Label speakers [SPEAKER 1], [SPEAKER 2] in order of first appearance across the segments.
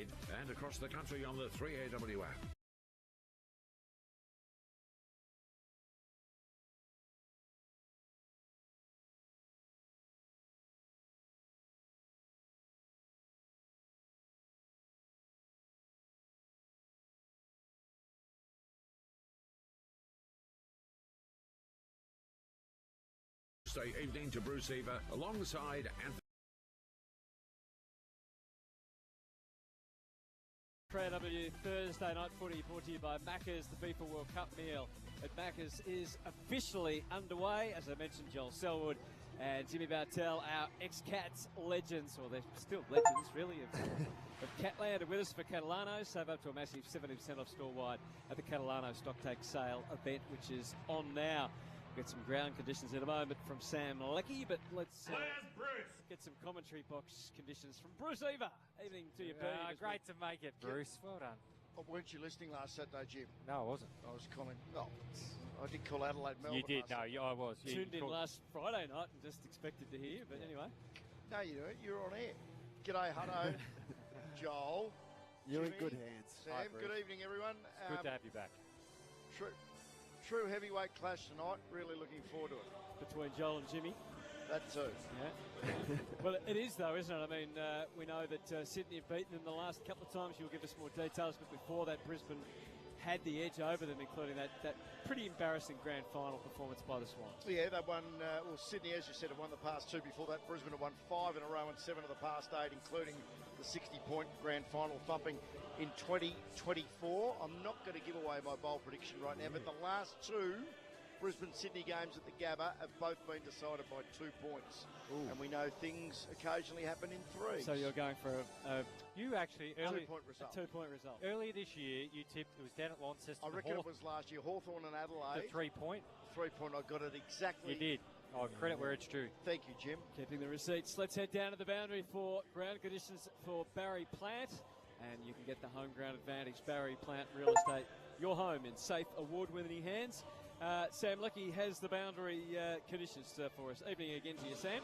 [SPEAKER 1] Adelaide and across the country on the 3AW app. Thursday evening to Bruce Eva alongside Anthony.
[SPEAKER 2] 3AW Thursday night footy brought to you by Macca's. The FIFA World Cup meal at Macca's is officially underway. As I mentioned, Joel Selwood and Jimmy Bartell, our ex-Cats legends, or they're still legends really, of Catland, are with us for Catalano. Save up to a massive 70% off store-wide at the Catalano Stocktake Sale event, which is on now. Get some ground conditions in a moment from Sam Leckie, but let's get some commentary box conditions from Bruce Eva. Evening to you, Pete.
[SPEAKER 3] Great to make it, Bruce. Well done.
[SPEAKER 4] Oh, weren't you listening last Saturday, Jim?
[SPEAKER 3] No, I wasn't.
[SPEAKER 4] I was calling. No, I did call Adelaide, Melbourne.
[SPEAKER 3] You did. No, I was.
[SPEAKER 2] Tuned in last Friday night and just expected to hear, but anyway.
[SPEAKER 4] No, you don't. You're on air. G'day, Hutto. Joel.
[SPEAKER 5] You're
[SPEAKER 4] Jimmy,
[SPEAKER 5] in good hands.
[SPEAKER 4] Sam,
[SPEAKER 3] Hi,
[SPEAKER 4] good evening, everyone.
[SPEAKER 3] Good to have you back.
[SPEAKER 4] True heavyweight clash tonight. Really looking forward to it.
[SPEAKER 2] Between Joel and Jimmy.
[SPEAKER 4] That too.
[SPEAKER 2] Yeah. Well, it is though, isn't it? I mean, we know that Sydney have beaten them the last couple of times. You'll give us more details, but before that, Brisbane had the edge over them, including that pretty embarrassing grand final performance by the Swans.
[SPEAKER 4] Yeah, they won. Well, Sydney, as you said, have won the past two. Before that, Brisbane have won 5 in a row and 7 of the past 8, including the 60-point grand final thumping in 2024. I'm not going to give away my bold prediction right now, but the last 2 Brisbane-Sydney games at the Gabba have both been decided by 2 points. Ooh. And we know things occasionally happen in 3.
[SPEAKER 2] So you're going for
[SPEAKER 3] you actually early,
[SPEAKER 4] 2-point result.
[SPEAKER 2] A 2-point result.
[SPEAKER 3] Earlier this year, you tipped, it was down at Launceston.
[SPEAKER 4] I reckon it was last year, Hawthorn and Adelaide.
[SPEAKER 3] The 3-point.
[SPEAKER 4] 3-point, I got it exactly.
[SPEAKER 3] You did. Oh, credit where it's due.
[SPEAKER 4] Thank you, Jim.
[SPEAKER 2] Keeping the receipts. Let's head down to the boundary for ground conditions for Barry Plant. And you can get the home ground advantage. Barry Plant Real Estate, your home in safe, award-winning hands. Sam Leckie has the boundary conditions for us. Evening again to you, Sam.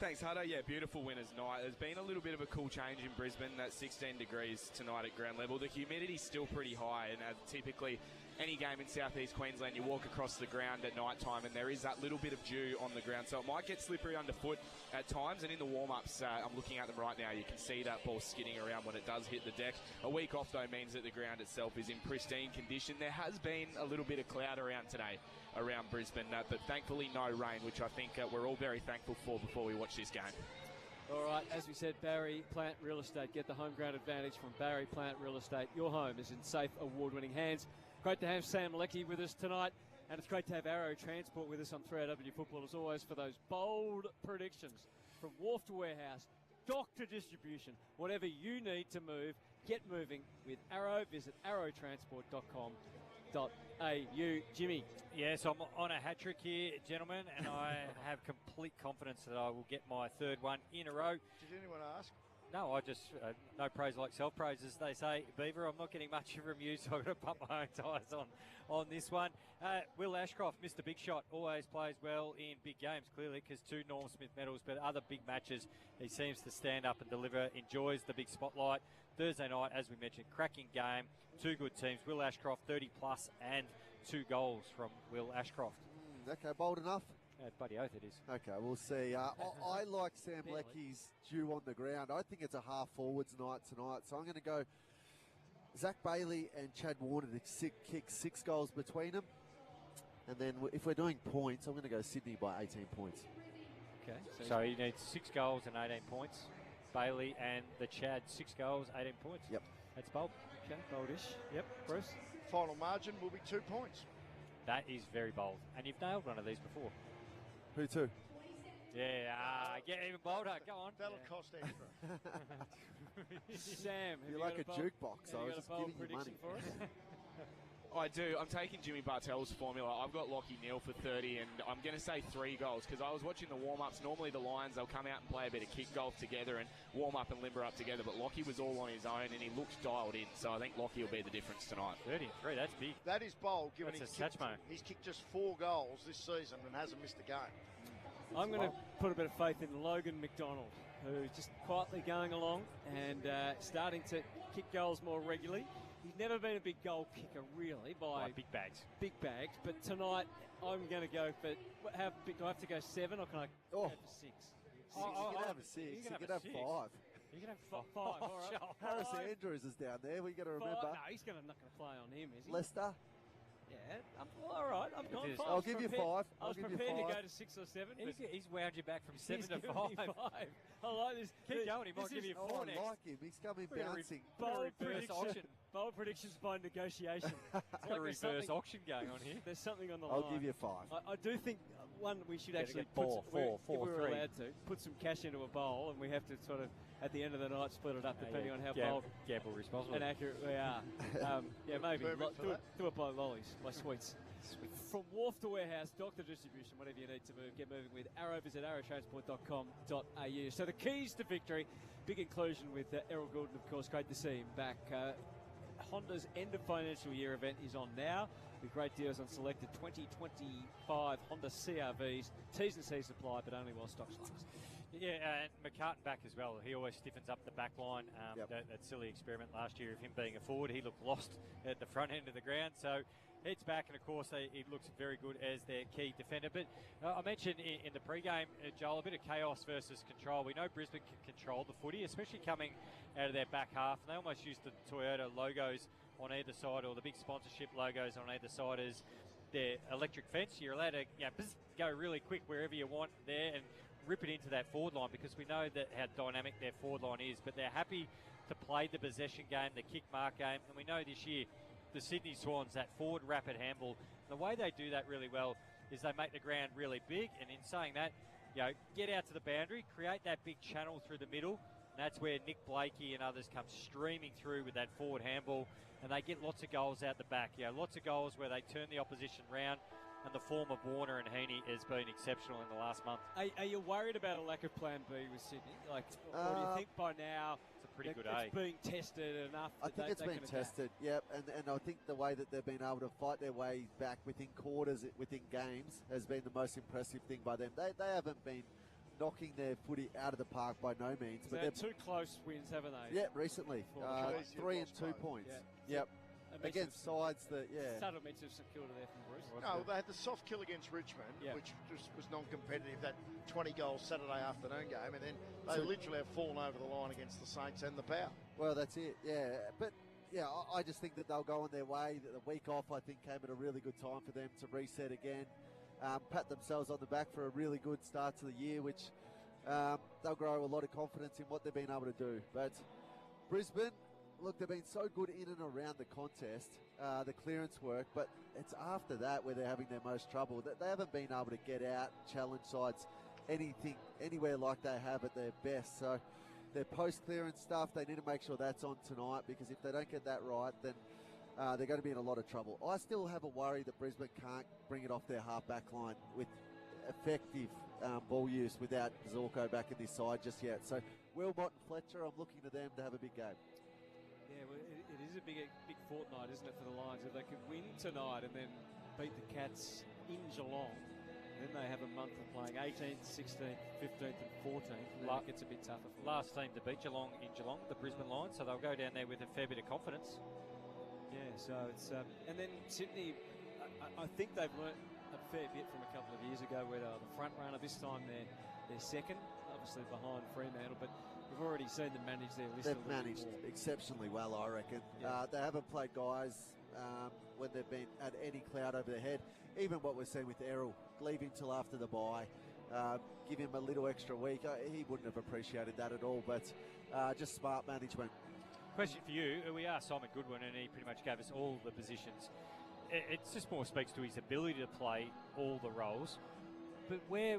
[SPEAKER 6] Thanks, Hutto. Yeah, beautiful winter's night. There's been a little bit of a cool change in Brisbane. That's 16 degrees tonight at ground level. The humidity's still pretty high, and typically any game in southeast Queensland, you walk across the ground at night time and there is that little bit of dew on the ground, so it might get slippery underfoot at times. And in the warm-ups, I'm looking at them right now, you can see that ball skidding around when it does hit the deck. A week off, though, means that the ground itself is in pristine condition. There has been a little bit of cloud around today around Brisbane, but thankfully no rain, which I think we're all very thankful for before we watch this game.
[SPEAKER 2] All right, as we said, Barry Plant Real Estate. Get the home ground advantage from Barry Plant Real Estate. Your home is in safe, award-winning hands. Great to have Sam Leckie with us tonight, and it's great to have Arrow Transport with us on 3AW Football, as always, for those bold predictions. From wharf to warehouse, dock to distribution, whatever you need to move, get moving with Arrow. Visit arrowtransport.com.au. Jimmy.
[SPEAKER 3] Yes, I'm on a hat-trick here, gentlemen, and I have complete confidence that I will get my third one in a row.
[SPEAKER 4] Did anyone ask?
[SPEAKER 3] No, I just, no praise like self-praise, as they say. Beaver, I'm not getting much from you, so I've got to pump my own tyres on this one. Will Ashcroft, Mr. Big Shot, always plays well in big games, clearly, because 2 Norm Smith medals, but other big matches, he seems to stand up and deliver, enjoys the big spotlight. Thursday night, as we mentioned, cracking game, 2 good teams. Will Ashcroft, 30-plus, and 2 goals from Will Ashcroft.
[SPEAKER 5] Okay, bold enough?
[SPEAKER 3] Bloody oath it is.
[SPEAKER 5] Okay, we'll see. I like Sam Leckie's due on the ground. I think it's a half-forwards night tonight, so I'm going to go Zach Bailey and Chad Warner to kick 6 goals between them. And then if we're doing points, I'm going to go Sydney by 18 points.
[SPEAKER 3] Okay, so he needs 6 goals and 18 points. Bailey and the Chad, 6 goals, 18 points.
[SPEAKER 5] Yep.
[SPEAKER 3] That's bold.
[SPEAKER 2] Okay, boldish. Yep, Bruce.
[SPEAKER 4] Final margin will be 2 points.
[SPEAKER 3] That is very bold. And you've nailed one of these before.
[SPEAKER 5] Who to?
[SPEAKER 3] Yeah, get even bolder. Go on.
[SPEAKER 4] That'll cost extra.
[SPEAKER 2] Sam,
[SPEAKER 5] you're like a jukebox. I was just giving you money.
[SPEAKER 2] For us?
[SPEAKER 6] I do. I'm taking Jimmy Bartell's formula. I've got Lockie Neal for 30, and I'm going to say 3 goals because I was watching the warm-ups. Normally the Lions, they'll come out and play a bit of kick golf together and warm up and limber up together, but Lockie was all on his own, and he looked dialed in, so I think Lockie will be the difference tonight.
[SPEAKER 3] 30-3, that's big.
[SPEAKER 4] That is bold, given
[SPEAKER 3] he's
[SPEAKER 4] kicked just 4 goals this season and hasn't missed a game.
[SPEAKER 2] I'm going to put a bit of faith in Logan McDonald, who's just quietly going along and starting to kick goals more regularly. He's never been a big goal kicker, really, by
[SPEAKER 3] big bags.
[SPEAKER 2] Big bags. But tonight, I'm going to go for. How big do I have to go? 7, or can I go for 6?
[SPEAKER 5] You can have a 6. You can have 5.
[SPEAKER 3] You can have
[SPEAKER 2] 5. All right.
[SPEAKER 5] Harris Andrews is down there. We got to remember.
[SPEAKER 2] No, he's not going to play on him, is he?
[SPEAKER 5] Leicester.
[SPEAKER 2] Yeah, all right. I'm gone 5.
[SPEAKER 5] I'll give you 5.
[SPEAKER 2] I was prepared to go to 6 or 7.
[SPEAKER 3] He's wound you back from 7 to 5.
[SPEAKER 2] I like this.
[SPEAKER 3] Keep going. He might give you 4 next.
[SPEAKER 5] I like him. He's coming bouncing.
[SPEAKER 2] Bold predictions by negotiation.
[SPEAKER 3] It's like a reverse auction going on here.
[SPEAKER 2] There's something on the line.
[SPEAKER 5] I'll give you 5.
[SPEAKER 2] I do think one we should actually
[SPEAKER 3] get four,
[SPEAKER 2] if we were
[SPEAKER 3] 3.
[SPEAKER 2] allowed to put some cash into a bowl, and we have to sort of at the end of the night split it up depending on how bold
[SPEAKER 3] gamble responsibly
[SPEAKER 2] and accurate we are. Maybe do it by lollies, by sweets. From wharf to warehouse, doctor distribution, whatever you need to move, get moving with Arrow. Visit arrowtransport.com.au. So the keys to victory, big inclusion with Errol Goulden, of course. Great to see him back. Honda's end of financial year event is on now with great deals on selected 2025 Honda CRVs. T's and C's apply, but only while stocks last.
[SPEAKER 3] Yeah, and McCartan back as well. He always stiffens up the back line. That silly experiment last year of him being a forward, he looked lost at the front end of the ground. So it's back, and of course, it looks very good as their key defender. But I mentioned in the pre-game, Joel, a bit of chaos versus control. We know Brisbane can control the footy, especially coming out of their back half. And they almost used the Toyota logos on either side, or the big sponsorship logos on either side as their electric fence. You're allowed to go really quick wherever you want there and rip it into that forward line, because we know that how dynamic their forward line is. But they're happy to play the possession game, the kick mark game. And we know this year, the Sydney Swans, that forward rapid handball, the way they do that really well is they make the ground really big, and in saying that, get out to the boundary, create that big channel through the middle, and that's where Nick Blakey and others come streaming through with that forward handball, and they get lots of goals out the back. Lots of goals where they turn the opposition round, and the form of Warner and Heaney has been exceptional in the last month.
[SPEAKER 2] Are you worried about a lack of plan B with Sydney? Or do you think by now
[SPEAKER 3] it's a pretty good
[SPEAKER 2] it's being tested enough?
[SPEAKER 5] I think it's been tested, yep. And I think the way that they've been able to fight their way back within quarters, within games, has been the most impressive thing by them. They haven't been knocking their footy out of the park by no means.
[SPEAKER 2] But they've 2 close wins, haven't they?
[SPEAKER 5] Yeah, recently. 3 and 2 points.
[SPEAKER 2] Yeah.
[SPEAKER 5] Yep. Against sides that,
[SPEAKER 2] subtle mix of security there from Bruce.
[SPEAKER 4] No, they had the soft kill against Richmond, which just was non-competitive, that 20-goal Saturday afternoon game, and then they literally have fallen over the line against the Saints and the Power.
[SPEAKER 5] Well, that's it, But, I just think that they'll go on their way. The week off, I think, came at a really good time for them to reset again, pat themselves on the back for a really good start to the year, which they'll grow a lot of confidence in what they've been able to do. But Brisbane, look, they've been so good in and around the contest, the clearance work, but it's after that where they're having their most trouble. They haven't been able to get out, challenge sides, anywhere like they have at their best. So their post-clearance stuff, they need to make sure that's on tonight, because if they don't get that right, then they're going to be in a lot of trouble. I still have a worry that Brisbane can't bring it off their half-back line with effective ball use without Zorko back in this side just yet. So Wilmot and Fletcher, I'm looking to them to have a big game.
[SPEAKER 2] Yeah, well, it is a big fortnight, isn't it, for the Lions? If they could win tonight and then beat the Cats in Geelong, then they have a month of playing 18th, 16th, 15th and 14th, and then it gets a bit tougher for them.
[SPEAKER 3] Last team to beat Geelong in Geelong, the Brisbane Lions, so they'll go down there with a fair bit of confidence.
[SPEAKER 2] Yeah, so it's... and then Sydney, I think they've learnt a fair bit from a couple of years ago where they were the front runner. This time they're second, obviously behind Fremantle, but we've already seen them manage their list.
[SPEAKER 5] They've managed exceptionally well, I reckon.
[SPEAKER 2] Yeah.
[SPEAKER 5] They haven't played guys when they've been at any cloud over their head. Even what we're seeing with Errol, leave him till after the bye, give him a little extra week. He wouldn't have appreciated that at all, but just smart management.
[SPEAKER 3] Question for you. We asked Simon Goodwin, and he pretty much gave us all the positions. It just more speaks to his ability to play all the roles. But where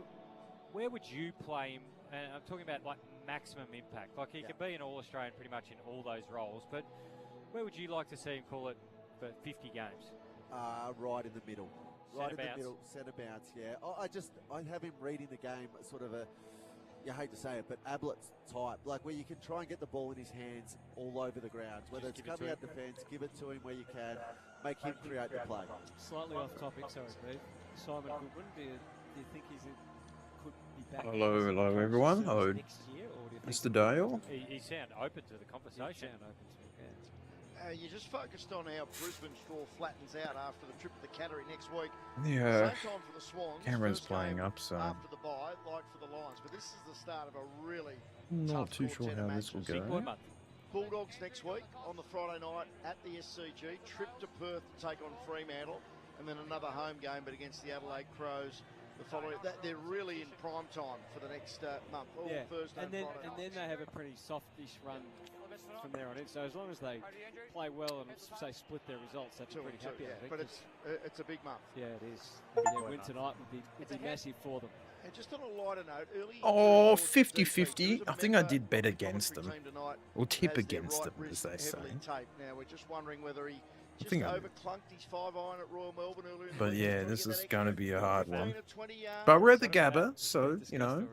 [SPEAKER 3] would you play him? And I'm talking about like maximum impact. Like he can be an All-Australian pretty much in all those roles. But where would you like to see him call it for 50 games?
[SPEAKER 5] Right in the middle. Right in
[SPEAKER 3] Centre
[SPEAKER 5] the middle, centre bounce, I have him reading the game sort of a, you hate to say it, but Ablett type, like where you can try and get the ball in his hands all over the ground. Whether it's coming out defence, give it to him where you can, make him create the play.
[SPEAKER 2] Slightly off topic, sorry, Steve. Simon Goodwin, do you think could be back?
[SPEAKER 7] Hello everyone. Hello.
[SPEAKER 2] Next year, or do you
[SPEAKER 7] Mr. Dale.
[SPEAKER 3] He sound open to the conversation.
[SPEAKER 4] You just focused on how Brisbane straw flattens out after the trip to the Cattery next week.
[SPEAKER 7] Yeah.
[SPEAKER 4] Same time for the Swans.
[SPEAKER 7] Cameron's
[SPEAKER 4] first
[SPEAKER 7] playing
[SPEAKER 4] game
[SPEAKER 7] up, so
[SPEAKER 4] after the bye, like for the Lions. But this is the start of a really
[SPEAKER 7] not
[SPEAKER 4] tough
[SPEAKER 7] too sure
[SPEAKER 4] quartet of
[SPEAKER 7] how this will
[SPEAKER 4] matches.
[SPEAKER 7] go.
[SPEAKER 4] Bulldogs next week on the Friday night at the SCG. Trip to Perth to take on Fremantle, and then another home game, but against the Adelaide Crows. The following, they're really in prime time for the next month. All Thursday
[SPEAKER 2] and then
[SPEAKER 4] Friday
[SPEAKER 2] then
[SPEAKER 4] nights.
[SPEAKER 2] they have a pretty softish run from there on in. So as long as they play well and say split their results, they'd be pretty happy. I think.
[SPEAKER 4] But it's a big month.
[SPEAKER 2] Yeah, it is. Yeah, win tonight would be massive for them.
[SPEAKER 4] And just on a lighter note, early.
[SPEAKER 7] Oh, 50-50. I think I did bet against them. Or tip against them, as they say.
[SPEAKER 4] Now we're just wondering whether he
[SPEAKER 7] I think I
[SPEAKER 4] overclunked his 5-iron at Royal Melbourne earlier in the
[SPEAKER 7] But
[SPEAKER 4] week.
[SPEAKER 7] yeah, this is going to be a hard
[SPEAKER 4] 15
[SPEAKER 7] one.
[SPEAKER 4] or 20 yards.
[SPEAKER 7] But we're at the Gabba, so, you know,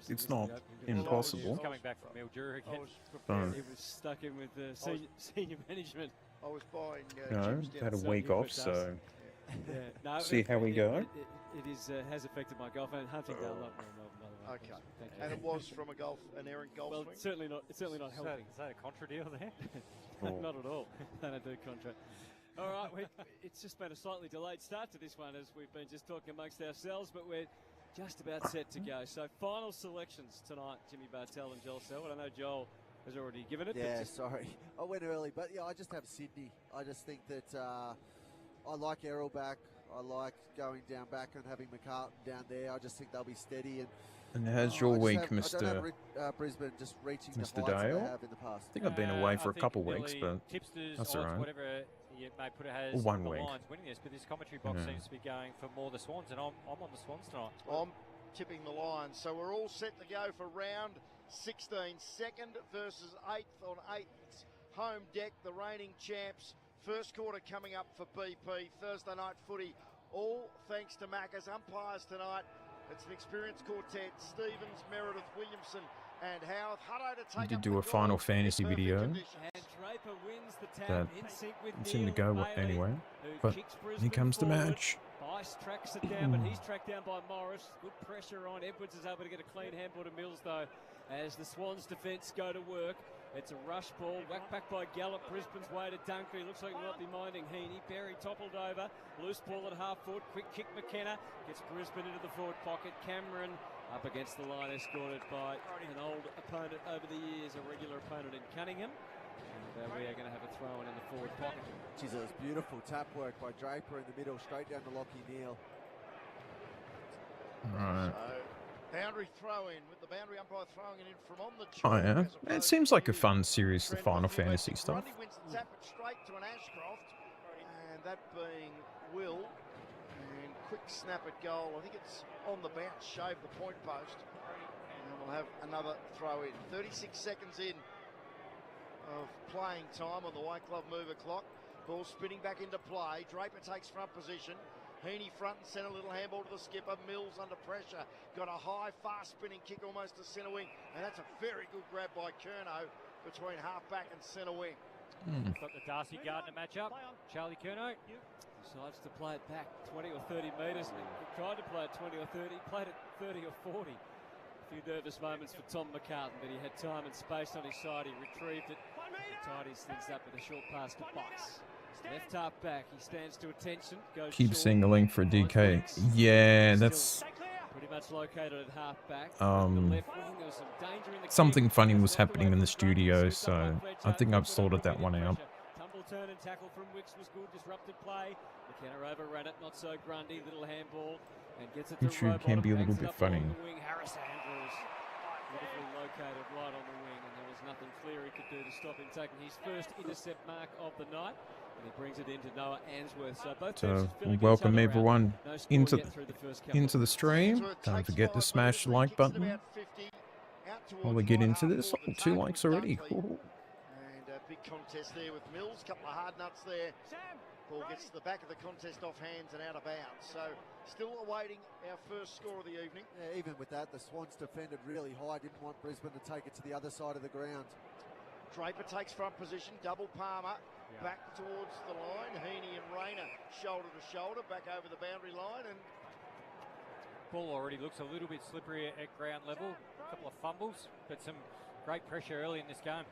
[SPEAKER 7] it's not impossible.
[SPEAKER 3] Coming back from Mildura again.
[SPEAKER 7] So,
[SPEAKER 2] He was stuck in with the senior management.
[SPEAKER 4] I was buying
[SPEAKER 7] you know,
[SPEAKER 4] gyms down
[SPEAKER 7] had a
[SPEAKER 4] at
[SPEAKER 7] week off, so
[SPEAKER 2] Yeah, no,
[SPEAKER 7] see how we go.
[SPEAKER 2] It is has affected my golf and hunting. They'll love Royal Melbourne, by the way.
[SPEAKER 4] Okay.
[SPEAKER 2] Thank you.
[SPEAKER 4] And it was from an errant golf
[SPEAKER 2] Well,
[SPEAKER 4] swing?
[SPEAKER 2] it's certainly not helping.
[SPEAKER 3] Is that a contra deal there?
[SPEAKER 2] Not at all. They don't do contract. All right, it's just been a slightly delayed start to this one as we've been just talking amongst ourselves, but we're just about set to go. So final selections tonight, Jimmy Bartell and Joel Selwood. I know Joel has already given it.
[SPEAKER 5] Yeah, sorry. I went early, but yeah, I just have Sydney. I just think that I like Errol back. I like going down back and having McCartan down there. I just think they'll be steady.
[SPEAKER 7] And how's your week, Mr.
[SPEAKER 5] I don't have Brisbane just reaching
[SPEAKER 7] Mr.
[SPEAKER 5] the heights that
[SPEAKER 7] Dale?
[SPEAKER 5] they have in the past.
[SPEAKER 7] I think I've been away for a
[SPEAKER 3] I think
[SPEAKER 7] couple
[SPEAKER 3] Billy,
[SPEAKER 7] weeks, but
[SPEAKER 3] tipsters,
[SPEAKER 7] that's
[SPEAKER 3] odds,
[SPEAKER 7] all right.
[SPEAKER 3] whatever you may put it has,
[SPEAKER 7] Or 1
[SPEAKER 3] the
[SPEAKER 7] week.
[SPEAKER 3] Lions winning this, but this commentary box
[SPEAKER 7] Yeah.
[SPEAKER 3] seems to be going for more the Swans, and I'm on the Swans tonight.
[SPEAKER 4] I'm tipping the Lions. So we're all set to go for round 16. Second versus eighth on eighth home deck. The reigning champs. First quarter coming up for BP. Thursday night footy. All thanks to Macca's umpires tonight. It's an experienced quartet. Stevens, Meredith, Williamson and Howard. Hutto to take
[SPEAKER 7] did
[SPEAKER 4] up
[SPEAKER 7] do
[SPEAKER 4] the
[SPEAKER 7] a Final
[SPEAKER 4] call.
[SPEAKER 7] Fantasy
[SPEAKER 4] Perfect
[SPEAKER 7] video
[SPEAKER 4] conditions.
[SPEAKER 2] And Draper wins the tap
[SPEAKER 7] that
[SPEAKER 2] in sync with
[SPEAKER 7] it's in the
[SPEAKER 2] Neil
[SPEAKER 7] go
[SPEAKER 2] Bailey,
[SPEAKER 7] anyway.
[SPEAKER 2] who
[SPEAKER 7] But
[SPEAKER 2] kicks
[SPEAKER 7] here
[SPEAKER 2] Brisbane
[SPEAKER 7] comes the
[SPEAKER 2] forward.
[SPEAKER 7] match.
[SPEAKER 2] Bice tracks it down, but he's tracked down by Morris. Good pressure on. Edwards is able to get a clean handball to Mills, though, as the Swans' defence go to work. It's a rush ball, whacked back by Gallup. Brisbane's way to Dunker. He looks like he might be minding Heaney. Berry toppled over. Loose ball at half forward. Quick kick McKenna. Gets Brisbane into the forward pocket. Cameron up against the line, escorted by an old opponent over the years, a regular opponent in Cunningham. And we are going to have a throw-in in the forward pocket.
[SPEAKER 5] Geez, it was beautiful tap work by Draper in the middle, straight down to Lockie Neal.
[SPEAKER 7] Right.
[SPEAKER 4] So, boundary throw-in with the boundary umpire throwing it in from on the
[SPEAKER 7] Oh,
[SPEAKER 4] chalk
[SPEAKER 7] yeah.
[SPEAKER 4] as opposed
[SPEAKER 7] It seems like a
[SPEAKER 4] to
[SPEAKER 7] fun series, the
[SPEAKER 4] Trent
[SPEAKER 7] Final
[SPEAKER 4] Whistle.
[SPEAKER 7] Fantasy stuff.
[SPEAKER 4] Grundy wins the tap it straight to an Ashcroft, and that being Will. And quick snap at goal. I think it's on the bounce, shave the point post. And we'll have another throw in. 36 seconds in of playing time on the White Glove mover clock. Ball spinning back into play. Draper takes front position. Heaney front and centre, little handball to the skipper. Mills under pressure. Got a high, fast spinning kick almost to centre wing. And that's a very good grab by Curnow between half back and centre wing.
[SPEAKER 3] Got the Darcy Gardner matchup. Charlie Curnow.
[SPEAKER 2] Decides to play it back 20 or 30 metres. He tried to play it 20 or 30, played it 30 or 40. A few nervous moments for Tom McCartan, but he had time and space on his side. He retrieved it and tied his things up with a short pass to Bice. Left half back, he stands to attention. Goes
[SPEAKER 7] Keep
[SPEAKER 2] short.
[SPEAKER 7] seeing the link for DK. Yeah, that's
[SPEAKER 2] pretty much located at half back.
[SPEAKER 7] something funny was happening in the studio, so I think I've sorted that one out.
[SPEAKER 2] Tumble turn and tackle from Wicks was good. Disrupted play. McKenna overran it, not so Grundy. Little handball and gets it to
[SPEAKER 7] YouTube can be a little bit funny.
[SPEAKER 2] Harris Andrews beautifully located right on the wing, and there was nothing Cleary could do to stop him taking his first intercept mark of the night. And he brings it into Noah Answorth. So both
[SPEAKER 7] So
[SPEAKER 2] filling
[SPEAKER 7] welcome
[SPEAKER 2] each other out.
[SPEAKER 7] everyone
[SPEAKER 2] No score
[SPEAKER 7] into
[SPEAKER 2] yet through the first couple.
[SPEAKER 7] into the stream. Don't forget to smash the like button. While we get into this, 2 likes already. Cool.
[SPEAKER 4] And a big contest there with Mills. Couple of hard nuts there. Ball gets to the back of the contest off hands and out of bounds. So still awaiting our first score of the evening.
[SPEAKER 5] Yeah, even with that, the Swans defended really high. Didn't want Brisbane to take it to the other side of the ground.
[SPEAKER 4] Draper takes front position. Double Palmer. Back towards the line. Heaney and Rayner shoulder to shoulder. Back over the boundary line. And
[SPEAKER 3] Ball already looks a little bit slippery at ground level. A couple of fumbles, but some great pressure early in this game.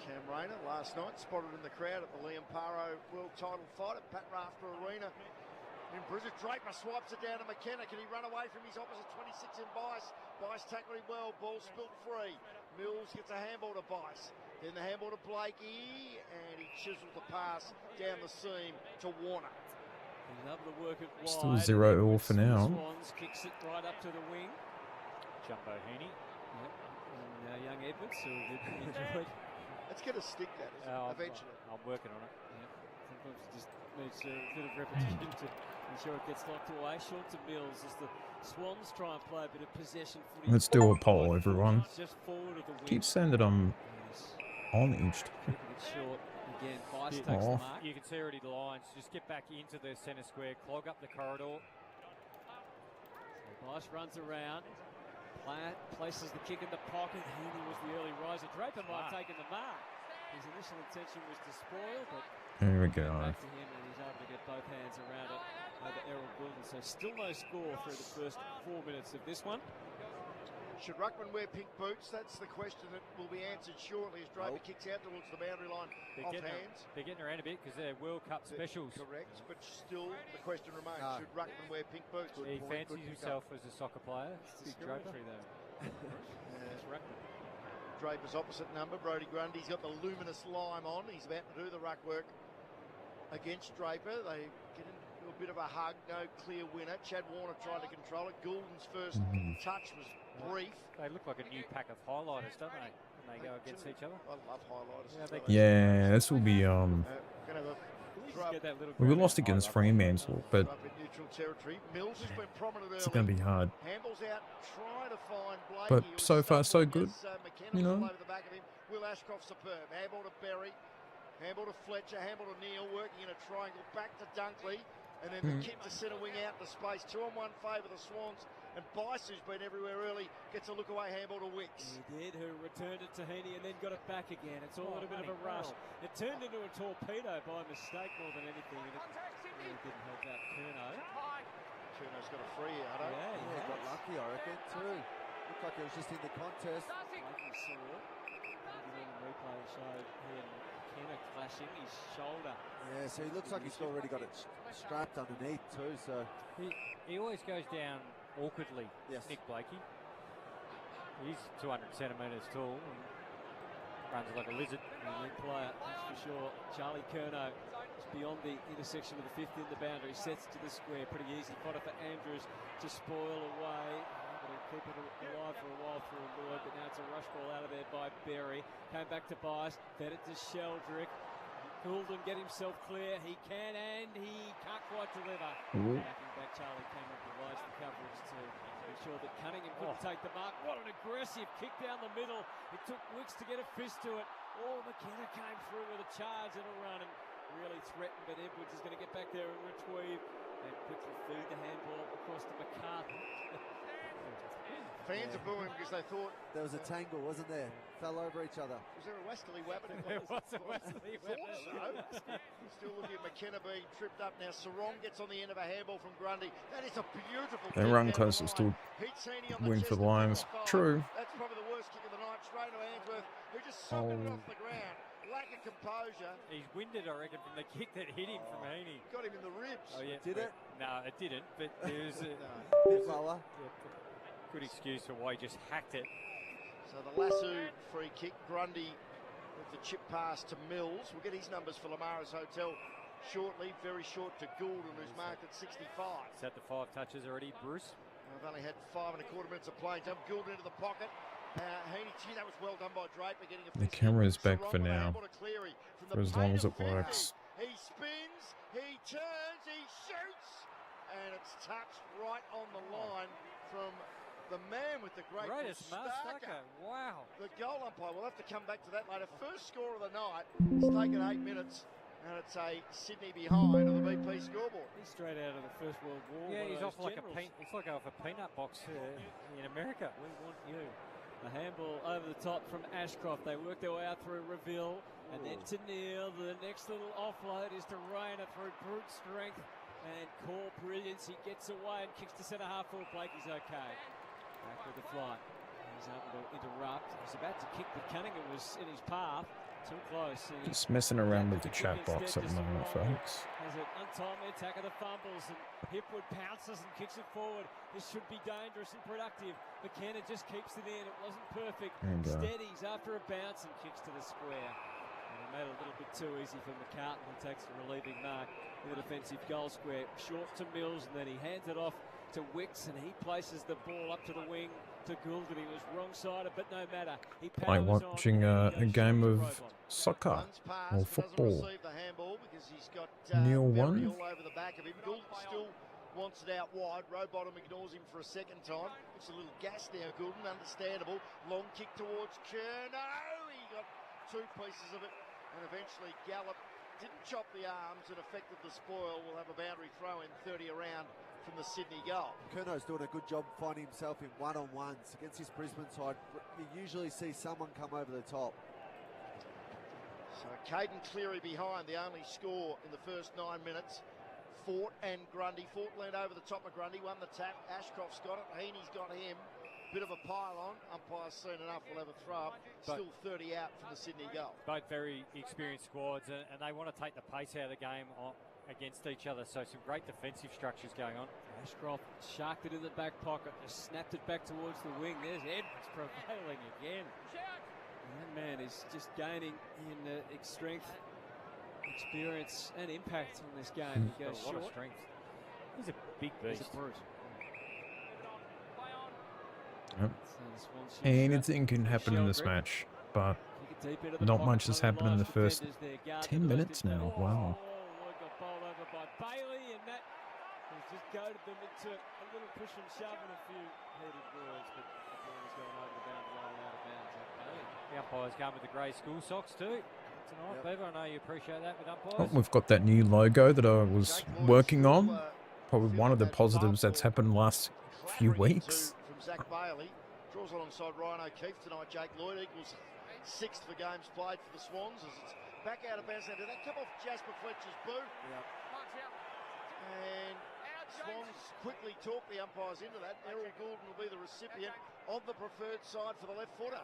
[SPEAKER 4] Cam Rayner last night spotted in the crowd at the Liam Paro World Title fight at Pat Rafter Arena in Brisbane. Draper swipes it down to McKenna. Can he run away from his opposite 26 in Bice? Bice tackling well. Ball spilled free. Mills gets a handball to Bice. Then the handball to Blakey, and he chiselled the pass down the seam to Warner.
[SPEAKER 2] He's able to work it wide.
[SPEAKER 7] Still 0-0 for now.
[SPEAKER 2] Swans kicks it right up to the wing.
[SPEAKER 3] Jumbo Heaney.
[SPEAKER 2] Yep. And young Edwards, who enjoyed.
[SPEAKER 4] It's going to stick that eventually.
[SPEAKER 3] I'm working on it.
[SPEAKER 2] Yep. Sometimes it just needs a bit of repetition to ensure it gets locked away. Short to Mills as the Swans try and play a bit of possession footy.
[SPEAKER 7] Let's do a poll, everyone.
[SPEAKER 2] Just forward of the wing.
[SPEAKER 7] Keep saying that I'm on each.
[SPEAKER 2] Keeping it short. Again, Bice takes the mark.
[SPEAKER 3] You can see already the lines. Just get back into the centre square, clog up the corridor.
[SPEAKER 2] So Bice runs around. Places the kick in the pocket. Heaney was the early riser. Draper might have taken the mark. His initial intention was to spoil, but
[SPEAKER 7] There we go.
[SPEAKER 2] back to him, and he's able to get both hands around it over Errol Goulden. So still no score through the first 4 minutes of this one.
[SPEAKER 4] Should Ruckman wear pink boots? That's the question that will be answered shortly as Draper kicks out towards the boundary line off hands.
[SPEAKER 3] They're getting around a bit because they're World Cup specials.
[SPEAKER 4] Correct, but still the question remains, should Ruckman wear pink boots?
[SPEAKER 3] He fancies himself as a soccer player.
[SPEAKER 2] Big Draper though. That's Ruckman.
[SPEAKER 4] Draper's opposite number, Brodie Grundy's got the luminous lime on. He's about to do the ruck work against Draper. They get into a bit of a hug, no clear winner. Chad Warner tried to control it. Goulden's first touch was brief.
[SPEAKER 3] They look like a new pack of highlighters, don't they? When they go against each other.
[SPEAKER 4] I love highlighters.
[SPEAKER 7] Yeah, this will be we lost against Fremantle, but it's going to be hard. But so far, so good. You know.
[SPEAKER 4] Will Ashcroft superb. Handball to Berry. Handball to Fletcher. Handball to Neal. Working in a triangle. Back to Dunkley. And then the kick to centre wing out to space. 2-on-1 favour the Swans. And Bice, who's been everywhere early, gets a look away handball to Wicks.
[SPEAKER 2] He did, who returned it to Heaney and then got it back again. It's all a bit of a rush. It turned into a torpedo by mistake more than anything. And it really didn't help out Curnow.
[SPEAKER 4] Curno's got a free out.
[SPEAKER 5] Yeah, he got lucky, I reckon, too. Looked like it was just in the contest.
[SPEAKER 2] Blakey saw it. The replay showed he and McKenna clashing his shoulder.
[SPEAKER 5] Yeah, so he looks like he's already got it strapped underneath, too. So
[SPEAKER 3] he always goes down awkwardly, Nick Blakey. He's 200 centimetres tall and runs like a lizard.
[SPEAKER 2] Elite player, that's for sure. Charlie Curnow is beyond the intersection of the 50 in the boundary. Sets to the square, pretty easy. Fodder for Andrews to spoil away. Able to keep it alive for a while through Lloyd, but now it's a rush ball out of there by Berry. Came back to Bice, fed it to Sheldrick. Goulden get himself clear. He can and he can't quite deliver. Backing back, Charlie Cameron provides the coverage to ensure that Cunningham couldn't take the mark. What an aggressive kick down the middle. It took Wicks to get a fist to it. McKenna came through with a charge and a run and really threatened, but Edwards is going to get back there and retrieve and quickly feed the handball across to McCarthy.
[SPEAKER 4] Fans are booing because they thought
[SPEAKER 5] there was a tangle, wasn't there? Fell over each other.
[SPEAKER 4] Was there a Westerly weapon?
[SPEAKER 3] There was a Westerly weapon.
[SPEAKER 4] Still looking at McKenna being tripped up now. Sarong gets on the end of a handball from Grundy. That is a beautiful.
[SPEAKER 7] They run close to still win for the Lions. True.
[SPEAKER 4] That's probably the worst kick of the night. Straight to Ainsworth, who just socketed it off the ground. Lack of composure.
[SPEAKER 3] He's winded, I reckon, from the kick that hit him from Heaney.
[SPEAKER 4] Got him in the ribs.
[SPEAKER 3] Oh yeah.
[SPEAKER 5] Did it?
[SPEAKER 3] No, it didn't. But there was a
[SPEAKER 5] bit lower.
[SPEAKER 3] Good excuse for why he just hacked it.
[SPEAKER 4] So the Lasso free kick. Grundy with the chip pass to Mills. We'll get his numbers for Lamara's Hotel shortly. Very short to Goulden, who's marked at 65.
[SPEAKER 3] Is that the 5 touches already, Bruce?
[SPEAKER 4] I've only had 5 1/4 minutes of playing time. Goulden into the pocket. Heaney, that was well done by Draper. Getting a
[SPEAKER 7] The camera's back for now. For as long as it works.
[SPEAKER 4] He spins, he turns, he shoots, and it's touched right on the line from the man with the greatest Mustaca.
[SPEAKER 3] Wow.
[SPEAKER 4] The goal umpire, we'll have to come back to that later. First score of the night. It's taken 8 minutes, and it's a Sydney behind on the BP scoreboard.
[SPEAKER 2] He's straight out of the First World War.
[SPEAKER 3] Yeah, he's off like it's like off a peanut box in America.
[SPEAKER 2] We want you. The handball over the top from Ashcroft. They work their way out through Reveal, and then to Neal. The next little offload is to Rayner through brute strength and core brilliance. He gets away and kicks to centre half forward. Blakey's okay. Back with the flight. He's able to interrupt. He's about to kick, but Cunningham was in his path. Too close.
[SPEAKER 7] Just messing around with the chat box at the moment, folks.
[SPEAKER 2] Has an untimely attack of the fumbles, and Hipwood pounces and kicks it forward. This should be dangerous and productive. McKenna just keeps it in. It wasn't perfect. Steadies after a bounce and kicks to the square. And he made it a little bit too easy for McCartan, who takes a relieving mark in the defensive goal square. Short to Mills, and then he hands it off to Wicks, and he places the ball up to the wing to Gould, and he was wrong-sided, but no matter.
[SPEAKER 7] Like watching a game of soccer or football. Neil won.
[SPEAKER 4] All over the back of him. Gould still wants it out wide. Rowbottom ignores him for a second time. It's a little gas now, Goulden, understandable. Long kick towards Curnow. He got two pieces of it, and eventually Gallup didn't chop the arms and affected the spoil. Will have a boundary throw in 30 around from the Sydney goal.
[SPEAKER 5] Curnow's doing a good job finding himself in one-on-ones. Against this Brisbane side, you usually see someone come over the top.
[SPEAKER 4] So Caden Cleary behind, the only score in the first 9 minutes. Fort and Grundy. Fort leaned over the top of Grundy, won the tap. Ashcroft's got it. Heaney's got him. Bit of a pile on. Umpire's seen enough. We'll have a throw up. Still 30 out from the Sydney goal.
[SPEAKER 3] Both very experienced squads, and they want to take the pace out of the game against each other. So some great defensive structures going on.
[SPEAKER 2] Ashcroft sharked it in the back pocket, just snapped it back towards the wing. There's Edwards prevailing again. That man is just gaining in strength, experience, and impact on this game. He goes
[SPEAKER 3] a lot
[SPEAKER 2] short.
[SPEAKER 3] of strength. He's a big beast.
[SPEAKER 2] He's a brute.
[SPEAKER 7] Yep. Anything can happen in this match, but not much has happened in the first 10 minutes now. Wow.
[SPEAKER 2] Got bowled over by Bailey, and that has just goaded them into a little push and shove and a few heated words, but the ball has gone over the boundary line and out of bounds.
[SPEAKER 3] The umpire's going with the grey school socks too tonight, Beaver. I know you appreciate that with umpires.
[SPEAKER 7] Oh, we've got that new logo that I was working on. Probably one of the positives that's happened in the last few weeks.
[SPEAKER 4] From Zach Bailey. Draws alongside Ryan O'Keefe tonight. Jake Lloyd equals 6th for games played for the Swans as it's back out of bounds. Did that come off Jasper Fletcher's boot? Yep. And Swans quickly talk the umpires into that. Errol Goulden will be the recipient of the preferred side for the left footer.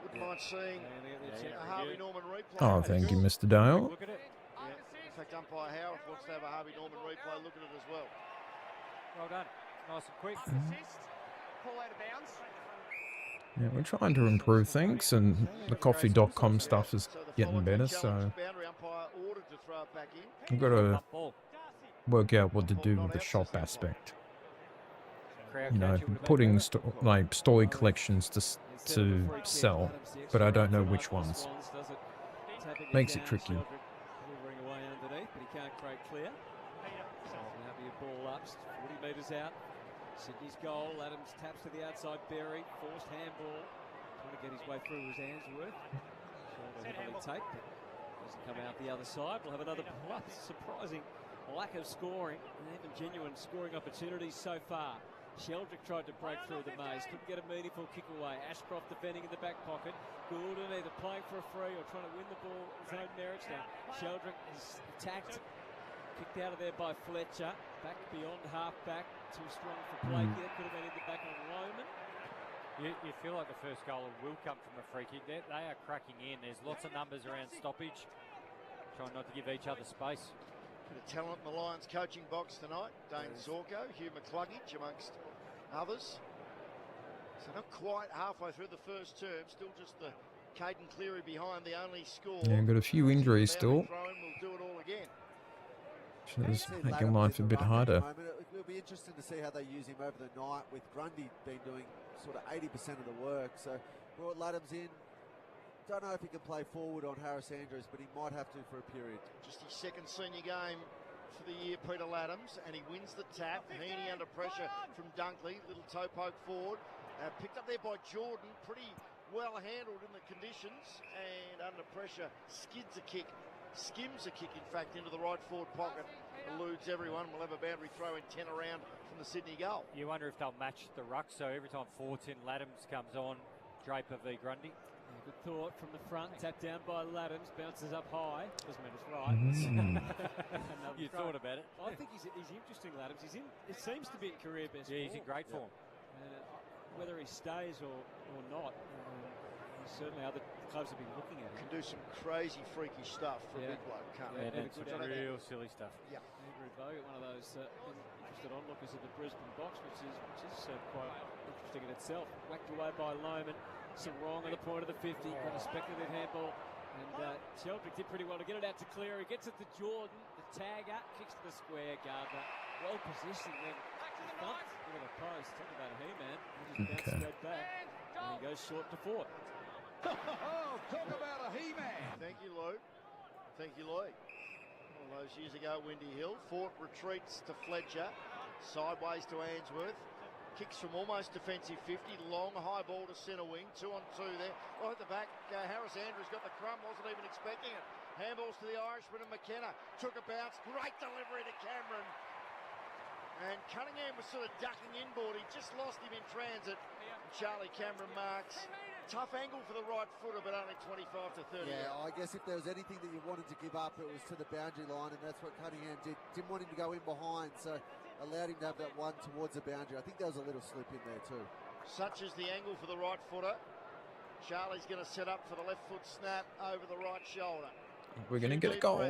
[SPEAKER 4] Wouldn't mind seeing a Harvey Norman replay.
[SPEAKER 7] Oh, thank you, Mr. Dale.
[SPEAKER 3] Look at it.
[SPEAKER 4] In fact, umpire Howard wants to have a Harvey Norman replay. Look at it as well.
[SPEAKER 3] Well done. Nice and quick.
[SPEAKER 7] Yeah, we're trying to improve things, and the coffee.com stuff is getting better, so we've got to work out what to do with the shop aspect. You know, putting story collections to sell, but I don't know which ones. Makes it tricky.
[SPEAKER 2] Delivering away underneath, but he can't break clear. So now be a ball up, 40 metres out. Sydney's goal. Adams taps to the outside. Berry, forced handball. Trying to get his way through his Ainsworth. Shoulder heavily taped, but doesn't come out the other side. We'll have another ball up. Surprising lack of scoring, and even genuine scoring opportunities so far. Sheldrick tried to break through the maze, couldn't get a meaningful kick away. Ashcroft defending in the back pocket. Goulden either playing for a free or trying to win the ball his own merits now. Sheldrick is attacked, kicked out of there by Fletcher. Back beyond half back, too strong for play here. Could have been in the back on Loman.
[SPEAKER 3] You feel like the first goal will come from a free kick. They are cracking in. There's lots of numbers around stoppage. Trying not to give each other space.
[SPEAKER 4] Bit of talent in the Lions coaching box tonight. Dane Zorko, Hugh McCluggage amongst others. So not quite halfway through the first term. Still just the Caden Cleary behind, the only score.
[SPEAKER 7] Yeah, got a few injuries still.
[SPEAKER 4] We'll do it all again.
[SPEAKER 7] Which is making life a bit harder.
[SPEAKER 5] It'll be interesting to see how they use him over the night, with Grundy been doing sort of 80% of the work. So brought Laddams in. Don't know if he can play forward on Harris Andrews, but he might have to for a period. Just his second senior game for the year, Peter Laddams, and he wins the tap. Heaney under pressure from Dunkley. Little toe poke forward. Picked up there by Jordan. Pretty well handled in the conditions, and under pressure skids a kick. Skims a kick, in fact, into the right forward pocket. Eludes everyone. We'll have a boundary throw in 10 around from the Sydney goal.
[SPEAKER 3] You wonder if they'll match the ruck, so every time Fortin Laddams comes on, Draper v Grundy.
[SPEAKER 2] Good thought from the front, tapped down by Laddams, bounces up high. Doesn't mean it's right.
[SPEAKER 3] You thought about it.
[SPEAKER 2] I think he's interesting, Laddams. He seems to be in career best form.
[SPEAKER 3] Yeah, he's in great form.
[SPEAKER 2] Whether he stays or not, certainly other clubs have been looking at him.
[SPEAKER 4] Can do some crazy, freaky stuff for a big bloke, can't he?
[SPEAKER 3] Yeah, that's some real silly stuff.
[SPEAKER 4] Yeah.
[SPEAKER 2] Andrew Bogut, one of those interested onlookers at the Brisbane box, which is quite interesting in itself. Whacked away by Lohman. Some wrong at the point of the 50. Got a speculative handball. And Sheldrick did pretty well to get it out to Cleary. Gets it to Jordan. The tagger kicks to the square. Gardner well positioned then. Bumped into the post. Talk about a He-Man. He just bounced straight back. And he goes short to Fort.
[SPEAKER 8] Talk about a He-Man.
[SPEAKER 4] Thank you, Luke. Thank you, Lloyd. All those years ago, Windy Hill. Fort retreats to Fletcher. Sideways to Ainsworth. Kicks from almost defensive 50. Long high ball to centre wing. 2 on 2 there. Right at the back. Harris Andrews got the crumb. Wasn't even expecting it. Handballs to the Irishman and McKenna. Took a bounce. Great delivery to Cameron. And Cunningham was sort of ducking inboard. He just lost him in transit. Charlie Cameron marks. Tough angle for the right footer, but only 25 to 30.
[SPEAKER 5] Yeah, I guess if there was anything that you wanted to give up, it was to the boundary line, and that's what Cunningham did. Didn't want him to go in behind, so allowed him to have that one towards the boundary. I think there was a little slip in there too.
[SPEAKER 4] Such is the angle for the right footer. Charlie's going to set up for the left foot snap over the right shoulder.
[SPEAKER 7] We're going to get a goal.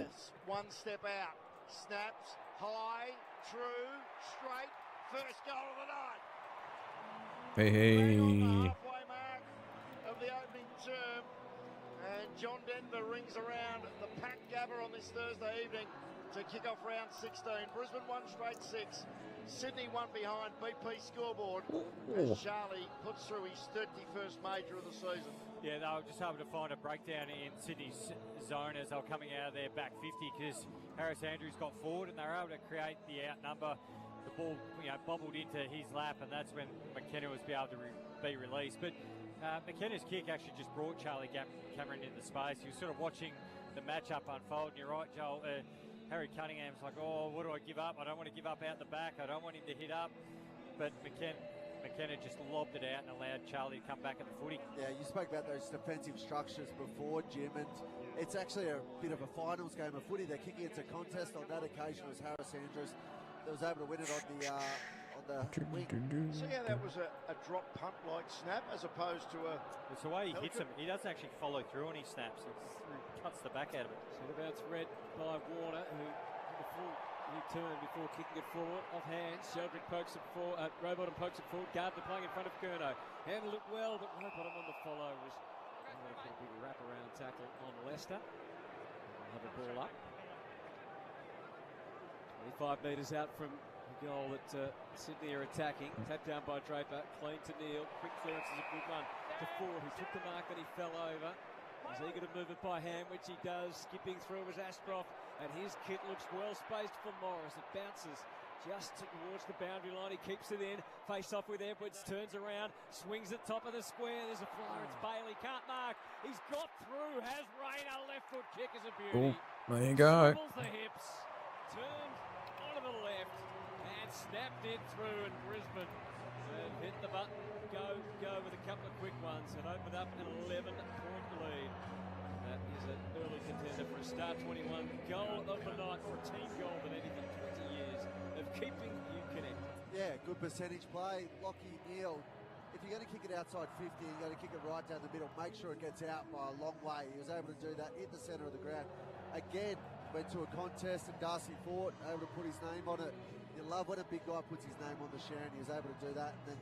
[SPEAKER 4] One step out. Snaps. High. True. Straight. First goal of the night.
[SPEAKER 7] Hey.
[SPEAKER 4] On the halfway mark of the opening term. And John Denver rings around the Pat Gabba on this Thursday evening to kick off round 16. Brisbane won straight 6. Sydney one behind BP scoreboard as Charlie puts through his 31st major of the season.
[SPEAKER 3] Yeah, they were just able to find a breakdown in Sydney's zone as they were coming out of their back 50 because Harris Andrews got forward and they were able to create the outnumber. The ball, bobbled into his lap, and that's when McKenna was able to be released. But McKenna's kick actually just brought Charlie Cameron into space. He was sort of watching the matchup unfold, and you're right, Joel. Harry Cunningham's like, oh, what do I give up? I don't want to give up out the back. I don't want him to hit up. But McKenna just lobbed it out and allowed Charlie to come back at the footy.
[SPEAKER 5] Yeah, you spoke about those defensive structures before, Jim, and it's actually a bit of a finals game of footy. They're kicking it to contest. On that occasion, it was Harris Andrews that was able to win it on the wing.
[SPEAKER 4] See how that was a drop punt like snap as opposed to a...
[SPEAKER 3] It's the way he hits him. He doesn't actually follow through on his snaps. He cuts the back out of it.
[SPEAKER 2] Centre-bounce read by Warner, who did a full U-turn before kicking it forward. Off hands, Sheldrick pokes it forward, Rowbottom pokes it forward. Gardner playing in front of Curnow. Handled it well, but Rowbottom on the follow was going to put a big wrap-around tackle on Leicester. Have a ball up. 25 metres out from the goal that Sydney are attacking. Tapped down by Draper, clean to Neil. Quick clearance is a good one to Ford, who took the mark, then he fell over. He's eager to move it by hand, which he does. Skipping through was Ashcroft, and his kit looks well spaced for Morris. It bounces just towards the boundary line. He keeps it in. Face off with Edwards, turns around, swings at top of the square. There's a flyer. It's Bailey, can't mark. He's got through. Has Rayner. Left foot kick is a beauty.
[SPEAKER 7] There you go.
[SPEAKER 2] Swivels the hips, turned onto the left, and snapped it through. And Brisbane hit the button. Go with a couple of quick ones and opened up an 11-point lead. That is an early contender for a Star 21 goal of the night, for a team goal that anything 20 years of keeping you connected.
[SPEAKER 5] Yeah, good percentage play. Lockie, Neal, if you're going to kick it outside 50, you're going to kick it right down the middle. Make sure it gets out by a long way. He was able to do that in the centre of the ground. Again, went to a contest and Darcy Fort able to put his name on it. You love when a big guy puts his name on the Sharon. He was able to do that. And then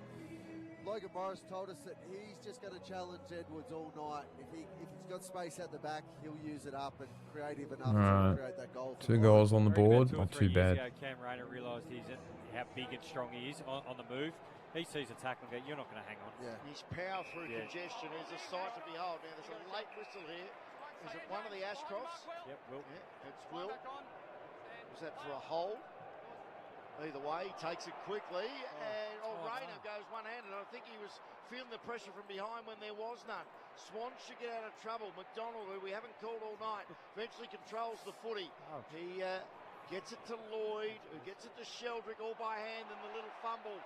[SPEAKER 5] Logan Morris told us that he's just going to challenge Edwards all night. If he's got space at the back, he'll use it up and creative enough to create that goal.
[SPEAKER 7] 2 goals on the board, not too bad.
[SPEAKER 3] Cam Rayner realised how big and strong he is on the move. He sees a tackle and goes, you're not going to hang on.
[SPEAKER 5] Yeah.
[SPEAKER 4] His power through congestion is a sight to behold. Now, there's a late whistle here. Is it one of the Ashcrofts?
[SPEAKER 3] Yep, Will.
[SPEAKER 4] Yeah, it's Will. Was that for a hold? Either way, he takes it quickly, and Rayner goes one-handed. I think he was feeling the pressure from behind when there was none. Swans should get out of trouble. McDonald, who we haven't called all night, eventually controls the footy. He gets it to Lloyd, who gets it to Sheldrick all by hand, and the little fumble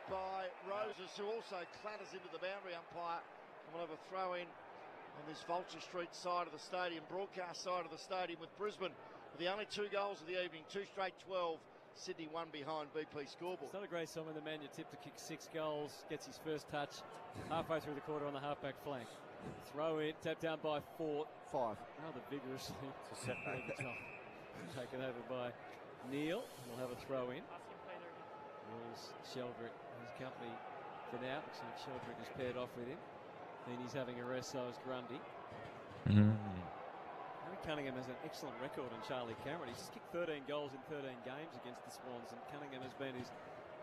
[SPEAKER 4] by Roses, who also clatters into the boundary umpire. And we'll have a throw in And this Vulture Street side of the stadium, broadcast side of the stadium with Brisbane. With the only 2 goals of the evening, 2 straight 12. Sydney 1 behind BP scoreboard.
[SPEAKER 2] It's not a great sign when the man you tipped to kick 6 goals gets his first touch halfway through the quarter on the halfback flank. Throw in, tapped down by 4.
[SPEAKER 5] 5.
[SPEAKER 2] Rather vigorously. It's a setback. Taken over by Neil. We'll have a throw in. Neil's Sheldrick, his company for now. Looks like Sheldrick is paired off with him. He's having a rest, so is Grundy. Harry Cunningham has an excellent record on Charlie Cameron. He's kicked 13 goals in 13 games against the Swans, and Cunningham has been his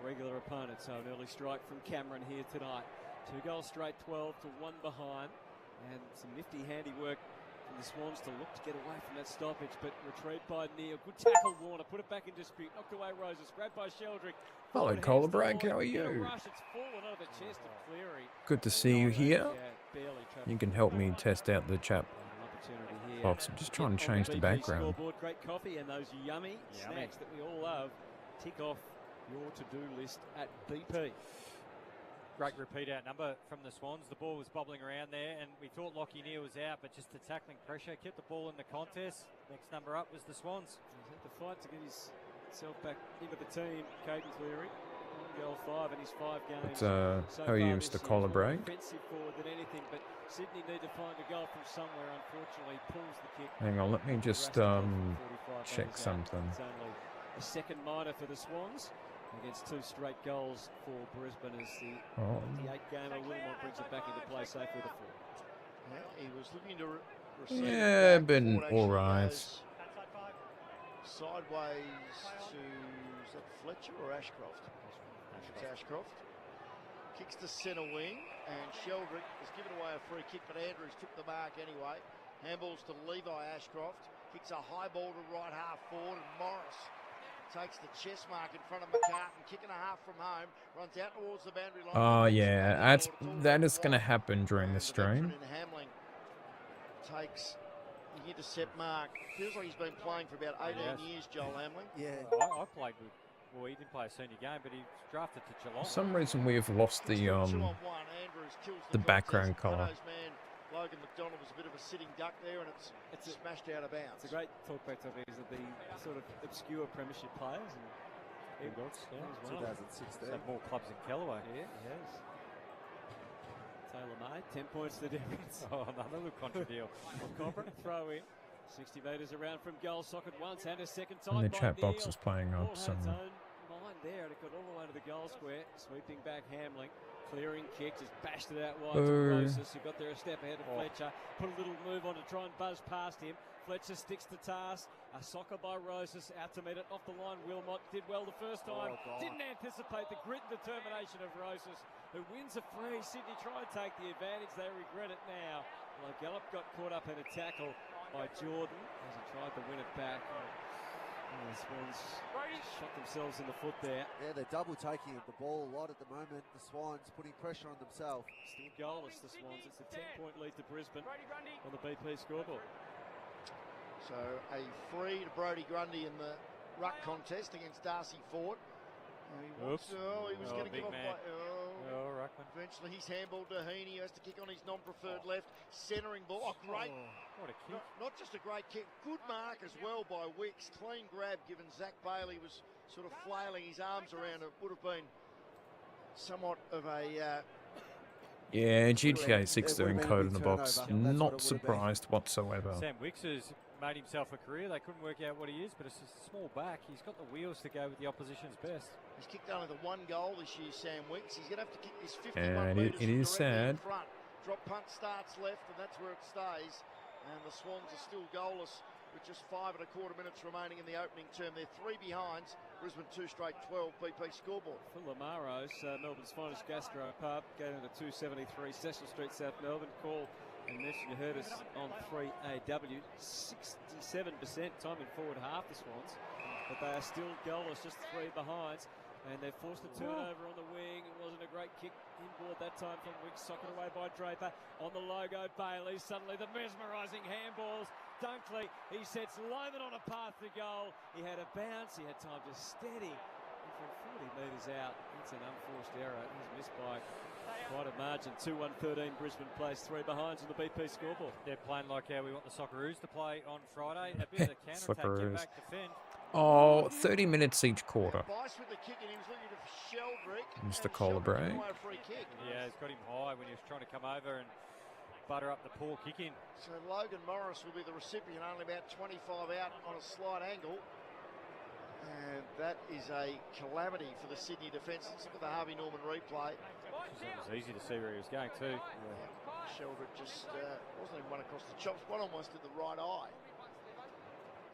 [SPEAKER 2] regular opponent. So an early strike from Cameron here tonight. 2 goals straight, 12 to 1 behind, and some nifty handiwork from the Swans to look to get away from that stoppage, but retrieved by Neil. Good tackle, Warner. Put it back in dispute. Knocked away Roses. Grabbed by Sheldrick.
[SPEAKER 7] Hello, Colabrank. How are you?
[SPEAKER 2] Rush. It's fallen out of the chest of Cleary.
[SPEAKER 7] Good to see you here.
[SPEAKER 2] Yeah,
[SPEAKER 7] You can help me test out the chat box. I'm just trying to change the background.
[SPEAKER 2] Great coffee and those yummy snacks that we all love. Tick off your to-do list at BP.
[SPEAKER 3] Great repeat out number from the Swans. The ball was bobbling around there, and we thought Lockie Neal was out, but just the tackling pressure kept the ball in the contest. Next number up was the Swans.
[SPEAKER 2] He's had to fight to get himself back into the team. Caden Cleary, 1 goal 5 in his 5 games.
[SPEAKER 7] How are you, Mr. Colabrank?
[SPEAKER 2] Offensive forward than anything, but Sydney need to find a goal from somewhere. Unfortunately, pulls the kick.
[SPEAKER 7] Hang on, let me just check something.
[SPEAKER 2] It's only a second minor for the Swans against 2 straight goals for Brisbane as the 8-gamer Wilmot brings it back into play safely to 4.
[SPEAKER 4] Yeah, he was looking to receive.
[SPEAKER 7] Yeah, been all right.
[SPEAKER 4] Sideways to, is that Fletcher or Ashcroft? It's Ashcroft. Kicks to centre wing, and Sheldrick has given away a free kick, but Andrews took the mark anyway. Handballs to Levi Ashcroft. Kicks a high ball to right half forward, and Morris takes the chest mark in front of McCartan, kicking a half from home, runs out towards the boundary line.
[SPEAKER 7] Oh yeah, that is going to happen during the stream.
[SPEAKER 4] Hamling takes the intercept mark. Feels like he's been playing for about 18 years, Joel Hamling.
[SPEAKER 5] Yeah.
[SPEAKER 3] I played with, well, he didn't play a senior game, but he was drafted to Geelong.
[SPEAKER 7] For some reason we have lost the background colour.
[SPEAKER 4] Logan McDonald was a bit of a sitting duck there, and it's smashed out of bounds.
[SPEAKER 2] It's a great talkback topic is that the sort of obscure premiership players. And
[SPEAKER 3] Eagles,
[SPEAKER 5] 2016.
[SPEAKER 3] Had more clubs in Callaway.
[SPEAKER 2] Yeah, he has. Taylor May, 10 points to the difference.
[SPEAKER 3] Oh, another little contra deal.
[SPEAKER 2] Cochran, throw in. 60 metres around from goal, socket once and a second time.
[SPEAKER 7] And the chat box is playing up some.
[SPEAKER 2] Its own mind there, and it got all the way to the goal square. Sweeping back Hamling. Clearing kick, just bashed it out wide to Roses, who got there a step ahead of Fletcher. Put a little move on to try and buzz past him. Fletcher sticks to task. A soccer by Roses, out to meet it off the line. Wilmot did well the first time. Didn't anticipate the grit and determination of Roses, who wins a free. Sydney try and take the advantage. They regret it now. Well, Gallup got caught up in a tackle by Jordan as he tried to win it back. The Swans shot themselves in the foot there.
[SPEAKER 5] Yeah, they're double taking the ball a lot at the moment. The Swans putting pressure on themselves.
[SPEAKER 2] Still goalless, the Swans. It's a 10-point lead to Brisbane on the BP scoreboard.
[SPEAKER 4] So a free to Brodie Grundy in the ruck contest against Darcy Ford. He was going to give up.
[SPEAKER 3] Ruckman.
[SPEAKER 4] Eventually he's handballed to Heaney, who has to kick on his non-preferred left. Centering ball. Oh, great.
[SPEAKER 3] What a kick.
[SPEAKER 4] Not just a great kick. Good mark as well by Wicks. Clean grab given Zach Bailey was sort of flailing his arms around. It would have been somewhat of a...
[SPEAKER 7] yeah, GTA 6 doing code in the box. Not surprised whatsoever.
[SPEAKER 3] Sam Wicks has made himself a career. They couldn't work out what he is, but it's a small back. He's got the wheels to go with the opposition's best. He's
[SPEAKER 4] kicked only the 1 goal this year, Sam Wicks. He's going to have to kick this 51
[SPEAKER 7] and
[SPEAKER 4] metres
[SPEAKER 7] it is sad.
[SPEAKER 4] Front. Drop punt starts left, and that's where it stays. And the Swans are still goalless with just 5 1/4 minutes remaining in the opening term. They're 3 behind. Brisbane 2 straight 12 BP scoreboard.
[SPEAKER 2] For Lamaros, Melbourne's finest gastro pub, going to 273 Cecil Street, South Melbourne. Call and mention you heard us on 3AW. 67% time in forward half, the Swans, but they are still goalless, just 3 behind. And they've forced a turnover on the wing. It wasn't a great kick inboard that time from Wicks. Socket away by Draper. On the logo, Bailey. Suddenly the mesmerising handballs. Dunkley, he sets Loman on a path to goal. He had a bounce. He had time to steady. And from 40 metres out, it's an unforced error. He's missed by Quite a margin. 2-1-13 Brisbane place 3 behinds on the BP scoreboard.
[SPEAKER 3] They're playing like how we want the Socceroos to play on Friday. A bit of a counter-attack, get
[SPEAKER 7] Socceroos.
[SPEAKER 3] back, defend.
[SPEAKER 7] Oh, 30 minutes each quarter.
[SPEAKER 4] Bice with the kick, and he was looking to Sheldrick.
[SPEAKER 7] Mr.
[SPEAKER 4] and
[SPEAKER 7] Colibray.
[SPEAKER 4] Sheldrick away for a kick.
[SPEAKER 3] Yeah, it's got him high when he was trying to come over and butter up the poor kick in.
[SPEAKER 4] So Logan Morris will be the recipient, only about 25 out on a slight angle. And that is a calamity for the Sydney defence. Let's look at the Harvey Norman replay.
[SPEAKER 3] It was easy to see where he was going too.
[SPEAKER 4] Sheldrick just wasn't even one across the chops, one almost in the right eye.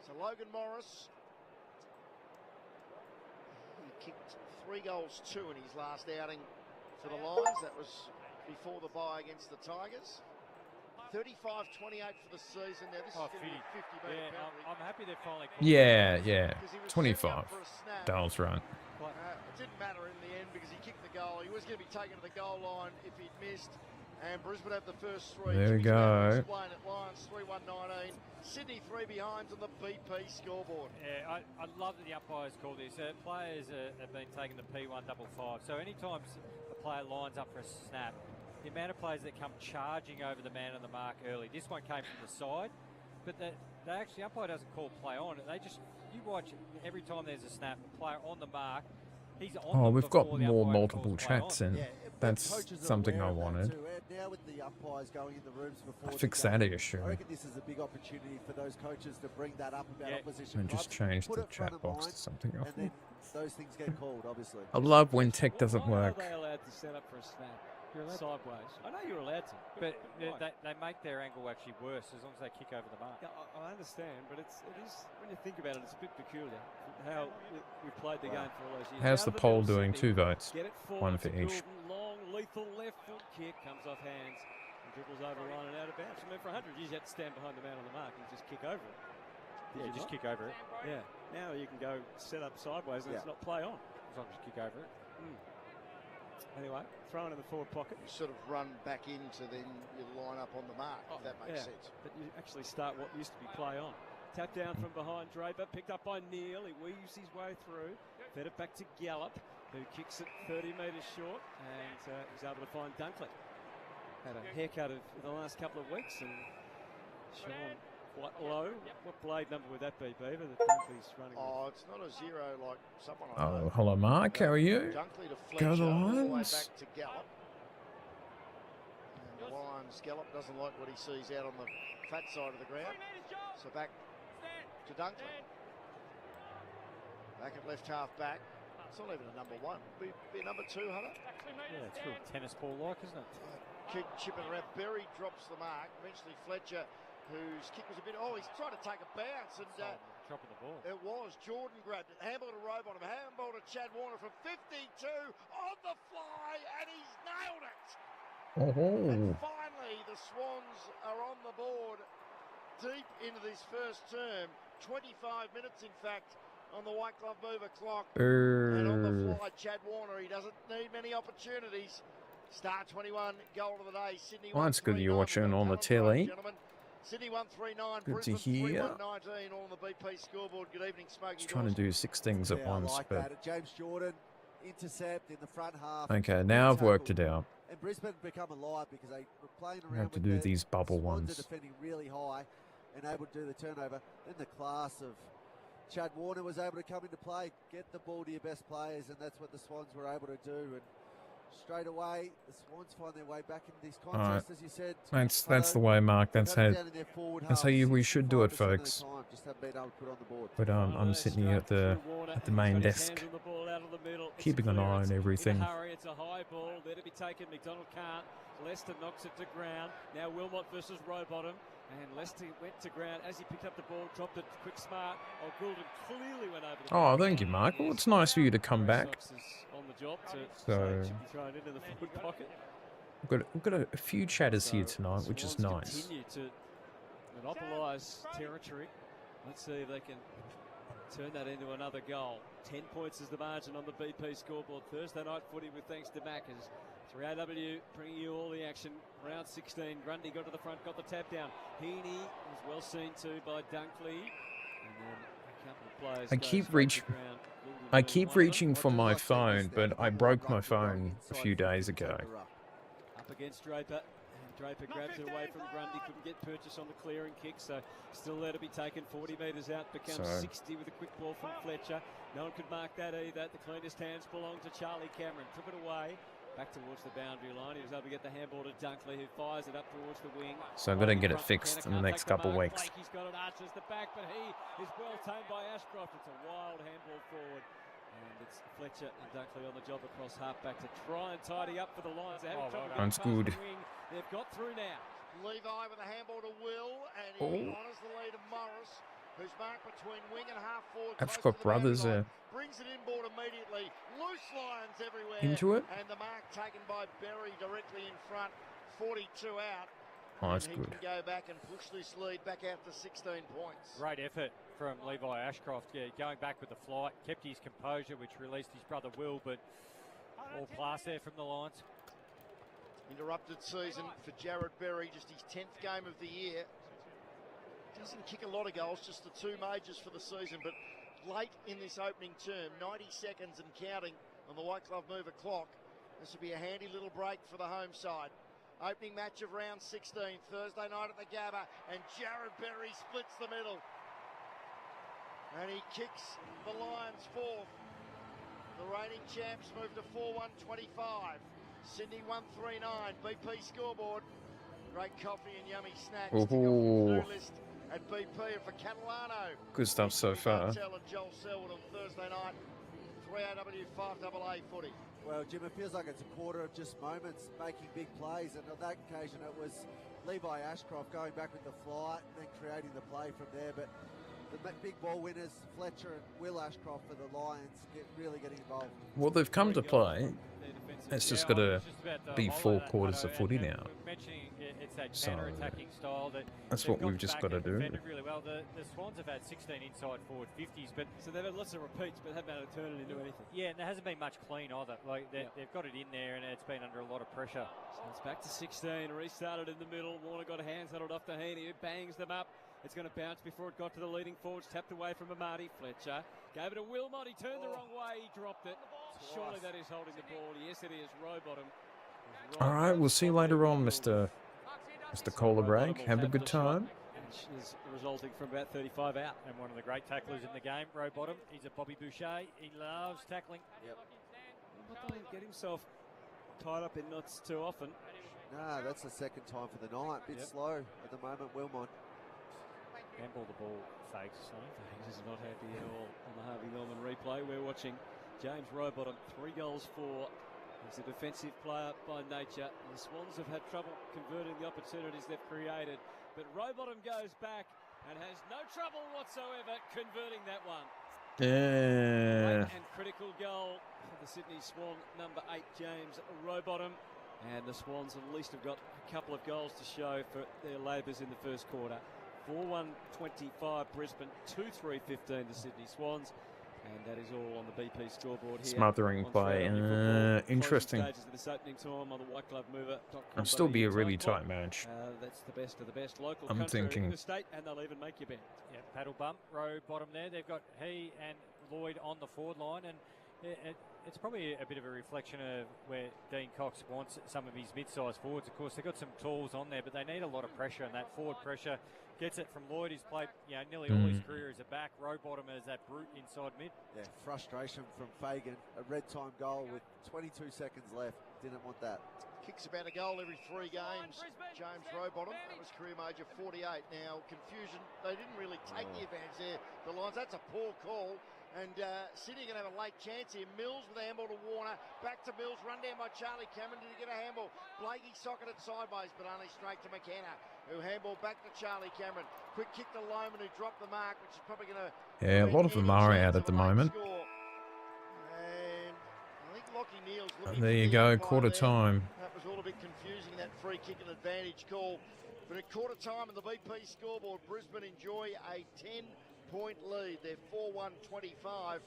[SPEAKER 4] So Logan Morris, he kicked 3 goals, 2 in his last outing for the Lions. That was before the bye against the Tigers. 35-28 for the season. Now this is going to be 50 metre penalty.
[SPEAKER 3] I'm happy they're finally.
[SPEAKER 7] Yeah, yeah.
[SPEAKER 4] 25.
[SPEAKER 7] 25. Dale's right.
[SPEAKER 4] It didn't matter in the end because he kicked the goal. He was going to be taken to the goal line if he'd missed. And Brisbane have the first 3.
[SPEAKER 7] There we
[SPEAKER 4] Jimmy's
[SPEAKER 7] go.
[SPEAKER 4] Explain it. Lions 3-1-19. Sydney 3 behinds on the BP scoreboard.
[SPEAKER 3] Yeah, I love that the umpires call this. Players have been taking the P155. So anytime a player lines up for a snap, the amount of players that come charging over the man on the mark early. This one came from the side, but they actually, umpire doesn't call play on. They just, you watch every time there's a snap, a player on the mark, he's on
[SPEAKER 7] Oh,
[SPEAKER 3] them
[SPEAKER 7] we've got
[SPEAKER 3] before the
[SPEAKER 7] more
[SPEAKER 3] umpire
[SPEAKER 7] multiple
[SPEAKER 3] calls play
[SPEAKER 7] chats
[SPEAKER 3] on.
[SPEAKER 7] in.
[SPEAKER 5] Yeah,
[SPEAKER 7] That's
[SPEAKER 5] coaches are
[SPEAKER 7] something
[SPEAKER 5] aware
[SPEAKER 7] I
[SPEAKER 5] of that
[SPEAKER 7] wanted.
[SPEAKER 5] too. And now with the umpires going in the rooms before the
[SPEAKER 7] Fix
[SPEAKER 5] game,
[SPEAKER 7] that issue.
[SPEAKER 5] I reckon this is a big opportunity for those coaches to bring that up about opposition
[SPEAKER 7] And just
[SPEAKER 5] clubs,
[SPEAKER 7] change
[SPEAKER 5] put
[SPEAKER 7] the
[SPEAKER 5] it front
[SPEAKER 7] chat
[SPEAKER 5] of
[SPEAKER 7] box
[SPEAKER 5] mind,
[SPEAKER 7] to something else.
[SPEAKER 5] and then those things get called, obviously.
[SPEAKER 7] I love when tech doesn't work.
[SPEAKER 2] Why are they allowed to set up for a snap? You're allowed sideways. I know you're allowed to.
[SPEAKER 3] But
[SPEAKER 2] why?
[SPEAKER 3] they make their angle actually worse as long as they kick over the mark.
[SPEAKER 2] Yeah, I understand, but it is, when you think about it, it's a bit peculiar how we've played the game for all those years.
[SPEAKER 7] How's
[SPEAKER 2] Out
[SPEAKER 7] the
[SPEAKER 2] of
[SPEAKER 7] poll
[SPEAKER 2] middle,
[SPEAKER 7] doing?
[SPEAKER 2] Sydney,
[SPEAKER 7] 2 votes.
[SPEAKER 2] Get it forward
[SPEAKER 7] 1 for
[SPEAKER 2] to
[SPEAKER 7] each.
[SPEAKER 2] Goulden, long, lethal left foot kick, comes off hands, and dribbles over line and out of bounds. Remember, for 100 years, you had to stand behind the man on the mark and just kick over it.
[SPEAKER 3] Yeah, just kick over it.
[SPEAKER 2] Yeah. Now you can go set up sideways and it's not play on.
[SPEAKER 3] As long as you kick over it.
[SPEAKER 2] Anyway, throw it in the forward pocket.
[SPEAKER 4] You sort of run back into then you line up on the mark, if that makes sense.
[SPEAKER 2] But you actually start what used to be play on. Tap down from behind Draper, picked up by Neal. He weaves his way through. Fed it back to Gallup, who kicks it 30 metres short, and he's able to find Dunkley. Had a haircut of the last couple of weeks and Sean quite low. What blade number would that be, Beaver, that Dunkley's running with?
[SPEAKER 4] Oh, it's not a 0 like someone I know.
[SPEAKER 7] Oh, hello, Mark. How are you?
[SPEAKER 4] Dunkley to
[SPEAKER 7] Go
[SPEAKER 4] Fletcher,
[SPEAKER 7] the
[SPEAKER 4] all the way
[SPEAKER 7] Lions.
[SPEAKER 4] back to Gallup. And the Lions, Gallup doesn't like what he sees out on the fat side of the ground. So back to Dunkley. Back at left half back. It's not even a number 1. Be a number 2, Hunter.
[SPEAKER 3] Yeah, it's real tennis ball-like, isn't it?
[SPEAKER 4] Keep chipping around. Berry drops the mark. Eventually Fletcher, whose kick was a bit... Oh, he's trying to take a bounce. And
[SPEAKER 3] Dropping the ball.
[SPEAKER 4] it was. Jordan grabbed it. Handball to Robottom. Handball to Chad Warner from 52 on the fly. And he's nailed it. And finally, the Swans are on the board deep into this first term. 25 minutes, in fact, on the white glove mover clock. And on the fly, Chad Warner. He doesn't need many opportunities. Star 21, goal of the day. Sydney.
[SPEAKER 7] Well, that's good you're watching on the telly.
[SPEAKER 4] Sydney 139.
[SPEAKER 7] Good to
[SPEAKER 4] Brisbane
[SPEAKER 7] hear.
[SPEAKER 4] 3-1-19 on the BP scoreboard. Good evening, Smokey.
[SPEAKER 7] Just trying to do 6 things at
[SPEAKER 5] Yeah,
[SPEAKER 7] once,
[SPEAKER 5] I like
[SPEAKER 7] but
[SPEAKER 5] that. James Jordan, intercept in the front half.
[SPEAKER 7] okay, now I've worked it out.
[SPEAKER 5] And Brisbane become alive because they were playing
[SPEAKER 7] I
[SPEAKER 5] around
[SPEAKER 7] have to
[SPEAKER 5] with
[SPEAKER 7] do
[SPEAKER 5] their
[SPEAKER 7] these bubble
[SPEAKER 5] Swans
[SPEAKER 7] ones.
[SPEAKER 5] are defending really high and able to do the turnover. Then the class of Chad Warner was able to come into play, get the ball to your best players, and that's what the Swans were able to do. And straight away, the Swans find their way back into this contest, as you said.
[SPEAKER 7] That's the way, Mark. That's how we should do it,
[SPEAKER 5] 65% of the
[SPEAKER 7] folks.
[SPEAKER 5] time, just haven't been able to put on the board.
[SPEAKER 7] But I'm sitting here at the main desk, keeping an eye on everything.
[SPEAKER 2] It's a high ball there to be taken. McDonald can't. Leicester knocks it to ground. Now Wilmot versus Rowbottom. And Leicester went to ground as he picked up the ball, dropped it quick smart. Oh, Goulden clearly went over the
[SPEAKER 7] Oh, thank you, Mark. Well, it's nice for you to come back.
[SPEAKER 2] on the job to
[SPEAKER 7] So-
[SPEAKER 2] should be thrown into the forward pocket.
[SPEAKER 7] We've got a few chatters here tonight, which is
[SPEAKER 2] Swans
[SPEAKER 7] nice.
[SPEAKER 2] Continue to monopolise territory. Let's see if they can turn that into another goal. 10 points is the margin on the BP scoreboard. Thursday night footy with thanks to Maccas. 3AW bringing you all the action. Round 16, Grundy got to the front, got the tap down. Heaney was well seen to by Dunkley. And then a couple of players
[SPEAKER 7] I
[SPEAKER 2] go
[SPEAKER 7] keep
[SPEAKER 2] straight
[SPEAKER 7] reach-
[SPEAKER 2] to ground. Goulden
[SPEAKER 7] I
[SPEAKER 2] being
[SPEAKER 7] keep
[SPEAKER 2] one of them.
[SPEAKER 7] reaching for my phone, but I broke my phone a few days ago.
[SPEAKER 2] Up against Draper. And Draper grabs it away from Grundy. Couldn't get purchase on the clearing kick, so still there to be taken. 40 metres out, becomes 60 with a quick ball from Fletcher. No one could mark that either. The cleanest hands belong to Charlie Cameron. Took it away. Back towards the boundary line. He was able to get the handball to Dunkley, who fires it up towards the wing.
[SPEAKER 7] So I'm going to get it fixed in the next couple of weeks.
[SPEAKER 2] He's got it, arches the back, but he is well tamed by Ashcroft. It's a wild handball forward. And it's Fletcher and Dunkley on the job across half-back to try and tidy up for the Lions.
[SPEAKER 7] That's good.
[SPEAKER 2] They've got through now.
[SPEAKER 4] Levi with a handball to Will, and he honours the lead of Morris, who's marked between wing and half forward.
[SPEAKER 7] Ashcroft brothers
[SPEAKER 4] brings it inboard immediately. Loose Lions everywhere.
[SPEAKER 7] Into it.
[SPEAKER 4] And the mark taken by Berry directly in front. 42 out.
[SPEAKER 7] Oh, that's
[SPEAKER 4] and
[SPEAKER 7] good.
[SPEAKER 4] He can go back and push this lead back out to 16 points.
[SPEAKER 3] Great effort from Levi Ashcroft. Yeah, going back with the flight, kept his composure, which released his brother Will, but all class there from the Lions.
[SPEAKER 4] Interrupted season for Jared Berry, just his 10th game of the year. Doesn't kick a lot of goals, just the 2 majors for the season, but late in this opening term, 90 seconds and counting on the White Glove mover clock. This will be a handy little break for the home side. Opening match of round 16, Thursday night at the Gabba, and Jared Berry splits the middle. And he kicks the Lions fourth. The reigning champs move to 4-1-25. Sydney 139, BP scoreboard. Great coffee and yummy snacks. List at BP and for Catalano.
[SPEAKER 7] Good stuff so far.
[SPEAKER 4] And Joel Selwood on Thursday night. 3AW 5AA footy.
[SPEAKER 5] Well, Jim, it feels like it's a quarter of just moments making big plays, and on that occasion it was Levi Ashcroft going back with the flight and then creating the play from there. But the big ball winners, Fletcher and Will Ashcroft for the Lions, really getting involved.
[SPEAKER 7] Well, they've come to play. It's just got to be 4 quarters of footy now.
[SPEAKER 3] It's that
[SPEAKER 7] So
[SPEAKER 3] counter-attacking style
[SPEAKER 7] that's what we've just got to do.
[SPEAKER 3] Really well. The Swans have had 16 inside forward 50s, but
[SPEAKER 2] so they've had lots of repeats, but haven't been able to turn it into anything.
[SPEAKER 3] Yeah, and there hasn't been much clean either. Like they've got it in there, and it's been under a lot of pressure.
[SPEAKER 2] So it's back to 16. Restarted in the middle. Warner got a hands handled off to Heaney, who bangs them up. It's going to bounce before it got to the leading forwards. Tapped away from Amati. Fletcher gave it to Wilmot. He turned the wrong way. He dropped it. Surely that is holding the ball. Yes, it is. Rowbottom.
[SPEAKER 7] All right, we'll see you later on, Mr. Kohler Bragg. Have a good time.
[SPEAKER 2] Which is resulting from about 35 out.
[SPEAKER 3] And one of the great tacklers in the game, Rowbottom. He's a Bobby Boucher. He loves tackling.
[SPEAKER 5] Yep.
[SPEAKER 2] But doesn't get himself tied up in knots too often.
[SPEAKER 5] No, that's the second time for the night. Bit slow at the moment, Wilmot.
[SPEAKER 3] Handball the ball fakes.
[SPEAKER 2] Fakes is not happy at all on the Harvey Norman replay. We're watching James Rowbottom, 3 goals for. He's a defensive player by nature. The Swans have had trouble converting the opportunities they've created. But Rowbottom goes back and has no trouble whatsoever converting that one.
[SPEAKER 7] Yeah.
[SPEAKER 2] Great and critical goal for the Sydney Swan, number 8, James Rowbottom. And the Swans at least have got a couple of goals to show for their labours in the first quarter. 4-1-25 Brisbane, 2-3-15 the Sydney Swans. And that is all on the BP scoreboard here.
[SPEAKER 7] Smothering play. Interesting. It'll still be a really tight match.
[SPEAKER 2] That's the best of the best. Local
[SPEAKER 7] I'm thinking.
[SPEAKER 2] In the state, and they'll even make you bet.
[SPEAKER 3] Yeah, paddle bump, Rowbottom there. They've got he and Lloyd on the forward line, and it's probably a bit of a reflection of where Dean Cox wants some of his mid-sized forwards. Of course, they've got some tools on there, but they need a lot of pressure, and that forward pressure gets it from Lloyd. He's played nearly all his career as a back. Rowbottom as that brute inside mid.
[SPEAKER 5] Yeah, frustration from Fagan. A red time goal with 22 seconds left. Didn't want that.
[SPEAKER 4] Kicks about a goal every 3 games. James Rowbottom, that was career major 48. Now, confusion, they didn't really take the advantage there. The Lions, that's a poor call. And Sydney going to have a late chance here. Mills with a handball to Warner. Back to Mills, run down by Charlie Cameron. Did he get a handball? Blakey socketed sideways, but only straight to McKenna, who handball back to Charlie Cameron. Quick kick to Loman, who dropped the mark, which is probably going to...
[SPEAKER 7] Yeah, a lot of them are out at the moment.
[SPEAKER 4] And I think Lockie Neal's looking
[SPEAKER 7] There you go, quarter time.
[SPEAKER 4] That was all a bit confusing, that free kick and advantage call. But at quarter time in the BP scoreboard, Brisbane enjoy a 10-point lead. They're 4-1-25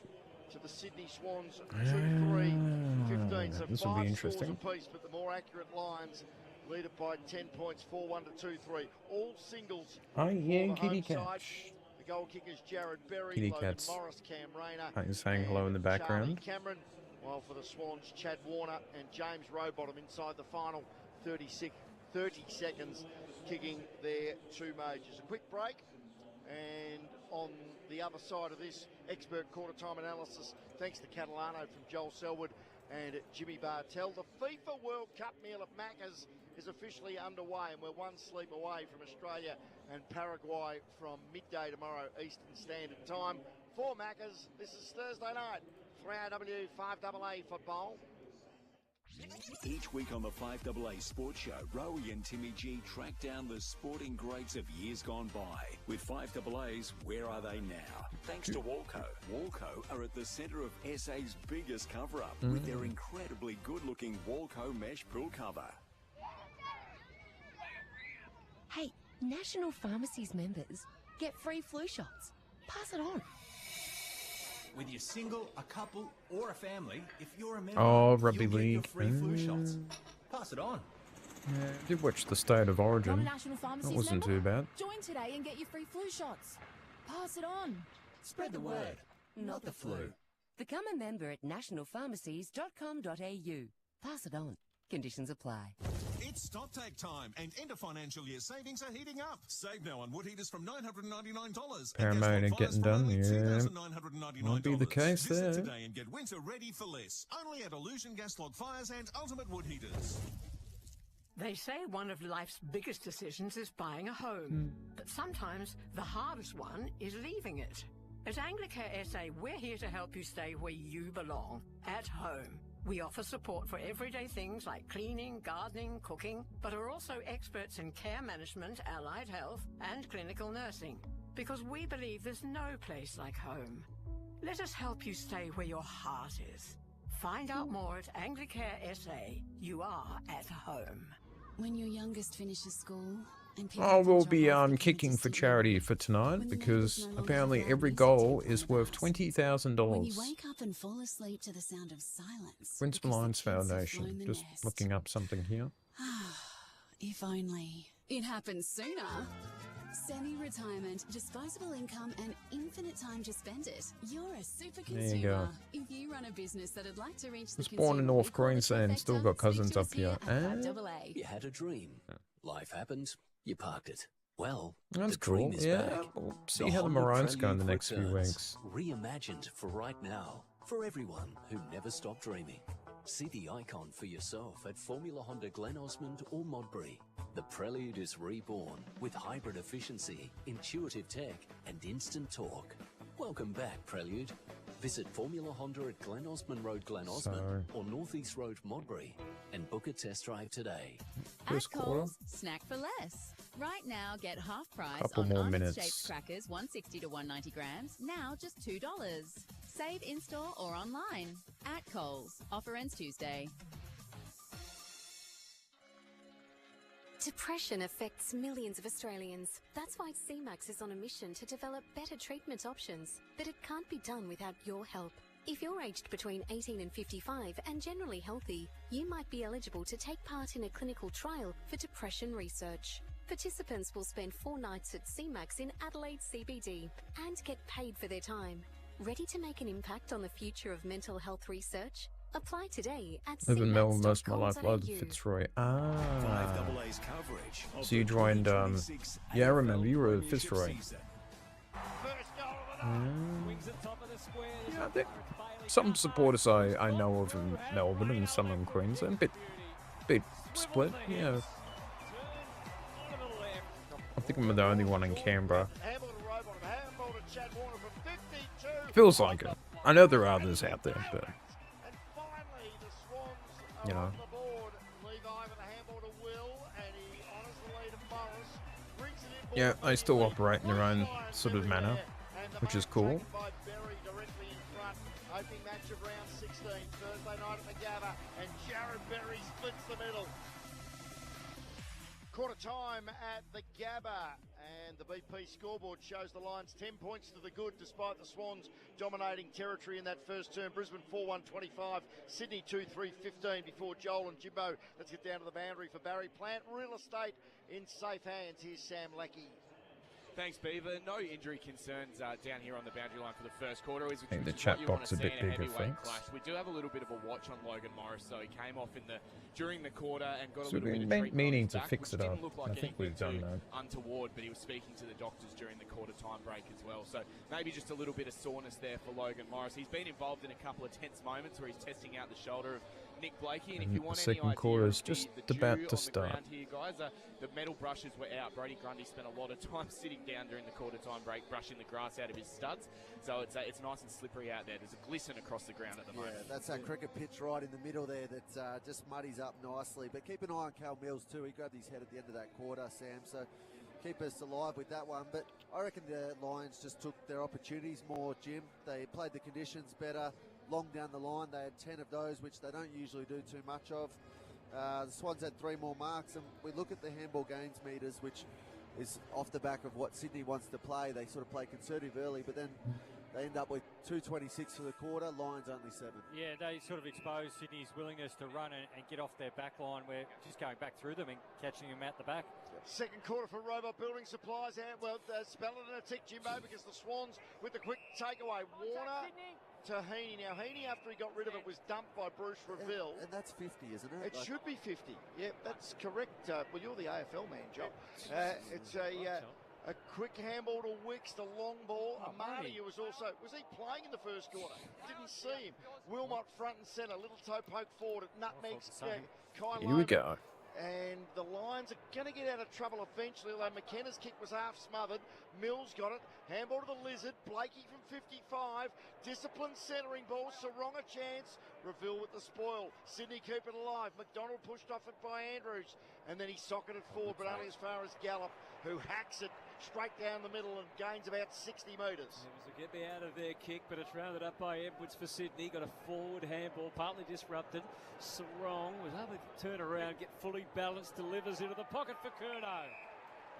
[SPEAKER 4] to the Sydney Swans 2-3-15. So
[SPEAKER 7] this will be interesting.
[SPEAKER 4] Apiece, but the more accurate Lions lead it by 10 points, 4-1 to 2-3. All singles.
[SPEAKER 7] Oh yeah,
[SPEAKER 4] for the
[SPEAKER 7] kitty
[SPEAKER 4] home
[SPEAKER 7] cats.
[SPEAKER 4] side. The goal kickers Jared Berry,
[SPEAKER 7] Kitty
[SPEAKER 4] Logan
[SPEAKER 7] cats.
[SPEAKER 4] Morris, Cam Rayner.
[SPEAKER 7] He's saying hello in the background.
[SPEAKER 4] Charlie Cameron. While for the Swans, Chad Warner and James Rowbottom inside the final 30 seconds kicking their two majors. A quick break, and on the other side of this expert quarter time analysis, thanks to Catalano from Joel Selwood and Jimmy Bartell. The FIFA World Cup meal at Macca's is officially underway, and we're one sleep away from Australia and Paraguay from midday tomorrow Eastern Standard Time. For Macca's, this is Thursday night, 3AW 5AA football.
[SPEAKER 9] Each week on the 5AA Sports Show, Rowie and Timmy G track down the sporting greats of years gone by. With 5AA's Where Are They Now? Thanks to Walco. Walco are at the centre of SA's biggest cover-up with their incredibly good-looking Walco mesh pool cover.
[SPEAKER 10] Hey, National Pharmacies members get free flu shots. Pass it on.
[SPEAKER 11] Whether you're single, a couple, or a family, if you're a member,
[SPEAKER 7] Rugby
[SPEAKER 11] you'll get your
[SPEAKER 7] league.
[SPEAKER 11] free flu shots. Pass it on.
[SPEAKER 7] Yeah, I did watch the State of Origin.
[SPEAKER 10] National Pharmacies
[SPEAKER 7] That wasn't
[SPEAKER 10] member?
[SPEAKER 7] too bad.
[SPEAKER 10] Join today and get your free flu shots. Pass it on.
[SPEAKER 11] Spread the word, not the flu.
[SPEAKER 10] Become a member at nationalpharmacies.com.au. Pass it on. Conditions apply.
[SPEAKER 12] It's stock take time, and end of financial year savings are heating up. Save now on wood heaters from $999.
[SPEAKER 7] Paramount getting done, yeah. Might be the case
[SPEAKER 12] Visit
[SPEAKER 7] there.
[SPEAKER 12] today and get winter ready for less. Only at Illusion Gas Log Fires and Ultimate Wood Heaters.
[SPEAKER 13] They say one of life's biggest decisions is buying a home, but sometimes the hardest one is leaving it. At Anglicare SA, we're here to help you stay where you belong, at home. We offer support for everyday things like cleaning, gardening, cooking, but are also experts in care management, allied health, and clinical nursing, because we believe there's no place like home. Let us help you stay where your heart is. Find out more at Anglicare SA. You are at home.
[SPEAKER 14] When your youngest finishes school and
[SPEAKER 7] We'll be kicking for charity for tonight because apparently every goal is worth
[SPEAKER 14] when
[SPEAKER 7] $20,000.
[SPEAKER 14] you wake up and fall asleep to the sound of silence.
[SPEAKER 7] Prince Lions Foundation. Just looking up something here.
[SPEAKER 14] If only it happened sooner. Semi-retirement, disposable income, and infinite time to spend it. You're a super
[SPEAKER 7] There
[SPEAKER 14] consumer.
[SPEAKER 7] you go.
[SPEAKER 14] If you run a business that'd like to reach
[SPEAKER 7] Was
[SPEAKER 14] the
[SPEAKER 7] born in
[SPEAKER 14] consumer
[SPEAKER 7] North
[SPEAKER 14] we call the
[SPEAKER 7] Queensland, still
[SPEAKER 14] trifecta,
[SPEAKER 7] got cousins
[SPEAKER 14] speak to
[SPEAKER 7] up
[SPEAKER 14] us
[SPEAKER 7] here.
[SPEAKER 14] at 5AA.
[SPEAKER 11] You had a dream. Life happened. You parked it. Well,
[SPEAKER 7] That's
[SPEAKER 11] the dream
[SPEAKER 7] cool.
[SPEAKER 11] is
[SPEAKER 7] Yeah,
[SPEAKER 11] back.
[SPEAKER 7] we'll see how the
[SPEAKER 11] Honda
[SPEAKER 7] Maroons go in the
[SPEAKER 11] Prelude
[SPEAKER 7] next few
[SPEAKER 11] returns,
[SPEAKER 7] weeks.
[SPEAKER 11] Reimagined for right now, for everyone who never stopped dreaming. See the icon for yourself at Formula Honda Glen Osmond or Modbury. The Prelude is reborn with hybrid efficiency, intuitive tech, and instant torque. Welcome back, Prelude. Visit Formula Honda at Glen Osmond Road, Glen Osmond, or North East Road, Modbury, and book a test drive today.
[SPEAKER 7] First
[SPEAKER 14] At
[SPEAKER 7] quarter.
[SPEAKER 14] Coles, snack for less. Right now, get half price
[SPEAKER 7] Couple
[SPEAKER 14] on
[SPEAKER 7] more
[SPEAKER 14] almond-shaped
[SPEAKER 7] minutes.
[SPEAKER 14] crackers, 160 to 190 grams. Now just $2. Save in-store or online. At Coles. Offer ends Tuesday.
[SPEAKER 15] Depression affects millions of Australians. That's why CMAX is on a mission to develop better treatment options. But it can't be done without your help. If you're aged between 18 and 55 and generally healthy, you might be eligible to take part in a clinical trial for depression research. Participants will spend 4 nights at CMAX in Adelaide CBD and get paid for their time. Ready to make an impact on the future of mental health research? Apply today at
[SPEAKER 7] Live in Melbourne most of my life, loved
[SPEAKER 15] cmax.com.au.
[SPEAKER 7] Fitzroy.
[SPEAKER 9] 5AA's coverage of
[SPEAKER 7] So you
[SPEAKER 9] the
[SPEAKER 7] joined,
[SPEAKER 9] 2026
[SPEAKER 7] yeah, I
[SPEAKER 9] AFL
[SPEAKER 7] remember, you were a
[SPEAKER 9] Premiership
[SPEAKER 7] Fitzroy.
[SPEAKER 9] season.
[SPEAKER 7] Some supporters I know of in Melbourne and some in Queensland. Bit split, yeah. I think I'm the only one in Canberra. Feels like it. I know there are others out there, but you know. Yeah, they still operate in their own sort of manner, which is cool.
[SPEAKER 4] Opening match of round 16, Thursday night at the Gabba, and Jared Berry splits the middle. Quarter time at the Gabba, and the BP scoreboard shows the Lions 10 points to the good, despite the Swans dominating territory in that first term. Brisbane 4-1-25, Sydney 2-3-15 before Joel and Jimbo. Let's get down to the boundary for Barry Plant. Real estate in safe hands. Here's Sam Leckie.
[SPEAKER 6] Thanks, Beaver. No injury concerns down here on the boundary line for the first quarter.
[SPEAKER 7] I think the chat box a bit bigger, thanks.
[SPEAKER 6] Clash. We do have a little bit of a watch on Logan Morris, so he came off during the quarter and got
[SPEAKER 7] So
[SPEAKER 6] a little
[SPEAKER 7] we've
[SPEAKER 6] bit of
[SPEAKER 7] been
[SPEAKER 6] treatment
[SPEAKER 7] meaning
[SPEAKER 6] on his
[SPEAKER 7] to
[SPEAKER 6] back,
[SPEAKER 7] fix
[SPEAKER 6] which
[SPEAKER 7] it up.
[SPEAKER 6] didn't look like
[SPEAKER 7] I think we've done
[SPEAKER 6] anything
[SPEAKER 7] that.
[SPEAKER 6] untoward, but he was speaking to the doctors during the quarter time break as well. So maybe just a little bit of soreness there for Logan Morris. He's been involved in a couple of tense moments where he's testing out the shoulder of Nick Blakey, and if you want
[SPEAKER 7] The
[SPEAKER 6] any
[SPEAKER 7] second
[SPEAKER 6] idea
[SPEAKER 7] quarter's
[SPEAKER 6] of
[SPEAKER 7] just
[SPEAKER 6] the dew
[SPEAKER 7] about
[SPEAKER 6] on
[SPEAKER 7] to
[SPEAKER 6] the
[SPEAKER 7] start.
[SPEAKER 6] ground here, guys, the metal brushes were out. Brody Grundy spent a lot of time sitting down during the quarter time break, brushing the grass out of his studs. So it's nice and slippery out there. There's a glisten across the ground at the moment.
[SPEAKER 5] Yeah, that's that cricket pitch right in the middle there that just muddies up nicely. But keep an eye on Cal Mills too. He grabbed his head at the end of that quarter, Sam. So keep us alive with that one. But I reckon the Lions just took their opportunities more, Jim. They played the conditions better. Long down the line, they had 10 of those, which they don't usually do too much of. The Swans had 3 more marks, and we look at the handball gains meters, which is off the back of what Sydney wants to play. They sort of play conservative early, but then they end up with 226 for the quarter, Lions only 7.
[SPEAKER 3] Yeah, they sort of exposed Sydney's willingness to run and get off their back line. We're just going back through them and catching them at the back.
[SPEAKER 4] Second quarter for Robot Building Supplies. Well, spell it in a tick, Jimbo, because the Swans with the quick takeaway. Warner to Heaney. Now, Heaney, after he got rid of it, was dumped by Bruce Reville.
[SPEAKER 5] And that's 50, isn't it?
[SPEAKER 4] It should be 50. Yeah, that's correct. Well, you're the AFL man, Joe. It's a quick handball to Wicks, the long ball. Amani, who was he playing in the first quarter? Didn't see him. Wilmot front and centre, little toe poke forward at Nutmegs. Kai
[SPEAKER 7] Here we go.
[SPEAKER 4] And the Lions are going to get out of trouble eventually, although McKenna's kick was half smothered. Mills got it. Handball to the Lizard. Blakey from 55. Disciplined centering ball. Sarong a chance. Reville with the spoil. Sydney keep it alive. McDonald pushed off it by Andrews. And then he socketed forward, but only as far as Gallup, who hacks it straight down the middle and gains about 60 metres.
[SPEAKER 2] It was a get me out of their kick, but it's rounded up by Edwards for Sydney. Got a forward handball, partly disrupted. Sarong was able to turn around, get fully balanced, delivers into the pocket for Curnow.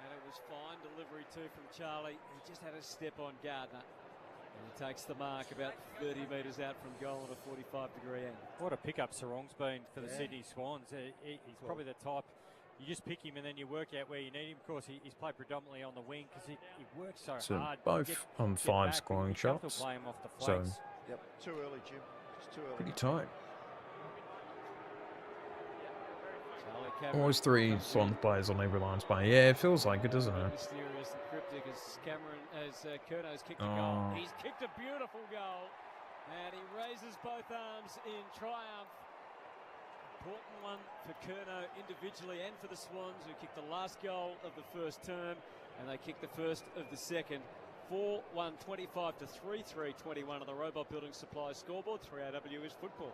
[SPEAKER 2] And it was fine delivery too from Charlie. He just had a step on Gardner. And he takes the mark about 30 metres out from goal at a 45-degree angle.
[SPEAKER 3] What a pickup Sarong's been for the Sydney Swans. He's probably the type, you just pick him and then you work out where you need him. Of course, he's played predominantly on the wing because he works so hard.
[SPEAKER 7] Both on 5 scoring shots.
[SPEAKER 3] Play him off the
[SPEAKER 7] So,
[SPEAKER 4] yep, too early, Jim. Just too early.
[SPEAKER 7] pretty tight. Always 3 Swans players on every Lions play. Yeah, it feels like it, doesn't it?
[SPEAKER 2] Mysterious and cryptic as Curnow's kicked a goal. He's kicked a beautiful goal. And he raises both arms in triumph. Important one for Curnow individually and for the Swans, who kicked the last goal of the first term, and they kicked the first of the second. 4-1, 25 to 3-3, 21 on the Robot Building Supplies scoreboard. 3AW is football.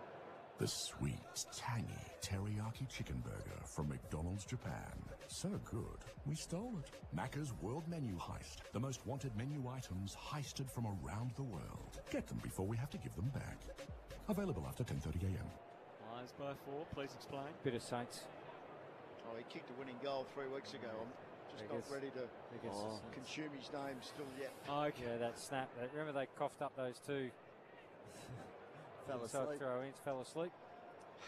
[SPEAKER 16] The sweet, tangy teriyaki chicken burger from McDonald's Japan. So good, we stole it. Macca's World Menu Heist. The most wanted menu items heisted from around the world. Get them before we have to give them back. Available after 10:30 a.m.
[SPEAKER 2] Lions by 4, please explain.
[SPEAKER 3] Bit of Saints.
[SPEAKER 4] Oh, he kicked a winning goal 3 weeks ago. I'm just not ready to consume his name still yet.
[SPEAKER 3] Okay, yeah, that snap. Remember they coughed up those 2
[SPEAKER 5] fell asleep.
[SPEAKER 3] Throw-ins, fell asleep.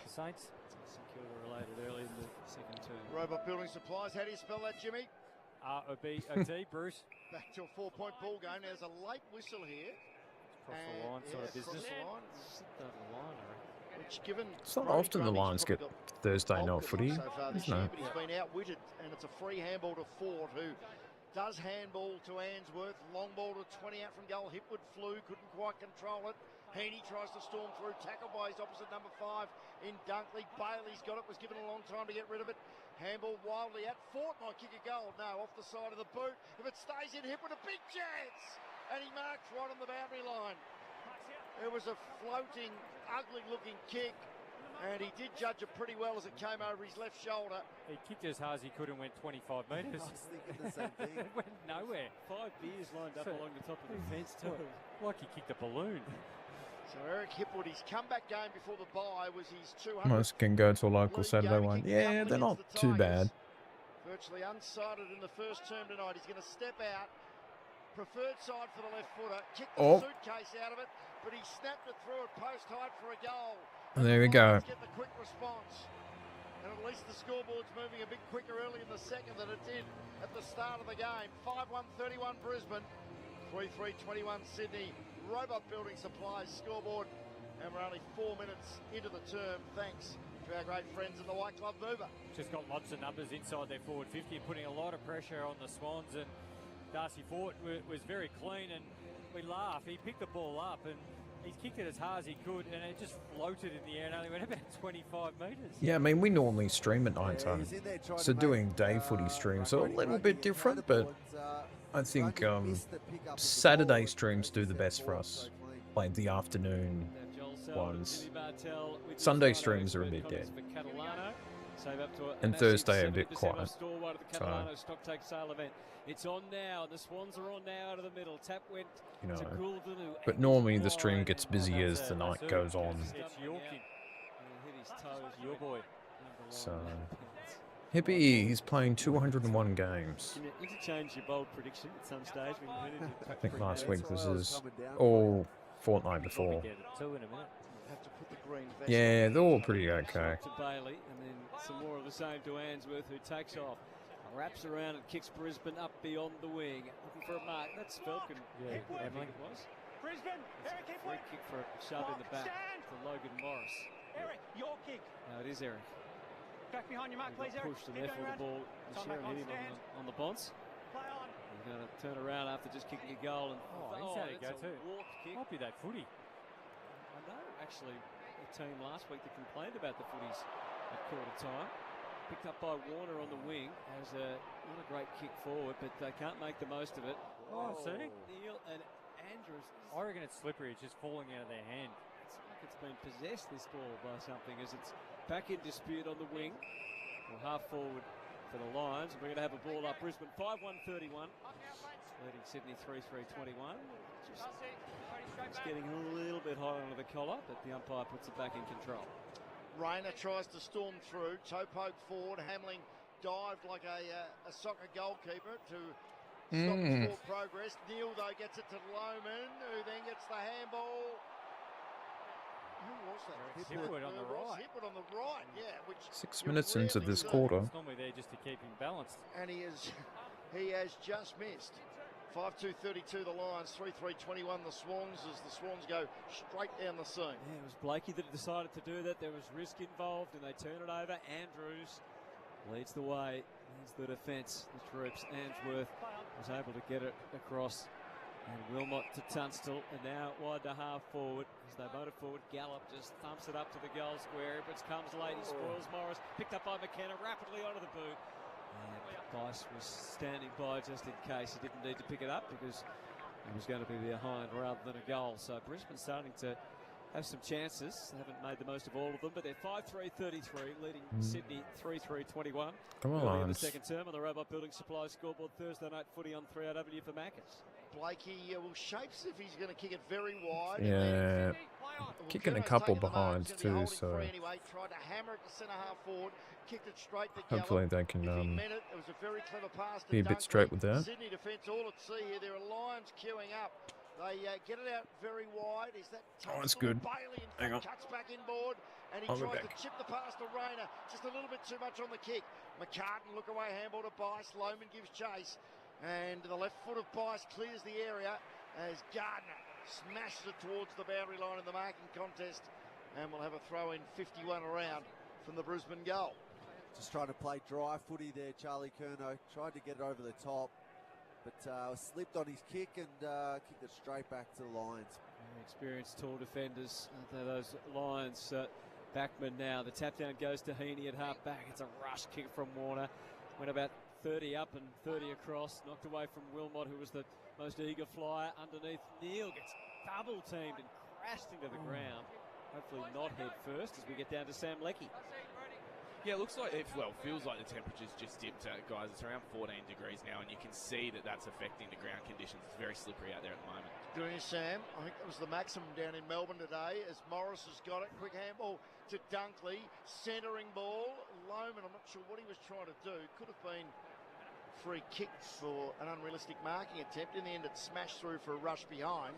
[SPEAKER 3] The Saints.
[SPEAKER 2] St Kilda related early in the second term.
[SPEAKER 4] Robot Building Supplies. How do you spell that, Jimmy?
[SPEAKER 3] R-O-B-O-T, Bruce.
[SPEAKER 4] Back to a 4-point ball game. There's a late whistle here.
[SPEAKER 3] Across the line sort of business.
[SPEAKER 4] Which given
[SPEAKER 7] It's not often the Lions get Thursday night footy,
[SPEAKER 4] so far this
[SPEAKER 7] isn't
[SPEAKER 4] year,
[SPEAKER 7] it?
[SPEAKER 4] but he's been outwitted, and it's a free handball to Ford, who does handball to Ainsworth. Long ball to 20 out from goal. Hipwood flew, couldn't quite control it. Heaney tries to storm through, tackled by his opposite number 5 in Dunkley. Bailey's got it, was given a long time to get rid of it. Handball wildly at Fort, might kick a goal. No, off the side of the boot. If it stays in, Hipwood a big chance! And he marks right on the boundary line. It was a floating, ugly-looking kick, and he did judge it pretty well as it came over his left shoulder.
[SPEAKER 3] He kicked as hard as he could and went 25 metres.
[SPEAKER 5] I was thinking the same thing.
[SPEAKER 3] It went nowhere.
[SPEAKER 2] 5 beers lined up along the top of the fence too.
[SPEAKER 3] Like he kicked a balloon.
[SPEAKER 4] So Eric Hipwood, his comeback game before the bye was his 200th.
[SPEAKER 7] Most can go to a local Saturday one. Yeah, they're not too bad.
[SPEAKER 4] Virtually unsighted in the first term tonight. He's going to step out. Preferred side for the left footer. Kicked the suitcase out of it, but he snapped it through at post height for a goal.
[SPEAKER 7] There we go.
[SPEAKER 4] Get the quick response. And at least the scoreboard's moving a bit quicker early in the second than it did at the start of the game. 5-1-31 Brisbane, 3-3-21 Sydney. Robot Building Supplies scoreboard. And we're only 4 minutes into the term, thanks to our great friends in the White Glove Mover.
[SPEAKER 3] Just got lots of numbers inside their forward 50, putting a lot of pressure on the Swans, and Darcy Fort was very clean, and we laugh. He picked the ball up and he's kicked it as hard as he could, and it just floated in the air and only went about 25 metres.
[SPEAKER 7] Yeah, I mean, we normally stream at night time, so doing day footy streams are a little bit different, but I think Saturday streams do the best for us, like the afternoon ones. Sunday streams are a bit dead, and Thursday a bit quiet. So,
[SPEAKER 2] it's on now. The Swans are on now out of the middle. Tap went
[SPEAKER 7] you know,
[SPEAKER 2] to Gouldenu.
[SPEAKER 7] but normally the stream gets busy as the night goes on.
[SPEAKER 3] It's Yorkie.
[SPEAKER 2] Hit his toes.
[SPEAKER 3] Your boy.
[SPEAKER 7] So, Hippie, he's playing 201 games.
[SPEAKER 2] Can you interchange your bold prediction at some stage? When you
[SPEAKER 7] I think last week was his, or fortnight before. Yeah, they're all pretty okay.
[SPEAKER 2] To Bailey, and then some more of the same to Answorth, who takes off, wraps around and kicks Brisbane up beyond the wing, looking for a mark. That's Falcon.
[SPEAKER 3] Yeah,
[SPEAKER 2] I think it was. Brisbane, free kick for a shove in the back for Logan Morris.
[SPEAKER 17] Eric, your kick.
[SPEAKER 2] No, it is Eric.
[SPEAKER 17] Back behind your mark, please, Eric.
[SPEAKER 2] Pushed and therefore the ball. Sharon hit him on the bonce. He's going to turn around after just kicking a goal. And
[SPEAKER 3] he's had a go too.
[SPEAKER 2] Walk kick.
[SPEAKER 3] Might be that footy.
[SPEAKER 2] I know, actually, the team last week that complained about the footies at quarter time. Picked up by Warner on the wing as not a great kick forward, but they can't make the most of it.
[SPEAKER 3] Oh, see?
[SPEAKER 2] Neil and Andrews.
[SPEAKER 3] I reckon it's slippery. It's just falling out of their hand.
[SPEAKER 2] It's like it's been possessed, this ball, by something, as it's back in dispute on the wing. Or half forward for the Lions. We're going to have a ball up. Brisbane 5-1-31. Leading Sydney 3-3-21. It's getting a little bit high under the collar, but the umpire puts it back in control.
[SPEAKER 4] Rayner tries to storm through. Toe poke forward. Hamling dived like a soccer goalkeeper to stop the forward progress. Neil, though, gets it to Lohman, who then gets the handball. Who was that?
[SPEAKER 3] Hipwood on the right.
[SPEAKER 4] Hipwood on the right, yeah. Which
[SPEAKER 7] 6 minutes into this quarter.
[SPEAKER 3] It's normally there just to keep him balanced.
[SPEAKER 4] And he has just missed. 5-2-32 the Lions, 3-3-21 the Swans, as the Swans go straight down the seam.
[SPEAKER 2] Yeah, it was Blakey that decided to do that. There was risk involved, and they turn it over. Andrews leads the way, leads the defence, the troops. Answorth was able to get it across. And Wilmot to Tunstall, and now wide to half forward. As they motor forward, Gallop just thumps it up to the goal square. But comes late, he spoils Morris. Picked up by McKenna, rapidly onto the boot. And Bice was standing by just in case. He didn't need to pick it up because he was going to be behind rather than a goal. So Brisbane starting to have some chances. They haven't made the most of all of them, but they're 5-3-33, leading Sydney 3-3-21.
[SPEAKER 7] Come on,
[SPEAKER 2] early in the
[SPEAKER 7] Lions.
[SPEAKER 2] second term on the Robot Building Supplies scoreboard. Thursday night footy on 3RW for Maccas.
[SPEAKER 4] Blakey will shapes if he's going to kick it very wide.
[SPEAKER 7] Yeah, kicking a couple behind too, so
[SPEAKER 4] Anyway, tried to hammer it to centre half forward, kicked it straight to
[SPEAKER 7] hopefully
[SPEAKER 4] Gallop.
[SPEAKER 7] they can
[SPEAKER 4] It was a very clever pass to
[SPEAKER 7] be a bit
[SPEAKER 4] Dunkley.
[SPEAKER 7] straight with that.
[SPEAKER 4] Sydney defence all at sea here. There are Lions queuing up. They get it out very wide. Is that
[SPEAKER 7] Oh, it's good.
[SPEAKER 4] Bailey in
[SPEAKER 7] Hang on.
[SPEAKER 4] cuts back inboard, and he
[SPEAKER 7] I'll go
[SPEAKER 4] tries to
[SPEAKER 7] back.
[SPEAKER 4] chip the pass to Rayner. Just a little bit too much on the kick. McCartan look away, handball to Bice. Lohman gives chase, and the left foot of Bice clears the area as Gardner smashes it towards the boundary line in the marking contest, and we'll have a throw in 51 around from the Brisbane goal.
[SPEAKER 5] Just trying to play dry footy there, Charlie Curnow. Tried to get it over the top, but slipped on his kick and kicked it straight back to the Lions.
[SPEAKER 2] Experienced tall defenders, those Lions. Backman now. The tap down goes to Heaney at half back. It's a rush kick from Warner. Went about 30 up and 30 across. Knocked away from Wilmot, who was the most eager flyer. Underneath, Neil gets double teamed and crashed into the ground. Hopefully not head first as we get down to Sam Leckie.
[SPEAKER 6] Yeah, it looks like, feels like the temperature's just dipped, guys. It's around 14 degrees now, and you can see that that's affecting the ground conditions. It's very slippery out there at the moment.
[SPEAKER 4] Good on you, Sam. I think that was the maximum down in Melbourne today as Morris has got it. Quick handball to Dunkley. Centering ball. Lohman, I'm not sure what he was trying to do. Could have been free kick for an unrealistic marking attempt. In the end, it smashed through for a rush behind.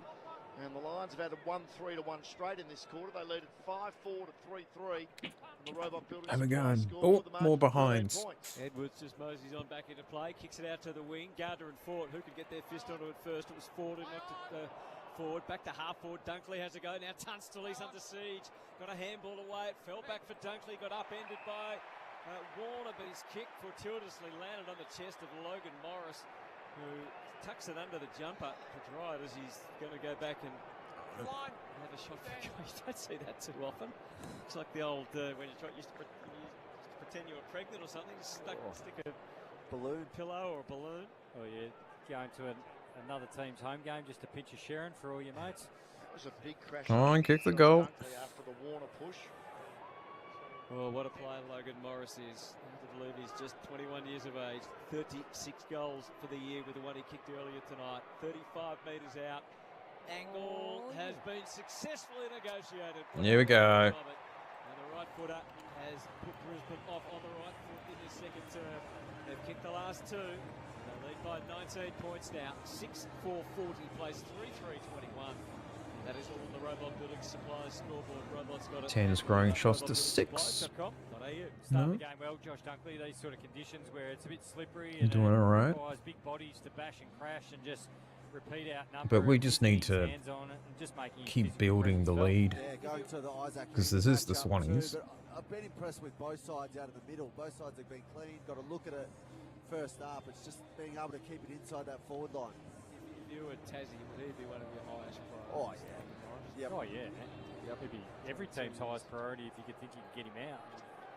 [SPEAKER 4] And the Lions have had a 1-3 to 1 straight in this quarter. They lead at 5-4 to 3-3. the Robot Building
[SPEAKER 7] Have a
[SPEAKER 4] Supply
[SPEAKER 7] go.
[SPEAKER 4] score
[SPEAKER 7] Oh,
[SPEAKER 4] for the margin
[SPEAKER 7] more
[SPEAKER 4] of 13
[SPEAKER 7] behinds.
[SPEAKER 4] points.
[SPEAKER 2] Edwards just moseys on back into play, kicks it out to the wing. Gardner and Ford, who could get their fist onto it first? It was Ford who knocked it forward. Back to half forward. Dunkley has a go. Now Tunstall, he's under siege. Got a handball away. It fell back for Dunkley. Got upended by Warner, but his kick fortuitously landed on the chest of Logan Morris, who tucks it under the jumper for Dryde as he's going to go back and have a shot. You don't see that too often. It's like the old when you used to pretend you were pregnant or something. Stick a
[SPEAKER 5] balloon,
[SPEAKER 2] pillow or a balloon.
[SPEAKER 3] Oh yeah, going to another team's home game just to pinch a Sharon for all your mates.
[SPEAKER 4] That was a big crash.
[SPEAKER 7] Come on, kick the goal.
[SPEAKER 4] After the Warner push.
[SPEAKER 2] Well, what a player Logan Morris is. I have to believe he's just 21 years of age. 36 goals for the year with the one he kicked earlier tonight. 35 metres out. Angle has been successfully negotiated.
[SPEAKER 7] Here we go.
[SPEAKER 2] And the right footer has put Brisbane off on the right foot in this second term. They've kicked the last two. They lead by 19 points now. 6-4-40 plays 3-3-21. That is all on the Robot Building Supplies scoreboard. Robot's got it.
[SPEAKER 7] 10 scoring shots to 6.
[SPEAKER 3] Start
[SPEAKER 7] No.
[SPEAKER 3] the game well, Josh Dunkley. These sort of conditions where it's a bit slippery
[SPEAKER 7] You're
[SPEAKER 3] and
[SPEAKER 7] doing all right.
[SPEAKER 3] requires big bodies to bash and crash and just repeat out number.
[SPEAKER 7] But we
[SPEAKER 3] and
[SPEAKER 7] just
[SPEAKER 3] keep
[SPEAKER 7] need
[SPEAKER 3] his
[SPEAKER 7] to
[SPEAKER 3] hands on it and just making
[SPEAKER 7] keep
[SPEAKER 3] physical
[SPEAKER 7] building the
[SPEAKER 3] presence felt.
[SPEAKER 7] lead.
[SPEAKER 5] Yeah, going to the Isaac.
[SPEAKER 7] Because this is the
[SPEAKER 5] matchup
[SPEAKER 7] Swannies.
[SPEAKER 5] too, but I've been impressed with both sides out of the middle. Both sides have been clean. Got to look at it first up. It's just being able to keep it inside that forward line.
[SPEAKER 2] If you were Tassie, would he be one of your highest priorities?
[SPEAKER 5] Oh, yeah. Yep.
[SPEAKER 3] Oh, yeah. Yep. He'd be every team's highest priority if you could think you could get him out.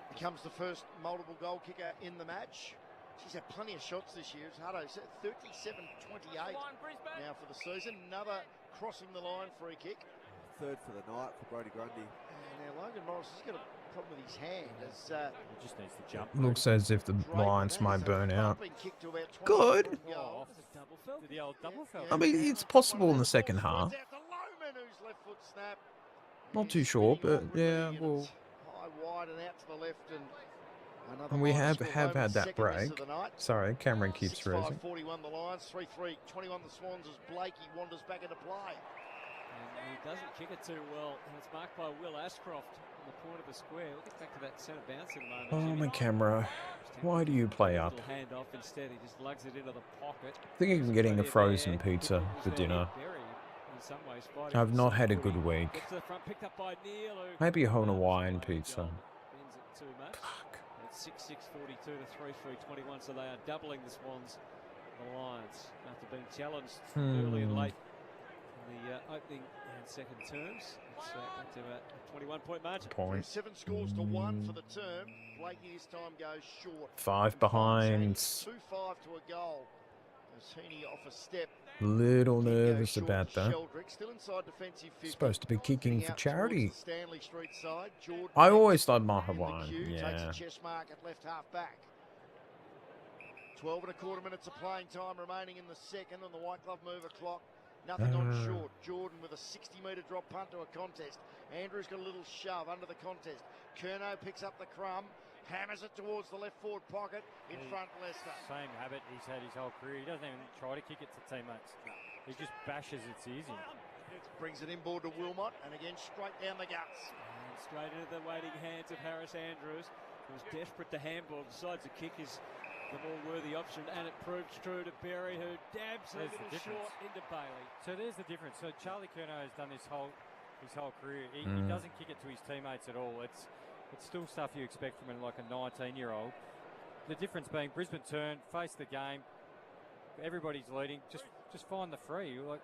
[SPEAKER 4] Becomes the first multiple goal kicker in the match. She's had plenty of shots this year. It's Hutto, 37-28 now for the season. Another crossing the line free kick.
[SPEAKER 5] Third for the night for Brodie Grundy.
[SPEAKER 4] And now Logan Morris has got a problem with his hand. As,
[SPEAKER 3] He just needs to jump.
[SPEAKER 7] Looks as if the Lions might burn out.
[SPEAKER 4] been kicked to about 20
[SPEAKER 7] Good.
[SPEAKER 4] goals.
[SPEAKER 3] The old double fell.
[SPEAKER 7] I mean, it's possible in the second half.
[SPEAKER 4] Loman, whose left foot snap.
[SPEAKER 7] Not too sure, but yeah, well,
[SPEAKER 4] High, wide, and out to the left. And
[SPEAKER 7] and we
[SPEAKER 4] Lions
[SPEAKER 7] have
[SPEAKER 4] score
[SPEAKER 7] had
[SPEAKER 4] Loman's
[SPEAKER 7] that
[SPEAKER 4] second miss of
[SPEAKER 7] break.
[SPEAKER 4] the night.
[SPEAKER 7] Sorry, Cameron keeps raising.
[SPEAKER 4] 6-5-41 the Lions, 3-3-21 the Swans as Blakey wanders back into play.
[SPEAKER 2] And he doesn't kick it too well. And it's marked by Will Ashcroft on the point of the square. We'll get back to that centre bounce in a moment.
[SPEAKER 7] Oh,
[SPEAKER 2] Jimmy.
[SPEAKER 7] my camera. Why do you play up?
[SPEAKER 2] Little hand off instead. He just lugs it into the pocket.
[SPEAKER 7] I think I'm getting a frozen pizza for dinner. I've not had a good week.
[SPEAKER 2] Gets to the front, picked up by Neil, who
[SPEAKER 7] Maybe a Hawaiian pizza.
[SPEAKER 2] ends it too much. It's 6-6-42 to 3-3-21, so they are doubling the Swans, the Lions, after being challenged early and late in the opening and second terms. It's back to a 21-point margin.
[SPEAKER 7] Point.
[SPEAKER 4] 7 scores to 1 for the term. Blakey this time goes short.
[SPEAKER 7] 5 behind.
[SPEAKER 4] 2-5 to a goal. As Heaney off a step.
[SPEAKER 7] Little nervous about that.
[SPEAKER 4] Sheldrick still inside defensive 50.
[SPEAKER 7] Supposed to be kicking for
[SPEAKER 4] Out
[SPEAKER 7] charity.
[SPEAKER 4] towards the Stanley Street side. Jordan
[SPEAKER 7] I always loved my
[SPEAKER 4] and the
[SPEAKER 7] Hawaiian.
[SPEAKER 4] cue
[SPEAKER 7] Yeah.
[SPEAKER 4] takes a chest mark at left half back. 12 and a quarter minutes of playing time remaining in the second on the white glove mover clock. Nothing on short. Jordan with a 60-metre drop punt to a contest. Andrews got a little shove under the contest. Curnow picks up the crumb, hammers it towards the left forward pocket in front Leicester.
[SPEAKER 3] Same habit he's had his whole career. He doesn't even try to kick it to teammates. He just bashes it's easy.
[SPEAKER 4] Brings it inboard to Wilmot and again straight down the guts.
[SPEAKER 2] And straight into the waiting hands of Harris Andrews, who was desperate to handball, decides to kick is the more worthy option, and it proves true to Berry, who dabs a little short into Bailey.
[SPEAKER 3] So there's the difference. So Charlie Curnow has done his whole career. He doesn't kick it to his teammates at all. It's still stuff you expect from like a 19-year-old. The difference being Brisbane turn, face the game. Everybody's leading. Just find the free. You're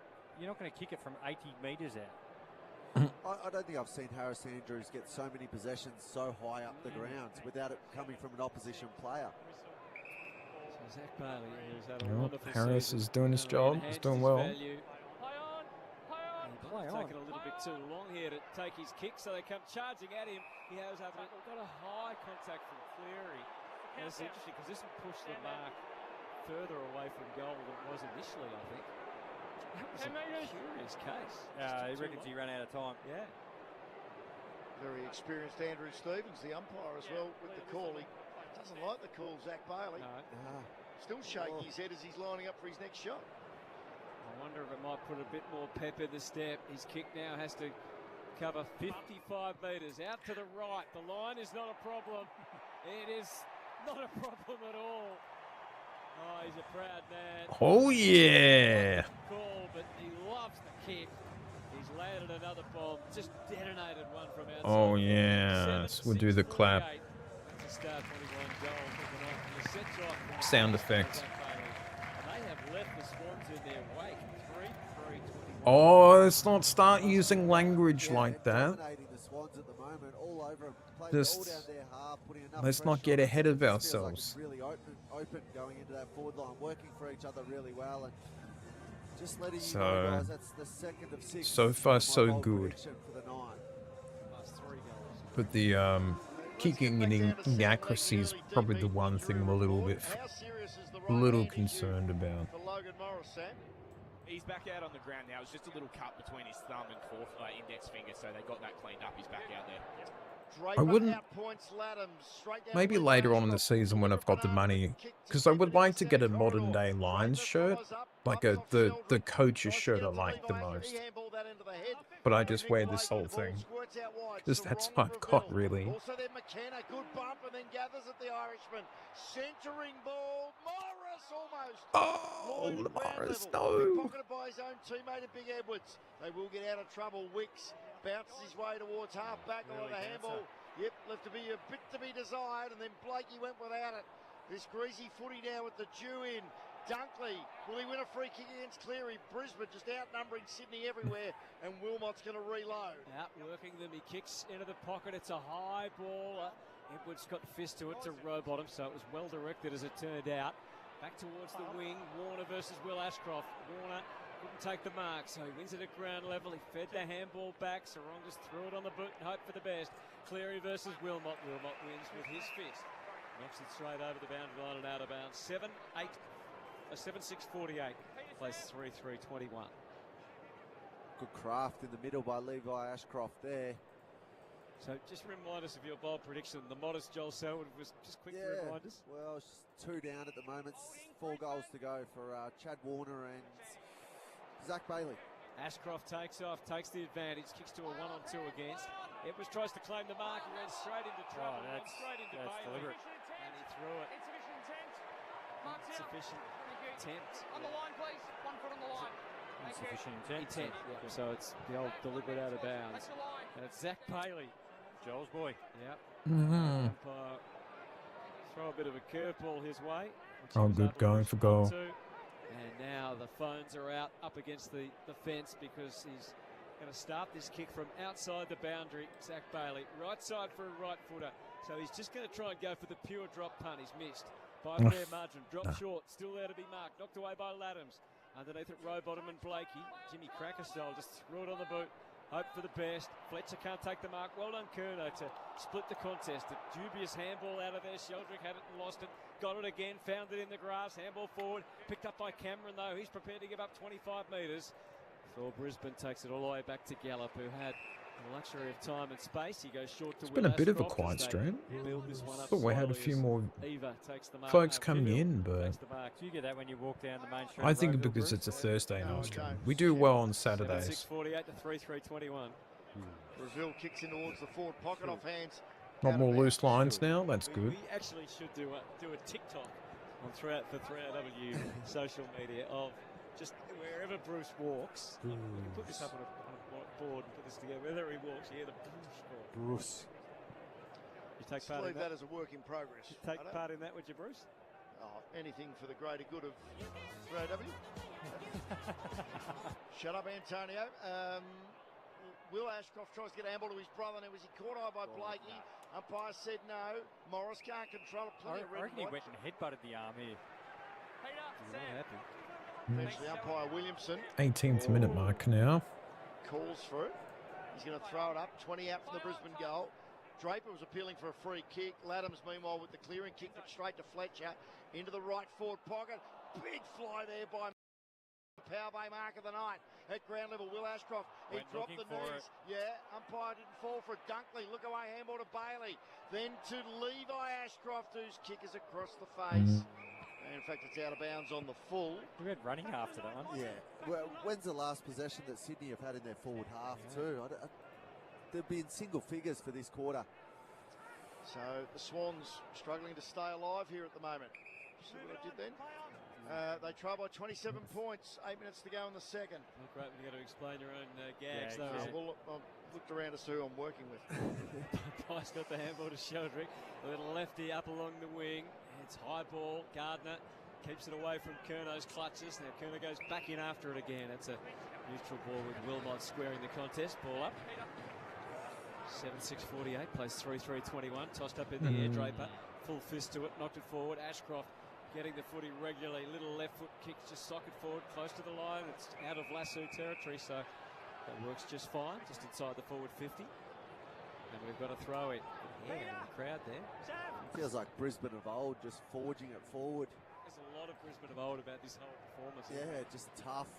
[SPEAKER 3] not going to kick it from 80 metres out.
[SPEAKER 5] I don't think I've seen Harris Andrews get so many possessions so high up the grounds without it coming from an opposition player.
[SPEAKER 2] So Zach Bailey, who's had a
[SPEAKER 7] Well,
[SPEAKER 2] wonderful
[SPEAKER 7] Harris
[SPEAKER 2] season,
[SPEAKER 7] is doing his job. He's
[SPEAKER 2] enhanced
[SPEAKER 7] doing
[SPEAKER 2] his
[SPEAKER 7] well.
[SPEAKER 2] value. Taking a little bit too long here to take his kick, so they come charging at him. He has got a high contact from Cleary. And it's interesting because this will push the mark further away from goal than it was initially, I think. That was a curious case.
[SPEAKER 3] He reckons he ran out of time.
[SPEAKER 2] Yeah.
[SPEAKER 4] Very experienced Andrew Stevens, the umpire as well, with the call. He doesn't like the call, Zach Bailey.
[SPEAKER 2] No.
[SPEAKER 4] Still shaking his head as he's lining up for his next shot.
[SPEAKER 2] I wonder if it might put a bit more pep in the step. His kick now has to cover 55 metres. Out to the right. The line is not a problem. It is not a problem at all. Oh, he's a proud man.
[SPEAKER 7] Oh, yeah.
[SPEAKER 2] Call, but he loves the kick. He's landed another bomb. Just detonated one from outside.
[SPEAKER 7] Oh, yes. We'll do the clap.
[SPEAKER 2] To start 21 goal. The set drive from
[SPEAKER 7] Sound effect.
[SPEAKER 2] and they have left the Swans in their wake. 3-3-21.
[SPEAKER 7] Oh, let's not start using language like that.
[SPEAKER 5] Dominating the Swans at the moment, all over them. Playing
[SPEAKER 7] Just-
[SPEAKER 5] all down their half, putting enough
[SPEAKER 7] let's not
[SPEAKER 5] pressure
[SPEAKER 7] get
[SPEAKER 5] on
[SPEAKER 7] ahead
[SPEAKER 5] them.
[SPEAKER 7] of
[SPEAKER 5] It just feels like
[SPEAKER 7] ourselves.
[SPEAKER 5] it's really open going into that forward line, working for each other really well, and just letting you know, guys, that's the second of 6.
[SPEAKER 7] So far, so
[SPEAKER 5] My bold
[SPEAKER 7] good.
[SPEAKER 5] prediction for the night.
[SPEAKER 7] But the kicking and inaccuracy is probably the one thing I'm a little concerned about.
[SPEAKER 4] For Logan Morris, Sam.
[SPEAKER 6] He's back out on the ground now. It's just a little cut between his thumb and index finger, so they got that cleaned up. He's back out there.
[SPEAKER 7] I wouldn't. Maybe later on in the season when I've got the money, because I would like to get a modern day Lions shirt, like the coach's shirt I like the most. But I just wear this whole thing, because that's what I've got really.
[SPEAKER 4] Also then McKenna, good bump, and then gathers at the Irishman. Centering ball, Morris almost.
[SPEAKER 7] Oh, Morris, no.
[SPEAKER 4] Pocketed by his own teammate, Big Edwards. They will get out of trouble. Wicks bounces his way towards half back on the handball. Yep, left to be a bit to be desired, and then Blakey went without it. This greasy footy now with the dew in. Dunkley, will he win a free kick against Cleary? Brisbane just outnumbering Sydney everywhere, and Wilmot's going to reload.
[SPEAKER 2] Outworking them, he kicks into the pocket. It's a high ball. Edwards got fist to it to Rowbottom, so it was well directed as it turned out. Back towards the wing, Warner versus Will Ashcroft. Warner couldn't take the mark, so he wins it at ground level. He fed the handball back. Sarong just threw it on the boot and hoped for the best. Cleary versus Wilmot. Wilmot wins with his fist. Knocks it straight over the boundary line and out of bounds. 7-6-48. Plays 3-3-21.
[SPEAKER 5] Good craft in the middle by Levi Ashcroft there.
[SPEAKER 2] So just remind us of your bold prediction. The modest Joel Selwood was just quick to remind us.
[SPEAKER 5] Well, it's 2 down at the moment. 4 goals to go for Chad Warner and Zach Bailey.
[SPEAKER 2] Ashcroft takes off, takes the advantage, kicks to a 1-on-2 against. Edwards tries to claim the mark. He ran straight into trouble. Straight into Bailey.
[SPEAKER 3] Deliberate.
[SPEAKER 2] And he threw it. Insufficient intent.
[SPEAKER 17] On the line, please. 1 foot on the line.
[SPEAKER 3] Insufficient intent.
[SPEAKER 2] Yeah. So it's the old deliberate out of bounds. And it's Zach Bailey.
[SPEAKER 3] Joel's boy.
[SPEAKER 2] Yep.
[SPEAKER 7] Mhm.
[SPEAKER 2] Throw a bit of a curveball his way.
[SPEAKER 7] Oh, good going for goal.
[SPEAKER 2] And now the phones are out up against the fence because he's going to start this kick from outside the boundary. Zach Bailey, right side for a right footer. So he's just going to try and go for the pure drop punt. He's missed by a fair margin. Drop short, still there to be marked. Knocked away by Laddams. Underneath it, Rowbottom and Blakey. Jimmy Cracker style, just threw it on the boot. Hope for the best. Fletcher can't take the mark. Well done, Kerno, to split the contest. A dubious handball out of there. Sheldrick had it and lost it. Got it again. Found it in the grass. Handball forward. Picked up by Cameron, though. He's prepared to give up 25 metres. So Brisbane takes it all the way back to Gallup, who had the luxury of time and space. He goes short to
[SPEAKER 7] It's been a bit of a quiet stream. Thought we had a few more folks coming in, but
[SPEAKER 3] Do you get that when you walk down the main street?
[SPEAKER 7] I think because it's a Thursday night stream. We do well on Saturdays.
[SPEAKER 2] 6:48 to 3-3-21.
[SPEAKER 4] Brazil kicks in towards the forward pocket off hands.
[SPEAKER 7] Not more loose lines now. That's good.
[SPEAKER 2] We actually should do a TikTok on 3RW social media of just wherever Bruce walks. We can put this up on a board and put this together. Wherever he walks, you hear the Bruce call.
[SPEAKER 5] Bruce.
[SPEAKER 2] You take
[SPEAKER 4] Just
[SPEAKER 2] part in
[SPEAKER 4] leave that as a work in progress.
[SPEAKER 2] You take part in that, would you, Bruce?
[SPEAKER 4] Oh, anything for the greater good of 3AW. Shut up, Antonio. Will Ashcroft tries to get a handball to his brother. Now, was he caught eye by Blakey? Umpire said no. Morris can't control it. Plenty of
[SPEAKER 3] I
[SPEAKER 4] red
[SPEAKER 3] reckon he
[SPEAKER 4] and
[SPEAKER 3] went and headbutted the arm here.
[SPEAKER 4] Eventually, umpire Williamson
[SPEAKER 7] 18th minute mark now.
[SPEAKER 4] calls for it. He's going to throw it up. 20 out from the Brisbane goal. Draper was appealing for a free kick. Laddams, meanwhile, with the clearing kick, but straight to Fletcher. Into the right forward pocket. Big fly there by Power Bay mark of the night at ground level. Will Ashcroft, he dropped the knees. Yeah, umpire didn't fall for it. Dunkley, look away, handball to Bailey. Then to Levi Ashcroft, whose kick is across the face. And in fact, it's out of bounds on the full.
[SPEAKER 3] We had running after that one.
[SPEAKER 5] Yeah. Well, when's the last possession that Sydney have had in their forward half too? they've been single figures for this quarter.
[SPEAKER 4] So the Swans struggling to stay alive here at the moment. See what I did then? They trail by 27 points, 8 minutes to go in the second.
[SPEAKER 2] Not great when you got to explain your own gags, though.
[SPEAKER 4] Well, I've looked around as to who I'm working with.
[SPEAKER 2] Price got the handball to Sheldrick. A little lefty up along the wing. It's high ball. Gardner keeps it away from Curno's clutches. Now Curno goes back in after it again. That's a neutral ball with Wilmot squaring the contest. Ball up. 7-6-48, plays 3-3-21, tossed up in the air, Draper, full fist to it, knocked it forward, Ashcroft getting the footy regularly, little left foot kick, just socket forward, close to the line, it's out of lasso territory, so that works just fine, just inside the forward 50, and we've got a throw in. Yeah, the crowd there.
[SPEAKER 5] Feels like Brisbane of old, just forging it forward.
[SPEAKER 2] There's a lot of Brisbane of old about this whole performance.
[SPEAKER 5] Yeah, just tough,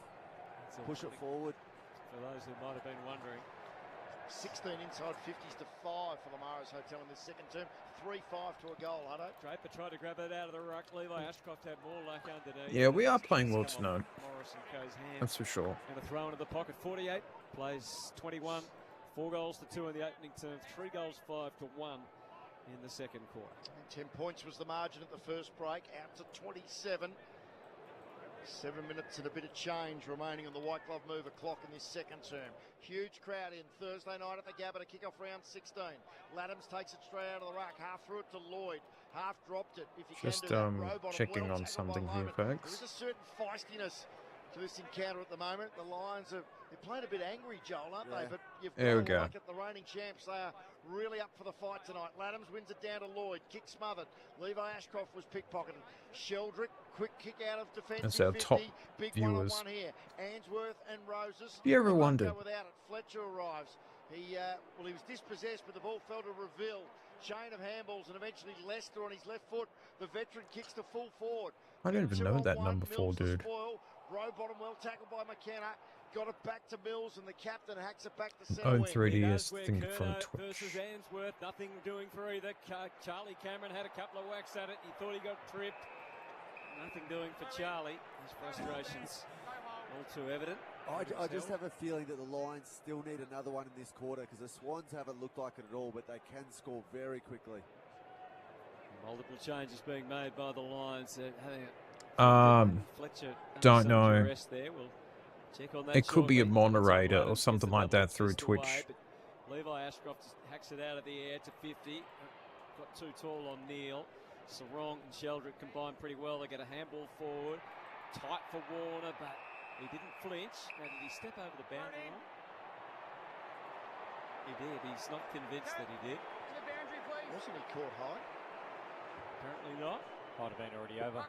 [SPEAKER 5] push it forward.
[SPEAKER 2] For those who might have been wondering.
[SPEAKER 4] 16 inside 50s to 5 for the Maras Hotel in this second term. 3-5 to a goal, Hutto.
[SPEAKER 2] Draper tried to grab it out of the ruck. Levi Ashcroft had more luck underneath.
[SPEAKER 7] Yeah, we are playing well tonight.
[SPEAKER 2] Morrison goes hand.
[SPEAKER 7] That's for sure.
[SPEAKER 2] And a throw into the pocket. 48, plays 21. 4 goals to 2 in the opening term. 3 goals, 5 to 1 in the second quarter.
[SPEAKER 4] And 10 points was the margin at the first break, out to 27. 7 minutes and a bit of change remaining on the white glove mover clock in this second term. Huge crowd in Thursday night at the Gabba to kick off round 16. Laddams takes it straight out of the ruck, half through it to Lloyd, half dropped it. If you
[SPEAKER 7] Just
[SPEAKER 4] can do that,
[SPEAKER 7] checking on something here, folks.
[SPEAKER 4] There's a certain feistiness to this encounter at the moment. The Lions they're playing a bit angry, Joel, aren't they? But you've
[SPEAKER 7] There we
[SPEAKER 4] got to
[SPEAKER 7] go.
[SPEAKER 4] look at the reigning champs. They are really up for the fight tonight. Laddams wins it down to Lloyd. Kick smothered. Levi Ashcroft was pickpocketed. Sheldrick, quick kick out of defence.
[SPEAKER 7] That's our
[SPEAKER 4] 50.
[SPEAKER 7] top
[SPEAKER 4] Big
[SPEAKER 7] viewers.
[SPEAKER 4] one-on-one here. Ainsworth and Roses.
[SPEAKER 7] Have you ever
[SPEAKER 4] They both
[SPEAKER 7] wondered?
[SPEAKER 4] go without it. Fletcher arrives. He was dispossessed, but the ball fell to Reveal. Chain of handballs, and eventually Lester on his left foot. The veteran kicks to full forward.
[SPEAKER 7] I don't even know that number 4, dude.
[SPEAKER 4] Row bottom well tackled by McKenna. Got it back to Mills, and the captain hacks it back to centre
[SPEAKER 7] Oh,
[SPEAKER 4] wing.
[SPEAKER 7] 3DS thing from Twitch.
[SPEAKER 2] Versus Ainsworth, nothing doing for either. Charlie Cameron had a couple of whacks at it. He thought he got tripped. Nothing doing for Charlie. His frustrations all too evident.
[SPEAKER 5] I just have a feeling that the Lions still need another one in this quarter because the Swans haven't looked like it at all, but they can score very quickly.
[SPEAKER 2] Multiple changes being made by the Lions. Having Fletcher
[SPEAKER 7] don't know.
[SPEAKER 2] rest there. We'll check on that
[SPEAKER 7] It could be a
[SPEAKER 2] shortly.
[SPEAKER 7] moderator
[SPEAKER 2] It's
[SPEAKER 7] or something like that through
[SPEAKER 2] gets away,
[SPEAKER 7] Twitch.
[SPEAKER 2] but Levi Ashcroft just hacks it out of the air to 50. Got too tall on Neil. Sarong and Sheldrick combined pretty well. They get a handball forward. Tight for Warner, but he didn't flinch. Now, did he step over the boundary line? He did. He's not convinced that he did.
[SPEAKER 4] Wasn't he caught high?
[SPEAKER 2] Apparently not.
[SPEAKER 3] Might have been already over.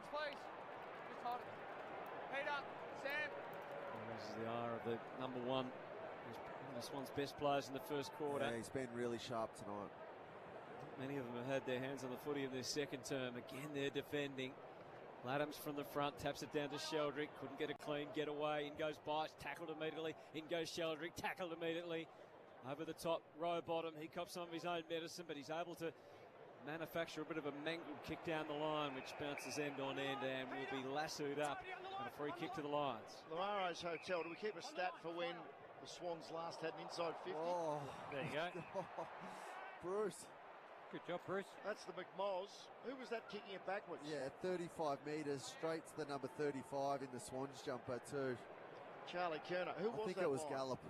[SPEAKER 2] This is the eye of the number one. He's one of the Swans' best players in the first quarter.
[SPEAKER 5] Yeah, he's been really sharp tonight.
[SPEAKER 2] Many of them have had their hands on the footy in their second term. Again, they're defending. Laddams from the front, taps it down to Sheldrick. Couldn't get a clean getaway. In goes Bice, tackled immediately. In goes Sheldrick, tackled immediately. Over the top, row bottom. He copped some of his own medicine, but he's able to manufacture a bit of a mangled kick down the line, which bounces end on end and will be lassoed up. And a free kick to the Lions.
[SPEAKER 4] Lamaro's Hotel, do we keep a stat for when the Swans last had an inside 50?
[SPEAKER 5] Oh,
[SPEAKER 3] there you go.
[SPEAKER 5] Bruce.
[SPEAKER 3] Good job, Bruce.
[SPEAKER 4] That's the McMoz. Who was that kicking it backwards?
[SPEAKER 5] Yeah, 35 metres straight to the number 35 in the Swans jumper too.
[SPEAKER 4] Charlie Kerner. Who was that?
[SPEAKER 5] I think it was
[SPEAKER 4] line?
[SPEAKER 5] Gallup.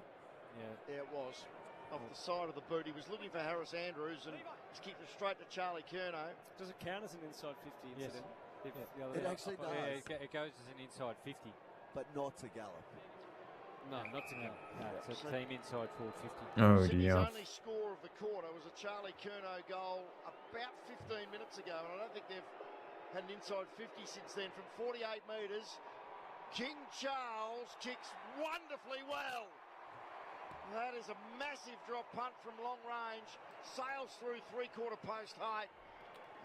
[SPEAKER 4] Yeah, it was. Off the side of the boot. He was looking for Harris Andrews and he's kicked it straight to Charlie Kerno.
[SPEAKER 2] Does it count as an inside 50 incident?
[SPEAKER 3] Yes.
[SPEAKER 5] It actually does.
[SPEAKER 3] Yeah, it goes as an inside 50.
[SPEAKER 5] But not to Gallup.
[SPEAKER 2] No, not to
[SPEAKER 3] No, it's a team inside forward 50.
[SPEAKER 7] Oh,
[SPEAKER 4] Sydney's
[SPEAKER 7] dear.
[SPEAKER 4] only score of the quarter was a Charlie Kerno goal about 15 minutes ago, and I don't think they've had an inside 50 since then. From 48 metres, King Charles kicks wonderfully well. That is a massive drop punt from long range, sails through three-quarter post height,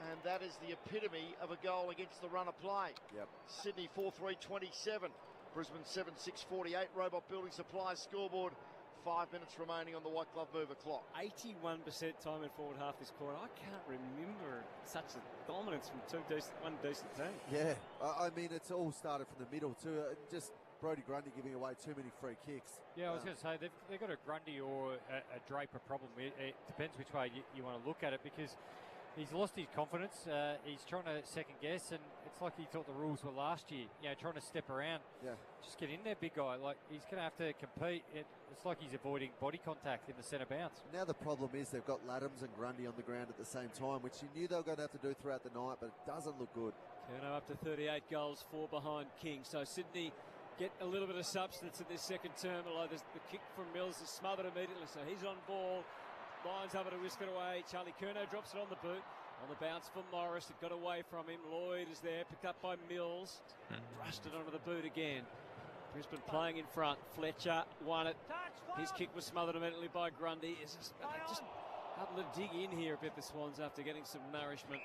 [SPEAKER 4] and that is the epitome of a goal against the run of play.
[SPEAKER 5] Yep.
[SPEAKER 4] Sydney 4-3-27. Brisbane 7-6-48. Robot Building Supplies scoreboard. 5 minutes remaining on the white glove mover clock.
[SPEAKER 2] 81% time in forward half this quarter. I can't remember such a dominance from one decent team.
[SPEAKER 5] Yeah, I mean, it's all started from the middle too. Just Brodie Grundy giving away too many free kicks.
[SPEAKER 3] Yeah, I was going to say, they've got a Grundy or a Draper problem. It depends which way you want to look at it, because he's lost his confidence. He's trying to second guess, and it's like he thought the rules were last year. Trying to step around.
[SPEAKER 5] Yeah.
[SPEAKER 3] Just get in there, big guy. Like, he's going to have to compete. It's like he's avoiding body contact in the centre bounce.
[SPEAKER 5] Now the problem is they've got Laddams and Grundy on the ground at the same time, which you knew they were going to have to do throughout the night, but it doesn't look good.
[SPEAKER 2] Curnow up to 38 goals, 4 behind King. So Sydney get a little bit of substance in this second term, although the kick from Mills is smothered immediately, so he's on ball. Lions able to whisk it away. Charlie Curnow drops it on the boot. On the bounce for Morris, it got away from him. Lloyd is there, picked up by Mills. Thrust it onto the boot again. Brisbane playing in front. Fletcher won it. His kick was smothered immediately by Grundy. Just able to dig in here a bit, the Swans, after getting some nourishment.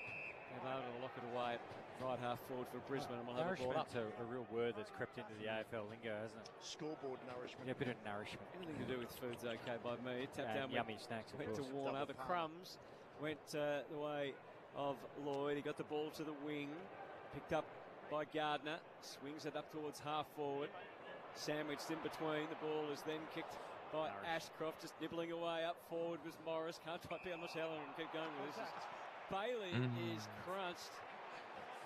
[SPEAKER 2] They're able to lock it away. Right half forward for Brisbane. And we'll have the ball up.
[SPEAKER 3] Nourishment's a real word that's crept into the AFL lingo, hasn't it?
[SPEAKER 4] Scoreboard nourishment.
[SPEAKER 3] Yeah, a bit of nourishment.
[SPEAKER 2] Anything to do with food's okay by me. Tap down.
[SPEAKER 3] Yummy snacks, of
[SPEAKER 2] went
[SPEAKER 3] course.
[SPEAKER 2] to Warner. The crumbs went the way of Lloyd. He got the ball to the wing. Picked up by Gardner. Swings it up towards half forward. Sandwiched in between. The ball is then kicked by Ashcroft. Just nibbling away up forward was Morris. Can't quite be on much Allen and keep going with this. Bailey is crunched.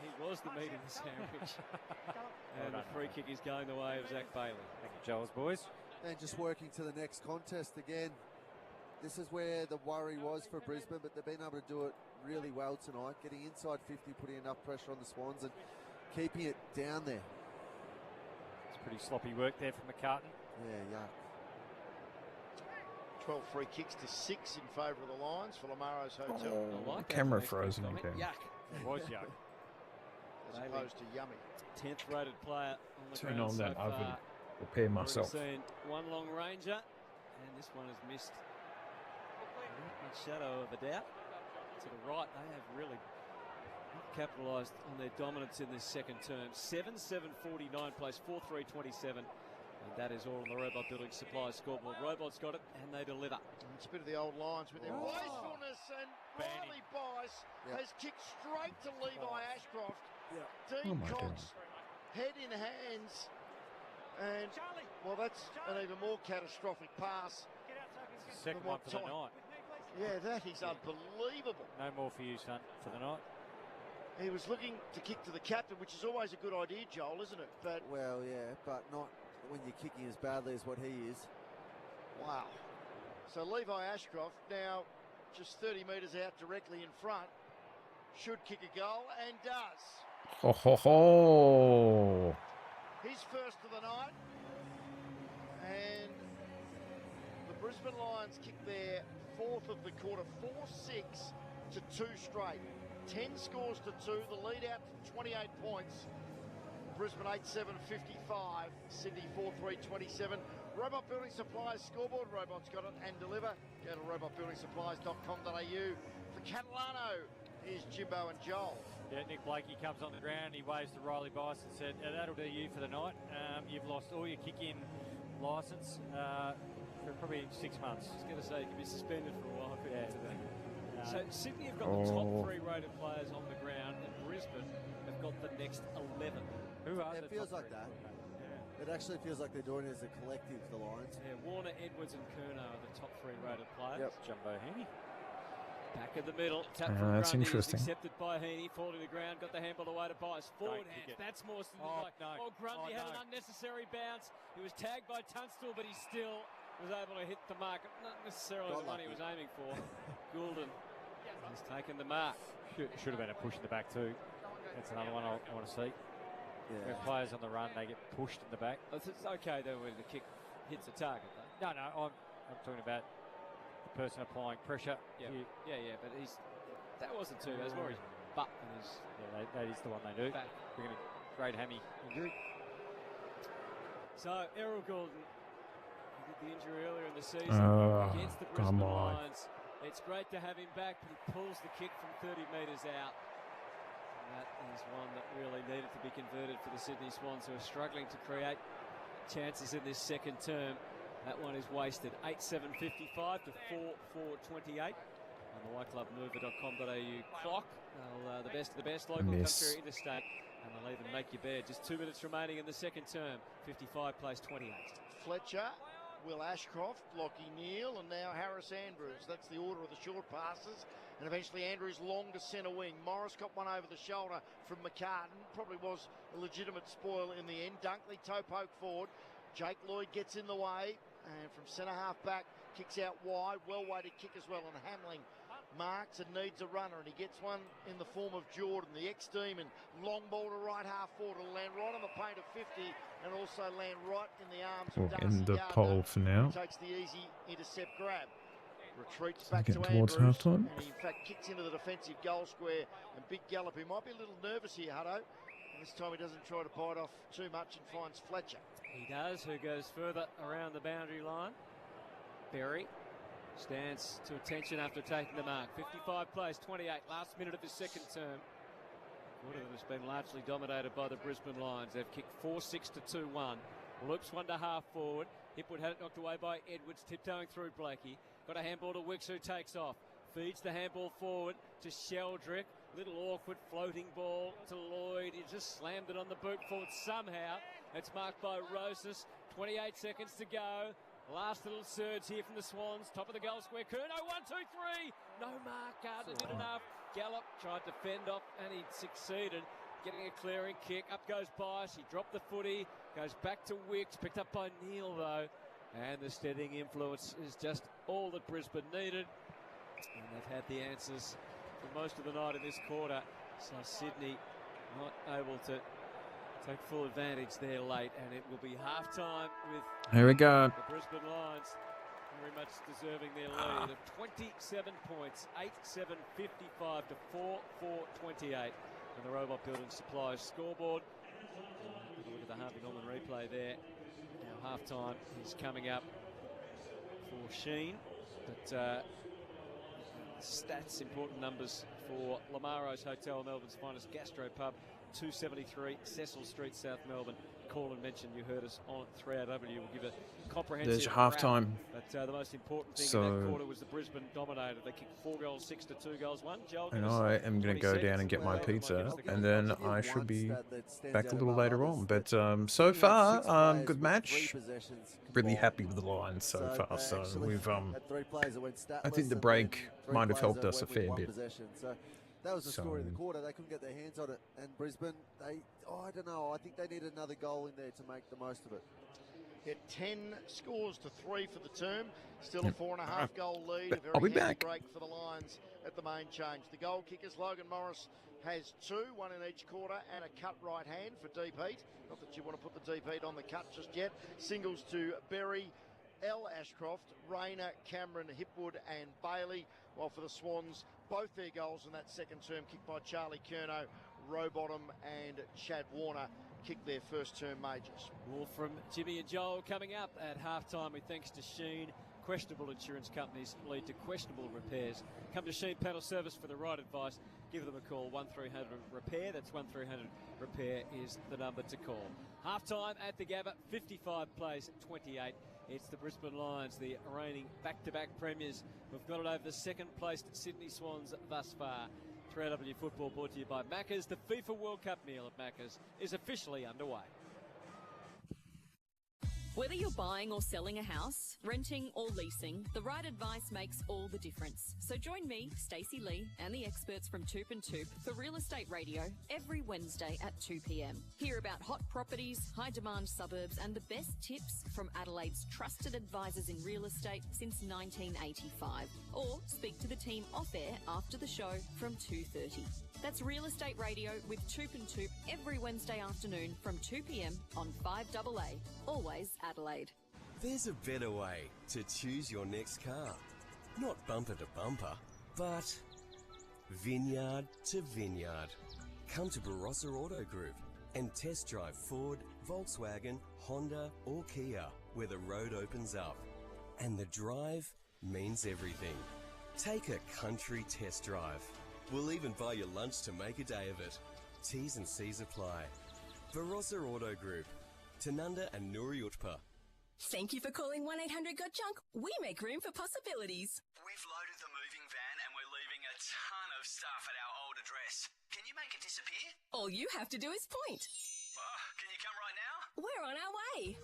[SPEAKER 2] He was the meat in the sandwich. And the free kick is going the way of Zach Bailey.
[SPEAKER 3] Thank you, Joel's boys.
[SPEAKER 5] And just working to the next contest again. This is where the worry was for Brisbane, but they've been able to do it really well tonight, getting inside 50, putting enough pressure on the Swans and keeping it down there.
[SPEAKER 3] It's pretty sloppy work there from McCartan.
[SPEAKER 5] Yeah, yuck.
[SPEAKER 4] 12 free kicks to 6 in favour of the Lions for Lamaro's Hotel.
[SPEAKER 7] Oh, camera frozen again.
[SPEAKER 2] Yuck.
[SPEAKER 3] It was yuck.
[SPEAKER 4] As opposed to yummy.
[SPEAKER 2] 10th rated player on the
[SPEAKER 7] Turn
[SPEAKER 2] ground
[SPEAKER 7] on
[SPEAKER 2] so
[SPEAKER 7] that oven.
[SPEAKER 2] far.
[SPEAKER 7] Prepare myself.
[SPEAKER 2] We've seen one long ranger, and this one has missed. Not much shadow of a doubt. To the right, they have really capitalised on their dominance in this second term. 7-7-49 plays 4-3-27. And that is all on the Robot Building Supplies scoreboard. Robot's got it, and they deliver.
[SPEAKER 4] It's a bit of the old Lions with their wastefulness, and Riley Bice has kicked straight to Levi Ashcroft. Dean Cox, head in hands, and well, that's an even more catastrophic pass.
[SPEAKER 3] Second one for the night.
[SPEAKER 4] Yeah, that is unbelievable.
[SPEAKER 3] No more for you, son, for the night.
[SPEAKER 4] He was looking to kick to the captain, which is always a good idea, Joel, isn't it? But
[SPEAKER 5] well, yeah, but not when you're kicking as badly as what he is.
[SPEAKER 4] Wow. So Levi Ashcroft now just 30 metres out directly in front. Should kick a goal and does.
[SPEAKER 7] Ho ho ho!
[SPEAKER 4] His first of the night. And the Brisbane Lions kick their fourth of the quarter. 4-6 to 2 straight. 10 scores to 2. The lead out to 28 points. Brisbane 8-7-55, Sydney 4-3-27. Robot Building Supplies scoreboard. Robot's got it and deliver. Go to robotbuildingsupplies.com.au. For Catalano, here's Jimbo and Joel.
[SPEAKER 3] Yeah, Nick Blakey comes on the ground. He waves to Riley Bice and said, that'll do you for the night. You've lost all your kick-in licence for probably 6 months.
[SPEAKER 2] I was going to say, you can be suspended for a while.
[SPEAKER 3] Yeah.
[SPEAKER 2] So Sydney have got the top 3 rated players on the ground, and Brisbane have got the next 11.
[SPEAKER 3] Who are
[SPEAKER 5] It feels like that. It actually feels like they're doing it as a collective, the Lions.
[SPEAKER 2] Yeah, Warner, Edwards and Curnow are the top 3 rated players.
[SPEAKER 5] Yep.
[SPEAKER 3] Jumbo Heaney.
[SPEAKER 2] Back in the middle. Tap from
[SPEAKER 7] that's
[SPEAKER 2] Grundy,
[SPEAKER 7] interesting.
[SPEAKER 2] Accepted by Heaney. Falling to the ground. Got the handball away to Bice. Forward hands. That's more than like.
[SPEAKER 3] No.
[SPEAKER 2] Oh, Grundy had an unnecessary bounce. He was tagged by Tunstall, but he still was able to hit the mark. Not necessarily the one he was aiming for. Goulden has taken the mark.
[SPEAKER 3] Should have been a push in the back too. That's another one I want to see.
[SPEAKER 5] Yeah.
[SPEAKER 3] When players on the run, they get pushed in the back.
[SPEAKER 2] It's okay though when the kick hits a target. Though.
[SPEAKER 3] No, I'm talking about the person applying pressure.
[SPEAKER 2] Yeah, but that wasn't too. That was more his butt and his.
[SPEAKER 3] Yeah, that is the one they do.
[SPEAKER 2] Back.
[SPEAKER 3] We're going to grade hammy injury.
[SPEAKER 2] So Errol Goulden, he did the injury earlier in the season against the
[SPEAKER 7] come
[SPEAKER 2] Brisbane
[SPEAKER 7] on.
[SPEAKER 2] Lions. It's great to have him back, but he pulls the kick from 30 metres out. And that is one that really needed to be converted for the Sydney Swans, who are struggling to create chances in this second term. That one is wasted. 8-7-55 to 4-4-28 on the whiteclubmover.com.au clock. The best of the best local country interstate And they'll even make your bed. Just 2 minutes remaining in the second term. 55 plays 28.
[SPEAKER 4] Fletcher, Will Ashcroft, Lockie Neal, and now Harris Andrews. That's the order of the short passes. And eventually Andrews long to centre wing. Morris got one over the shoulder from McCartan. Probably was a legitimate spoil in the end. Dunkley toe poke forward. Jake Lloyd gets in the way. And from centre half back, kicks out wide. Well-weighted kick as well. And Hamling marks and needs a runner, and he gets one in the form of Jordan, the ex-Demon. Long ball to right half forward. It'll land right on the paint of 50 and also land right in the arms of Darcy
[SPEAKER 7] in the
[SPEAKER 4] Gardner,
[SPEAKER 7] pole for now.
[SPEAKER 4] who takes the easy intercept grab. Retreats
[SPEAKER 7] So
[SPEAKER 4] back to
[SPEAKER 7] getting towards
[SPEAKER 4] Andrews,
[SPEAKER 7] halftime.
[SPEAKER 4] and he in fact kicks into the defensive goal square, and Big Gallop, who might be a little nervous here, Hutto, and this time he doesn't try to bite off too much and finds Fletcher.
[SPEAKER 2] He does, who goes further around the boundary line. Berry stands to attention after taking the mark. 55 plays 28, last minute of the second term. Quarter that has been largely dominated by the Brisbane Lions. They've kicked 4-6 to 2-1. Loops one to half forward. Hipwood had it knocked away by Edwards, tiptoeing through Blakey. Got a handball to Wicks, who takes off. Feeds the handball forward to Sheldrick. Little awkward floating ball to Lloyd. He just slammed it on the boot forward somehow. It's marked by Rosas. 28 seconds to go. Last little surge here from the Swans. Top of the goal square. Curnow, 1, 2, 3. No mark. Gardner did enough. Gallop tried to fend off, and he succeeded. Getting a clearing kick. Up goes Bice. He dropped the footy. Goes back to Wicks. Picked up by Neal, though. And the steadying influence is just all that Brisbane needed. And they've had the answers for most of the night in this quarter. So Sydney not able to take full advantage there late, and it will be half-time with
[SPEAKER 7] Here we go.
[SPEAKER 2] the Brisbane Lions very much deserving their lead of 27 points, 8-7, 55 to 4-4, 28. And the Robot Building Supplies scoreboard. Have a look at the Harvey Norman replay there. Now half-time is coming up for Sheen, but stats, important numbers for Lamaro's Hotel, Melbourne's finest gastro pub, 273 Cecil Street, South Melbourne. Call and mention you heard us on 3RW. We'll give a comprehensive
[SPEAKER 7] There's halftime.
[SPEAKER 2] But the most important thing
[SPEAKER 7] So-
[SPEAKER 2] in that quarter was the Brisbane dominated. They kicked 4 goals, 6 to 2 goals, 1. Joel,
[SPEAKER 7] And
[SPEAKER 2] give us
[SPEAKER 7] I am going to go
[SPEAKER 2] 20
[SPEAKER 7] down and get my
[SPEAKER 2] seconds.
[SPEAKER 7] pizza, and then I should be back a little
[SPEAKER 5] above
[SPEAKER 7] later
[SPEAKER 5] others.
[SPEAKER 7] on. But so
[SPEAKER 5] Six
[SPEAKER 7] far,
[SPEAKER 5] players
[SPEAKER 7] good
[SPEAKER 5] with
[SPEAKER 7] match.
[SPEAKER 5] 3 possessions
[SPEAKER 7] Really
[SPEAKER 5] combined.
[SPEAKER 7] happy with the Lions so far.
[SPEAKER 5] they
[SPEAKER 7] So
[SPEAKER 5] actually
[SPEAKER 7] we've
[SPEAKER 5] had 3 players that went statless,
[SPEAKER 7] I think the
[SPEAKER 5] and
[SPEAKER 7] break
[SPEAKER 5] then 3
[SPEAKER 7] might have
[SPEAKER 5] players
[SPEAKER 7] helped
[SPEAKER 5] that
[SPEAKER 7] us a
[SPEAKER 5] went with
[SPEAKER 7] fair
[SPEAKER 5] 1
[SPEAKER 7] bit.
[SPEAKER 5] possession. So that was the story of the
[SPEAKER 7] So-
[SPEAKER 5] quarter. They couldn't get their hands on it, and Brisbane, I don't know. I think they need another goal in there to make the most of it.
[SPEAKER 4] Get 10 scores to 3 for the term. Still a
[SPEAKER 7] Yep.
[SPEAKER 4] 4.5 goal lead.
[SPEAKER 7] But
[SPEAKER 4] A very
[SPEAKER 7] I'll be
[SPEAKER 4] handy
[SPEAKER 7] back.
[SPEAKER 4] break for the Lions at the main change. The goal kickers, Logan Morris has 2, 1 in each quarter, and a cut right hand for Deep Heat. Not that you want to put the Deep Heat on the cut just yet. Singles to Berry, L. Ashcroft, Rayner, Cameron, Hipwood and Bailey. While for the Swans, both their goals in that second term kicked by Charlie Curnow, Rowbottom and Chad Warner kicked their first term majors.
[SPEAKER 2] More from Jimmy and Joel coming up at halftime with thanks to Sheen. Questionable insurance companies lead to questionable repairs. Come to Sheen Panel Service for the right advice. Give them a call, 1300-REPAIR. That's 1300-REPAIR is the number to call. Halftime at the Gabba, 55 plays 28. It's the Brisbane Lions, the reigning back-to-back premiers. We've got it over the second-placed Sydney Swans thus far. 3RW football brought to you by Macca's. The FIFA World Cup meal at Macca's is officially underway.
[SPEAKER 18] Whether you're buying or selling a house, renting or leasing, the right advice makes all the difference. So join me, Stacey Lee, and the experts from Toop and Toop for Real Estate Radio every Wednesday at 2 p.m. Hear about hot properties, high-demand suburbs, and the best tips from Adelaide's trusted advisors in real estate since 1985. Or speak to the team off-air after the show from 2:30. That's Real Estate Radio with Toop and Toop every Wednesday afternoon from 2 p.m. on 5AA. Always Adelaide.
[SPEAKER 19] There's a better way to choose your next car. Not bumper to bumper, but vineyard to vineyard. Come to Barossa Auto Group and test drive Ford, Volkswagen, Honda or Kia, where the road opens up. And the drive means everything. Take a country test drive. We'll even buy you lunch to make a day of it. T's and C's apply. Barossa Auto Group, Tanunda and Nuri Utpa.
[SPEAKER 14] Thank you for calling 1-800-GOT-JUNK. We make room for possibilities.
[SPEAKER 20] We've loaded the moving van and we're leaving a ton of stuff at our old address. Can you make it disappear? All you have to do is point.
[SPEAKER 17] Can you come right now?
[SPEAKER 20] We're on our way.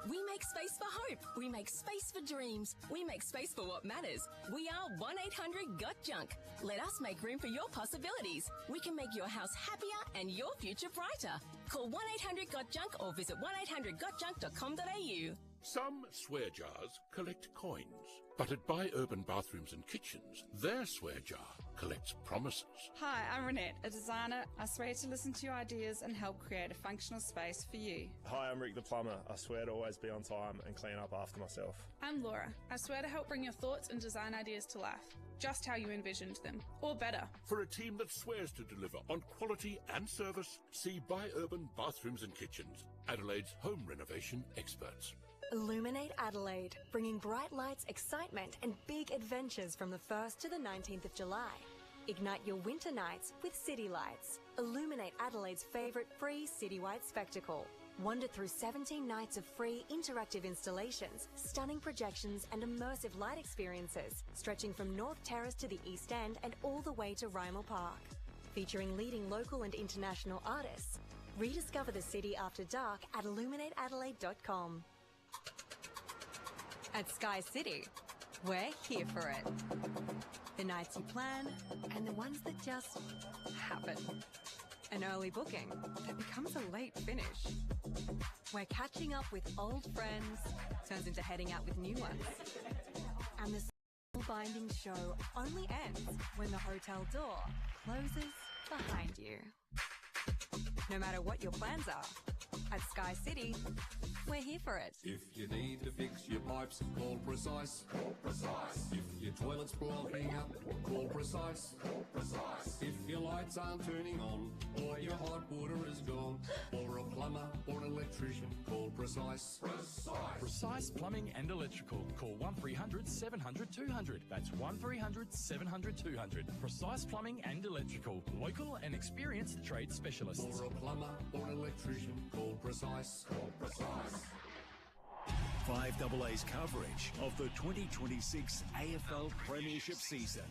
[SPEAKER 20] We make space for hope. We make space for dreams. We make space for what matters. We are 1-800-GOT-JUNK. Let us make room for your possibilities. We can make your house happier and your future brighter. Call 1-800-GOT-JUNK or visit 1-800-GOTJUNK.com.au.
[SPEAKER 21] Some swear jars collect coins, but at Buy Urban Bathrooms and Kitchens, their swear jar collects promises.
[SPEAKER 22] Hi, I'm Renette, a designer. I swear to listen to your ideas and help create a functional space for you.
[SPEAKER 23] Hi, I'm Rick the plumber. I swear to always be on time and clean up after myself.
[SPEAKER 22] I'm Laura. I swear to help bring your thoughts and design ideas to life, just how you envisioned them, or better.
[SPEAKER 21] For a team that swears to deliver on quality and service, see Buy Urban Bathrooms and Kitchens, Adelaide's home renovation experts.
[SPEAKER 15] Illuminate Adelaide, bringing bright lights, excitement and big adventures from the 1st to the 19th of July. Ignite your winter nights with City Lights. Illuminate Adelaide's favourite free citywide spectacle. Wander through 17 nights of free interactive installations, stunning projections and immersive light experiences, stretching from North Terrace to the East End and all the way to Rymel Park. Featuring leading local and international artists. Rediscover the city after dark at illuminateadelaide.com. At Sky City, we're here for it. The nights you plan and the ones that just happen. An early booking that becomes a late finish. Where catching up with old friends turns into heading out with new ones. And the binding show only ends when the hotel door closes behind you. No matter what your plans are, at Sky City, we're here for it.
[SPEAKER 24] If you need to fix your pipes, call Precise. Call Precise. If your toilet's blocking up, call Precise. Call Precise. If your lights aren't turning on, or your hot water is gone, or a plumber or an electrician, call Precise. Precise.
[SPEAKER 25] Precise Plumbing and Electrical. Call 1300 700 200. That's 1300 700 200. Precise Plumbing and Electrical. Local and experienced trade specialists.
[SPEAKER 24] Or a plumber or an electrician, call Precise. Call Precise.
[SPEAKER 9] 5AA's coverage of the 2026 AFL Premiership season.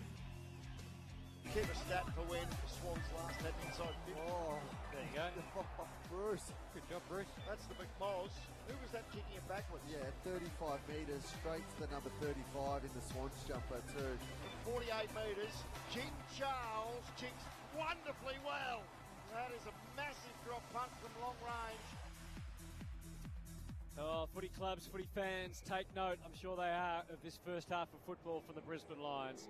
[SPEAKER 4] Keep a stat for when the Swans last had an inside 50.
[SPEAKER 3] Oh, there you go.
[SPEAKER 5] Bruce.
[SPEAKER 3] Good job, Bruce.
[SPEAKER 4] That's the McMoss. Who was that kicking it backwards?
[SPEAKER 5] Yeah, 35 metres, straight to the number 35 in the Swans jumper too.
[SPEAKER 4] From 48 metres, Jim Charles kicks wonderfully well. That is a massive drop punt from long range.
[SPEAKER 2] Oh, footy clubs, footy fans, take note, I'm sure they are, of this first half of football from the Brisbane Lions.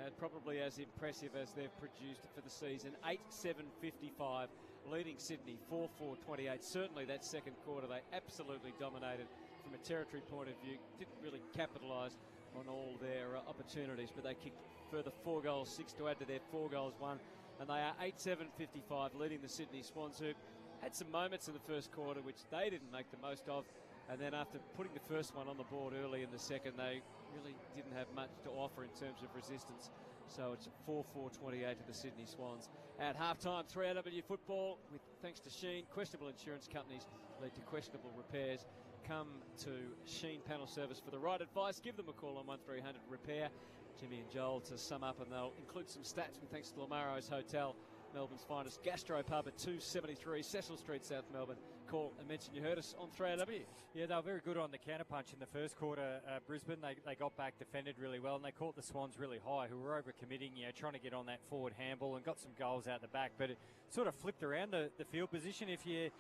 [SPEAKER 2] And probably as impressive as they've produced for the season. 8-7-55, leading Sydney 4-4-28. Certainly that second quarter they absolutely dominated from a territory point of view. Didn't really capitalise on all their opportunities, but they kicked further 4 goals, 6 to add to their 4 goals, 1. And they are 8-7-55, leading the Sydney Swans, who had some moments in the first quarter which they didn't make the most of. And then after putting the first one on the board early in the second, they really didn't have much to offer in terms of resistance. So it's 4-4-28 to the Sydney Swans. At halftime, 3AW football, with thanks to Sheen, questionable insurance companies lead to questionable repairs. Come to Sheen Panel Service for the right advice. Give them a call on 1300-REPAIR. Jimmy and Joel to sum up, and they'll include some stats with thanks to Lamaro's Hotel, Melbourne's finest gastro pub at 273 Cecil Street, South Melbourne. Call and mention you heard us on 3AW.
[SPEAKER 3] Yeah, they were very good on the counterpunch in the first quarter. Brisbane, they got back, defended really well, and they caught the Swans really high, who were overcommitting, trying to get on that forward handball and got some goals out the back. But it sort of flipped around the field position. If you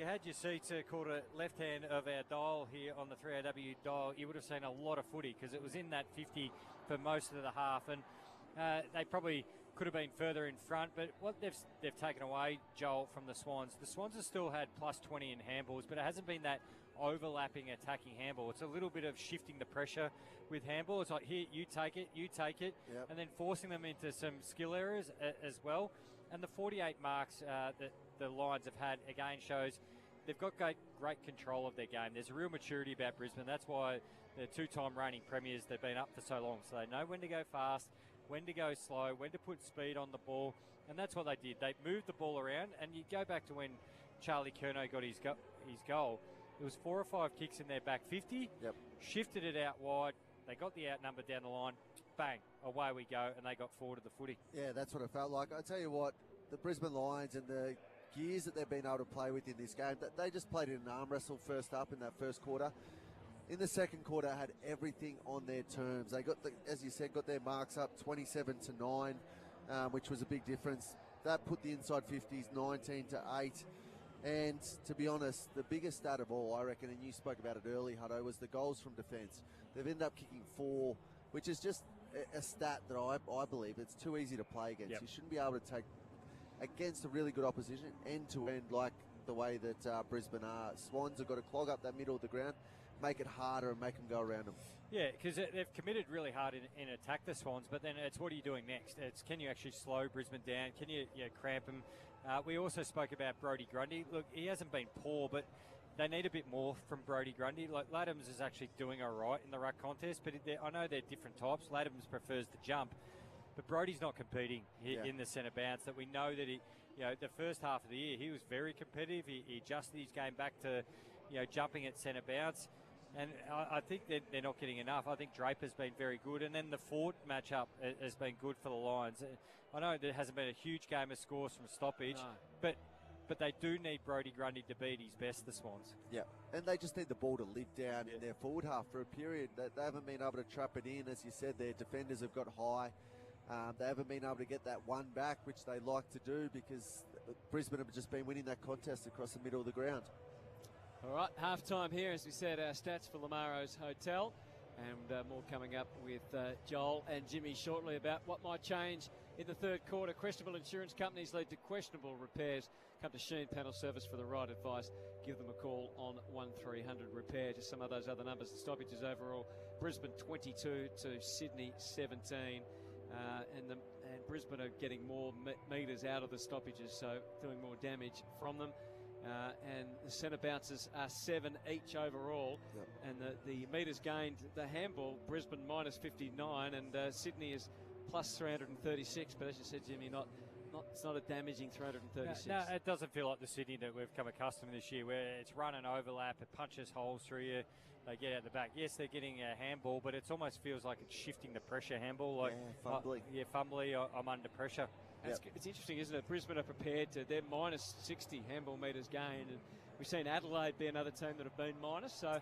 [SPEAKER 3] had your seats caught a left hand of our dial here on the 3AW dial, you would have seen a lot of footy because it was in that 50 for most of the half, and they probably could have been further in front, but what they've taken away, Joel, from the Swans have still had plus 20 in handballs, but it hasn't been that overlapping attacking handball. It's a little bit of shifting the pressure with handball. It's like, here, you take it, yep. And then forcing them into some skill errors as well. And the 48 marks that the Lions have had, again, shows they've got great control of their game. There's a real maturity about Brisbane. That's why they're two-time reigning premiers. They've been up for so long, so they know when to go fast, when to go slow, when to put speed on the ball, and that's what they did. They moved the ball around, and you go back to when Charlie Curnow got his goal. It was 4 or 5 kicks in their back 50, shifted it out wide, they got the outnumber down the line, bang, away we go, and they got forward of the footy.
[SPEAKER 5] Yeah, that's what it felt like. I tell you what, the Brisbane Lions and the gears that they've been able to play with in this game, they just played in an arm wrestle first up in that first quarter. In the second quarter, had everything on their terms. They got, as you said, got their marks up 27-9, which was a big difference. That put the inside 50s 19-8. And to be honest, the biggest stat of all, I reckon, and you spoke about it early, Hutto, was the goals from defence. They've ended up kicking 4, which is just a stat that I believe it's too easy to play against.
[SPEAKER 3] Yep.
[SPEAKER 5] You shouldn't be able to take against a really good opposition end-to-end like the way that Brisbane are. Swans have got to clog up that middle of the ground, make it harder and make them go around them.
[SPEAKER 3] Yeah, because they've committed really hard in attack, the Swans, but then it's what are you doing next? It's can you actually slow Brisbane down? Can you cramp them? We also spoke about Brodie Grundy. Look, he hasn't been poor, but they need a bit more from Brodie Grundy. Like Laddams is actually doing all right in the ruck contest, but I know they're different types. Laddams prefers the jump, but Brodie's not competing in the centre bounce. That we know that he, the first half of the year he was very competitive. He adjusted his game back to, jumping at centre bounce. And I think they're not getting enough. I think Draper's been very good. And then the Ford matchup has been good for the Lions. I know there hasn't been a huge game of scores from stoppage, but they do need Brodie Grundy to be at his best, the Swans.
[SPEAKER 5] Yeah, and they just need the ball to live down in their forward half for a period. They haven't been able to trap it in. As you said, their defenders have got high. They haven't been able to get that one back, which they like to do, because Brisbane have just been winning that contest across the middle of the ground.
[SPEAKER 2] All right, half-time here, as we said, our stats for Lamaro's Hotel, and more coming up with Joel and Jimmy shortly about what might change in the third quarter. Questionable insurance companies lead to questionable repairs. Come to Sheen Panel Service for the right advice. Give them a call on 1300-REPAIR. Just some of those other numbers. The stoppages overall, Brisbane 22 to Sydney 17. And Brisbane are getting more metres out of the stoppages, so doing more damage from them. And the centre bounces are 7 each overall.
[SPEAKER 5] Yep.
[SPEAKER 2] And the metres gained, the handball, Brisbane minus 59, and Sydney is plus 336. But as you said, Jimmy, it's not a damaging 336.
[SPEAKER 3] No, it doesn't feel like the Sydney that we've come accustomed to this year, where it's run and overlap, it punches holes through you, they get out the back. Yes, they're getting a handball, but it almost feels like it's shifting the pressure handball. Like,
[SPEAKER 5] fumbly.
[SPEAKER 3] Fumbly, I'm under pressure.
[SPEAKER 2] It's interesting, isn't it? Brisbane are prepared to, they're minus 60 handball metres gained, and we've seen Adelaide be another team that have been minus, so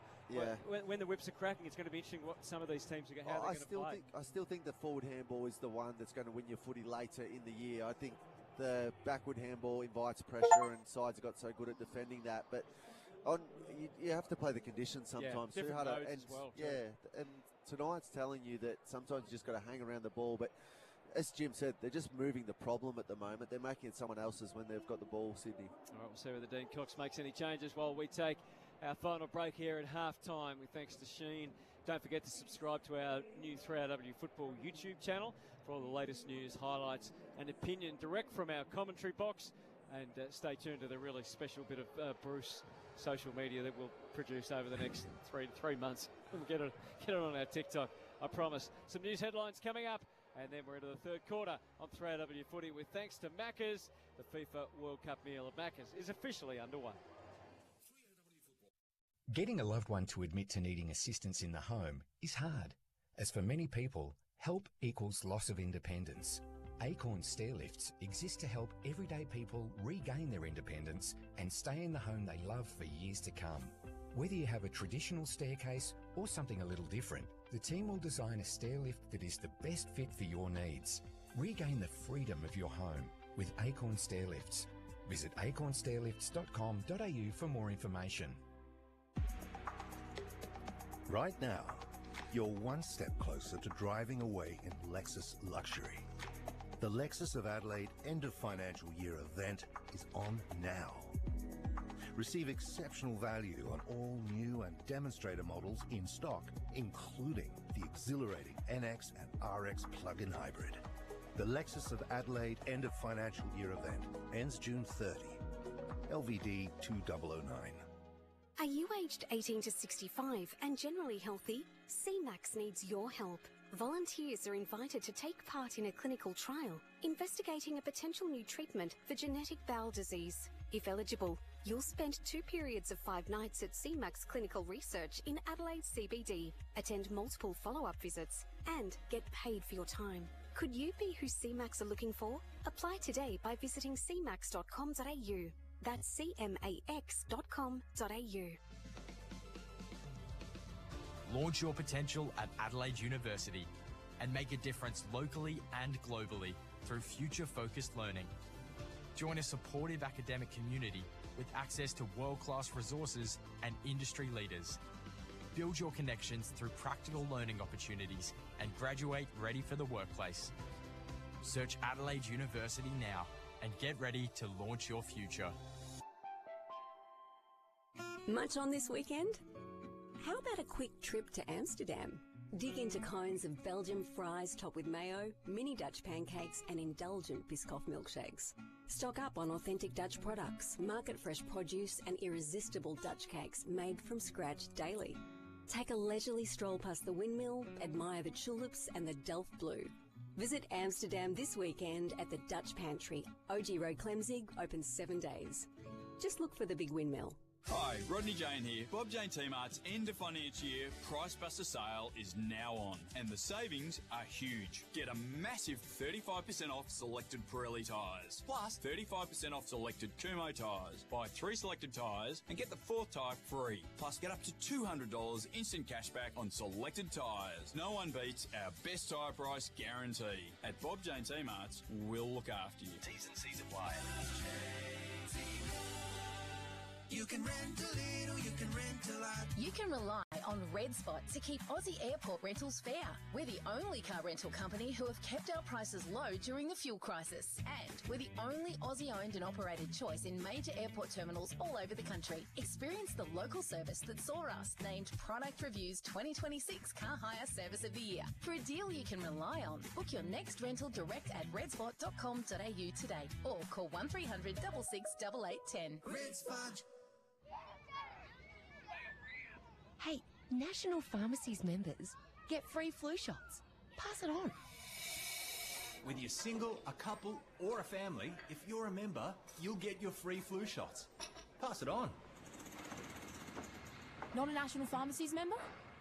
[SPEAKER 2] when the whips are cracking, it's going to be interesting what some of these teams are how they're going to play.
[SPEAKER 5] I still think the forward handball is the one that's going to win your footy later in the year. I think the backward handball invites pressure, and sides have got so good at defending that, but you have to play the conditions sometimes too,
[SPEAKER 2] different
[SPEAKER 5] Hutto.
[SPEAKER 2] modes as well,
[SPEAKER 5] and tonight's telling you that sometimes you just got to hang around the ball, but as Jim said, they're just moving the problem at the moment. They're making it someone else's when they've got the ball, Sydney.
[SPEAKER 2] All right, we'll see whether Dean Cox makes any changes while we take our final break here at halftime. With thanks to Sheen. Don't forget to subscribe to our new 3RW Football YouTube channel for all the latest news, highlights and opinion direct from our commentary box. And stay tuned to the really special bit of Bruce social media that we'll produce over the next three months. We'll get it on our TikTok, I promise. Some news headlines coming up. And then we're into the third quarter on 3RW Footy with thanks to Macca's. The FIFA World Cup meal at Macca's is officially underway.
[SPEAKER 1] Getting a loved one to admit to needing assistance in the home is hard, as for many people, help equals loss of independence. Acorn Stairlifts exist to help everyday people regain their independence and stay in the home they love for years to come. Whether you have a traditional staircase or something a little different, the team will design a stairlift that is the best fit for your needs. Regain the freedom of your home with Acorn Stairlifts. Visit acornstairlifts.com.au for more information.
[SPEAKER 8] Right now, you're one step closer to driving away in Lexus luxury. The Lexus of Adelaide end of financial year event is on now. Receive exceptional value on all new and demonstrator models in stock, including the exhilarating NX and RX plug-in hybrid. The Lexus of Adelaide end of financial year event ends June 30. LVD 2009.
[SPEAKER 15] Are you aged 18 to 65 and generally healthy? CMAX needs your help. Volunteers are invited to take part in a clinical trial investigating a potential new treatment for genetic bowel disease. If eligible, you'll spend 2 periods of 5 nights at CMAX Clinical Research in Adelaide CBD, attend multiple follow-up visits, and get paid for your time. Could you be who CMAX are looking for? Apply today by visiting cmax.com.au. That's cmax.com.au.
[SPEAKER 10] Launch your potential at Adelaide University and make a difference locally and globally through future-focused learning. Join a supportive academic community with access to world-class resources and industry leaders. Build your connections through practical learning opportunities and graduate ready for the workplace. Search Adelaide University now and get ready to launch your future.
[SPEAKER 11] Much on this weekend? How about a quick trip to Amsterdam? Dig into cones of Belgian fries topped with mayo, mini Dutch pancakes and indulgent Biscoff milkshakes. Stock up on authentic Dutch products, market-fresh produce and irresistible Dutch cakes made from scratch daily. Take a leisurely stroll past the windmill, admire the tulips and the Delft Blue. Visit Amsterdam this weekend at the Dutch Pantry, OG Road Clemzig, open 7 days. Just look for the big windmill.
[SPEAKER 12] Hi, Rodney Jane here. Bob Jane T-Mart's end of financial year Price Buster sale is now on, and the savings are huge. Get a massive 35% off selected Pirelli tyres, plus 35% off selected Kumho tyres. Buy 3 selected tyres and get the 4th tyre free. Plus get up to $200 instant cashback on selected tyres. No one beats our best tyre price guarantee. At Bob Jane T-Mart's, we'll look after you.
[SPEAKER 17] T's and C's apply.
[SPEAKER 13] You can rent a little, you can rent a lot.
[SPEAKER 20] You can rely on Red Spot to keep Aussie airport rentals fair. We're the only car rental company who have kept our prices low during the fuel crisis. And we're the only Aussie-owned and operated choice in major airport terminals all over the country. Experience the local service that saw us named Product Review's 2026 Car Hire Service of the Year. For a deal you can rely on, book your next rental direct at redspot.com.au today or call 1300 66 8810.
[SPEAKER 13] Red Spot.
[SPEAKER 16] Hey, National Pharmacies members get free flu shots. Pass it on.
[SPEAKER 26] Whether you're single, a couple, or a family, if you're a member, you'll get your free flu shots. Pass it on.
[SPEAKER 16] Not a National Pharmacies member?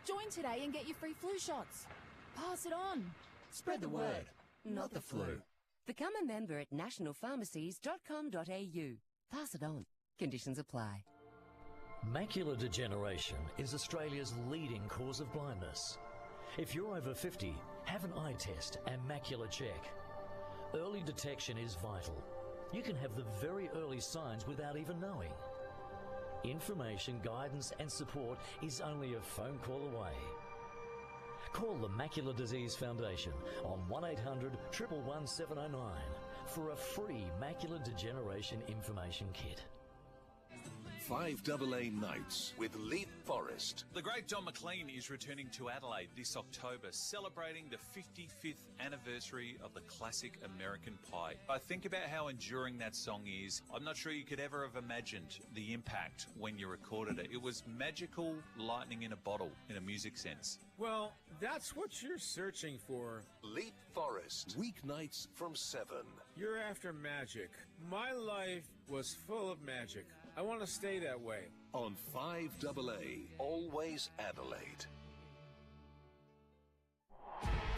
[SPEAKER 16] Join today and get your free flu shots. Pass it on.
[SPEAKER 26] Spread the word, not the flu.
[SPEAKER 16] Become a member at nationalpharmacies.com.au. Pass it on. Conditions apply.
[SPEAKER 27] Macular degeneration is Australia's leading cause of blindness. If you're over 50, have an eye test and macular check. Early detection is vital. You can have the very early signs without even knowing. Information, guidance and support is only a phone call away. Call the Macular Disease Foundation on 1800 111 709 for a free macular degeneration information kit.
[SPEAKER 21] 5AA Nights with Leap Forest.
[SPEAKER 28] The great John McLean is returning to Adelaide this October, celebrating the 55th anniversary of the classic American Pie. I think about how enduring that song is. I'm not sure you could ever have imagined the impact when you recorded it. It was magical lightning in a bottle, in a music sense.
[SPEAKER 29] Well, that's what you're searching for.
[SPEAKER 21] Leap Forest. Weeknights from 7.
[SPEAKER 29] You're after magic. My life was full of magic. I want to stay that way.
[SPEAKER 21] On 5AA, always Adelaide.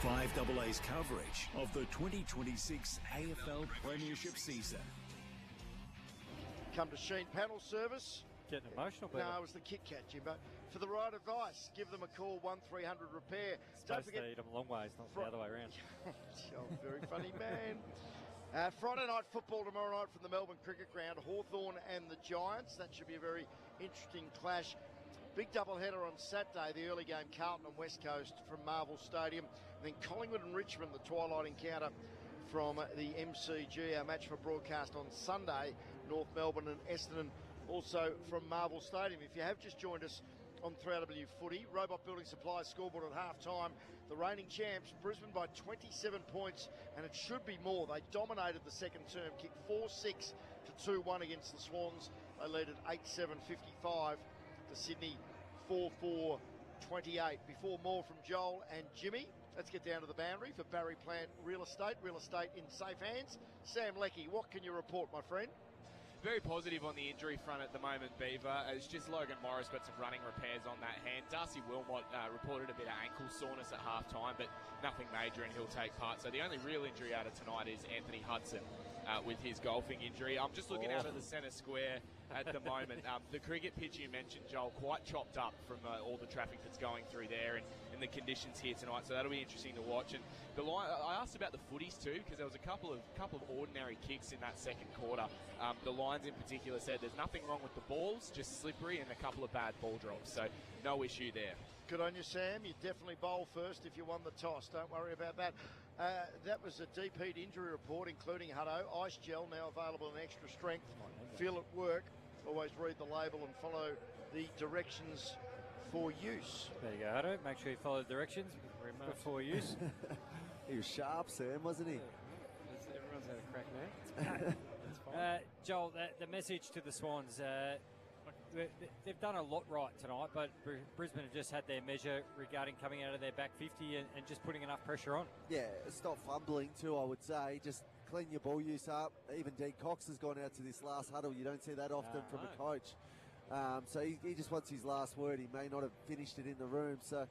[SPEAKER 9] 5AA's coverage of the 2026 AFL Premiership season.
[SPEAKER 4] Come to Sheen Panel Service.
[SPEAKER 3] Getting emotional,
[SPEAKER 4] No, it was the Kit Kat, Jimbo. For the right advice, give them a call, 1300 Repair.
[SPEAKER 3] Don't forget, to eat them a long ways, not the other way around.
[SPEAKER 4] Oh, very funny man. Friday night football tomorrow night from the Melbourne Cricket Ground, Hawthorn and the Giants. That should be a very interesting clash. Big doubleheader on Saturday, the early game, Carlton and West Coast from Marvel Stadium. And then Collingwood and Richmond, the twilight encounter from the MCG. Our match for broadcast on Sunday, North Melbourne and Essendon, also from Marvel Stadium. If you have just joined us on 3AW Footy, Robot Building Supplies scoreboard at half-time. The reigning champs, Brisbane by 27 points, and it should be more. They dominated the second term, kicked 4-6 to 2-1 against the Swans. They led at 8-7-55 to Sydney 4-4-28. Before more from Joel and Jimmy, let's get down to the boundary for Barry Plant Real Estate in safe hands. Sam Leckie, what can you report, my friend?
[SPEAKER 6] very positive on the injury front at the moment, Beaver. It's just Logan Morris got some running repairs on that hand. Darcy Wilmot reported a bit of ankle soreness at half-time, but nothing major, and he'll take part. So the only real injury out of tonight is Anthony Hudson with his golfing injury. I'm just looking out of the centre square at the moment. The cricket pitch you mentioned, Joel, quite chopped up from all the traffic that's going through there and the conditions here tonight, so that'll be interesting to watch. And the line, I asked about the footies too, because there was a couple of ordinary kicks in that second quarter. The lines in particular said there's nothing wrong with the balls, just slippery and a couple of bad ball drops, so no issue there.
[SPEAKER 4] Good on you, Sam. You definitely bowl first if you won the toss. Don't worry about that. That was a deep heat injury report, including Hutto. Ice gel now available in extra strength. Feel it work. Always read the label and follow the directions for use.
[SPEAKER 3] There you go, Hutto. Make sure you follow the directions before use.
[SPEAKER 5] He was sharp, Sam, wasn't he?
[SPEAKER 3] Everyone's had a crack now. That's fine. Joel, the message to the Swans, they've done a lot right tonight, but Brisbane have just had their measure regarding coming out of their back 50 and just putting enough pressure on. Yeah,
[SPEAKER 5] stop fumbling too, I would say. Just clean your ball use up. Even Dean Cox has gone out to this last huddle. You don't see that often from a coach. So he just wants his last word. He may not have finished it in the room. So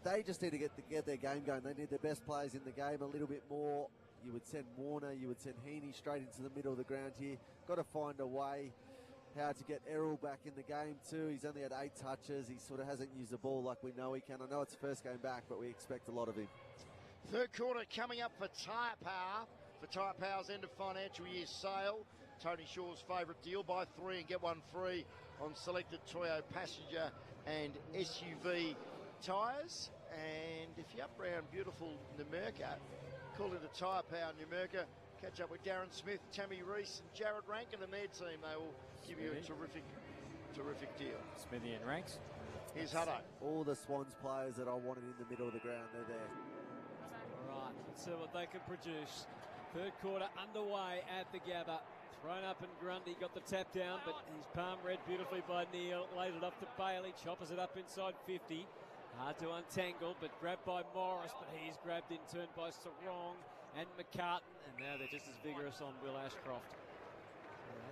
[SPEAKER 5] they just need to get their game going. They need their best players in the game a little bit more. You would send Warner, you would send Heaney straight into the middle of the ground here. Got to find a way how to get Errol back in the game too. He's only had 8 touches. He sort of hasn't used the ball like we know he can. I know it's the first game back, but we expect a lot of him.
[SPEAKER 4] Third quarter coming up for Tyre Power. For Tyre Power's end of financial year sale. Tony Shaw's favourite deal. Buy 3 and get 1 free on selected Toyo passenger and SUV tyres. And if you're up around beautiful Numurkah, call into Tyre Power Numurkah. Catch up with Darren Smith, Tammy Reese and Jared Rankin and their team. They will give you a terrific deal.
[SPEAKER 3] Smithy and Ranks.
[SPEAKER 4] Here's Hutto.
[SPEAKER 5] All the Swans players that I wanted in the middle of the ground, they're there.
[SPEAKER 2] All right, let's see what they can produce. Third quarter underway at the Gabba. Thrown up and Grundy got the tap down, but his palm read beautifully by Neil. Laid it off to Bailey, choppers it up inside 50. Hard to untangle, but grabbed by Morris, but he's grabbed in turn by Sarong and McCartan, and now they're just as vigorous on Will Ashcroft.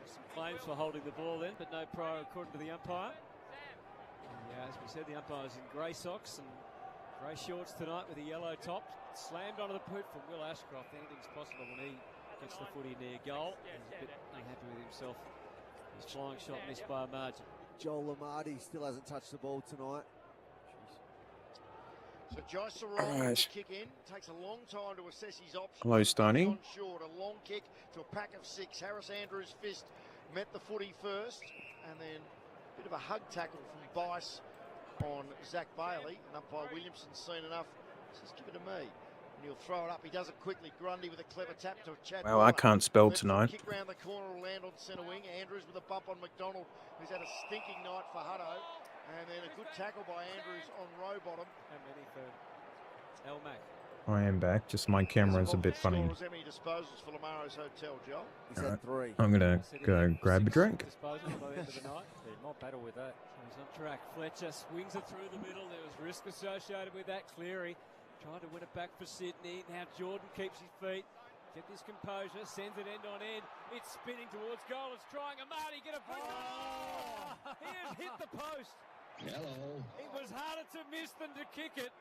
[SPEAKER 2] Some claims for holding the ball then, but no prior according to the umpire. And, as we said, the umpire's in grey socks and grey shorts tonight with a yellow top. Slammed onto the boot from Will Ashcroft. Anything's possible when he gets the footy near goal. He's a bit unhappy with himself. His flying shot missed by a margin.
[SPEAKER 5] Joel Lamarty still hasn't touched the ball tonight.
[SPEAKER 4] So Joyce Sarong will kick in. Takes a long time to assess his options.
[SPEAKER 7] Hello, Stoney.
[SPEAKER 4] On short, a long kick to a pack of 6. Harris Andrews' fist met the footy first, and then a bit of a hug tackle from Bice on Zach Bailey. And umpire Williamson's seen enough. Says, give it to me. And he'll throw it up. He does it quickly. Grundy with a clever tap to Chad.
[SPEAKER 7] Well, I can't spell tonight.
[SPEAKER 4] Kick round the corner will land on centre wing. Andrews with a bump on McDonald, who's had a stinking night for Hutto. And then a good tackle by Andrews on row bottom.
[SPEAKER 2] How many for El Mac?
[SPEAKER 7] I am back. Just my camera's a bit funny.
[SPEAKER 4] How many disposals for Lamaro's Hotel, Joel?
[SPEAKER 5] He's had 3.
[SPEAKER 7] I'm going to go grab a drink.
[SPEAKER 2] Disposal by the end of the night.
[SPEAKER 3] He might battle with that.
[SPEAKER 2] He's on track. Fletcher swings it through the middle. There was risk associated with that. Cleary trying to win it back for Sydney. Now Jordan keeps his feet. Get this composure. Sends it end on end. It's spinning towards goal. It's trying. Amadi get a break. Oh! He has hit the post.
[SPEAKER 14] Hello.
[SPEAKER 2] It was harder to miss than to kick it.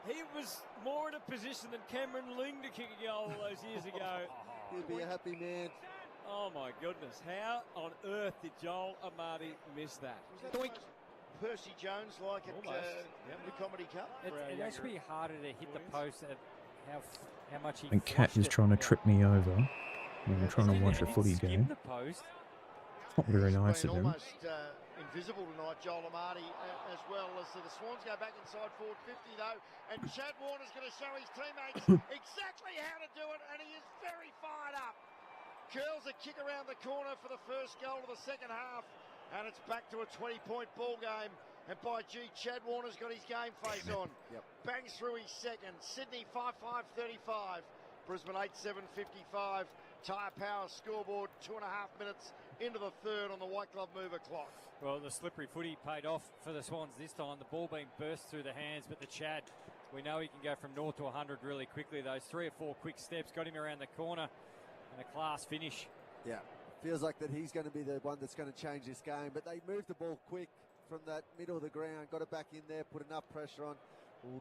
[SPEAKER 2] He was more in a position than Cameron Ling to kick a goal all those years ago.
[SPEAKER 5] He'll be a happy man.
[SPEAKER 2] Oh my goodness. How on earth did Joel Amadi miss that?
[SPEAKER 4] Percy Jones like at the Comedy Cup?
[SPEAKER 3] It actually harder to hit the post at how much he
[SPEAKER 7] And Cat is trying to trip me over when I'm trying to watch a footy game.
[SPEAKER 3] The post.
[SPEAKER 7] It's not very nice of him.
[SPEAKER 4] Almost invisible tonight, Joel Amadi, as well as the Swans go back inside forward 50 though, and Chad Warner's going to show his teammates exactly how to do it, and he is very fired up. Curls a kick around the corner for the first goal of the second half, and it's back to a 20-point ball game. And by gee, Chad Warner's got his game face on. Bangs through his second. Sydney 5-5-35. Brisbane 8-7-55. Tyre Power scoreboard 2.5 minutes into the third on the White Glove mover clock.
[SPEAKER 3] Well, the slippery footy paid off for the Swans this time. The ball being burst through the hands, but the Chad, we know he can go from 0 to 100 really quickly. Those 3 or 4 quick steps got him around the corner and a class finish.
[SPEAKER 5] Yeah. feels like that he's going to be the one that's going to change this game. But they moved the ball quick from that middle of the ground, got it back in there, put enough pressure on.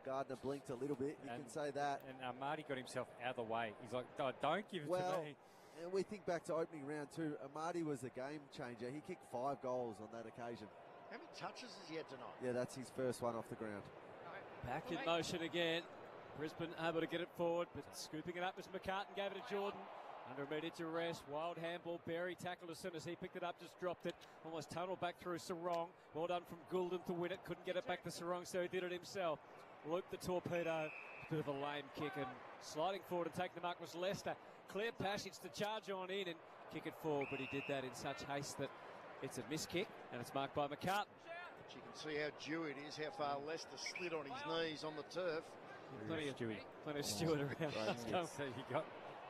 [SPEAKER 5] Gardner blinked a little bit, you can say that.
[SPEAKER 3] And Marty got himself out of the way. He's like, oh, don't give it to me.
[SPEAKER 5] And we think back to opening round 2. Amadi was a game changer. He kicked 5 goals on that occasion.
[SPEAKER 4] How many touches has he had tonight?
[SPEAKER 5] Yeah, that's his first one off the ground.
[SPEAKER 2] Back in motion again. Brisbane able to get it forward, but scooping it up as McCartan gave it to Jordan. Under immediate duress, wild handball. Berry tackled as soon as he picked it up, just dropped it. Almost tunneled back through Sarong. Well done from Goulden to win it. Couldn't get it back to Sarong, so he did it himself. Looped the torpedo. Bit of a lame kick, and sliding forward and taking the mark was Leicester. Clear passage to charge on in and kick it forward, but he did that in such haste that it's a missed kick, and it's marked by McCartan.
[SPEAKER 4] But you can see how dewy it is, how far Leicester slid on his knees on the turf.
[SPEAKER 2] Plenty of Stewart around.
[SPEAKER 3] So you got...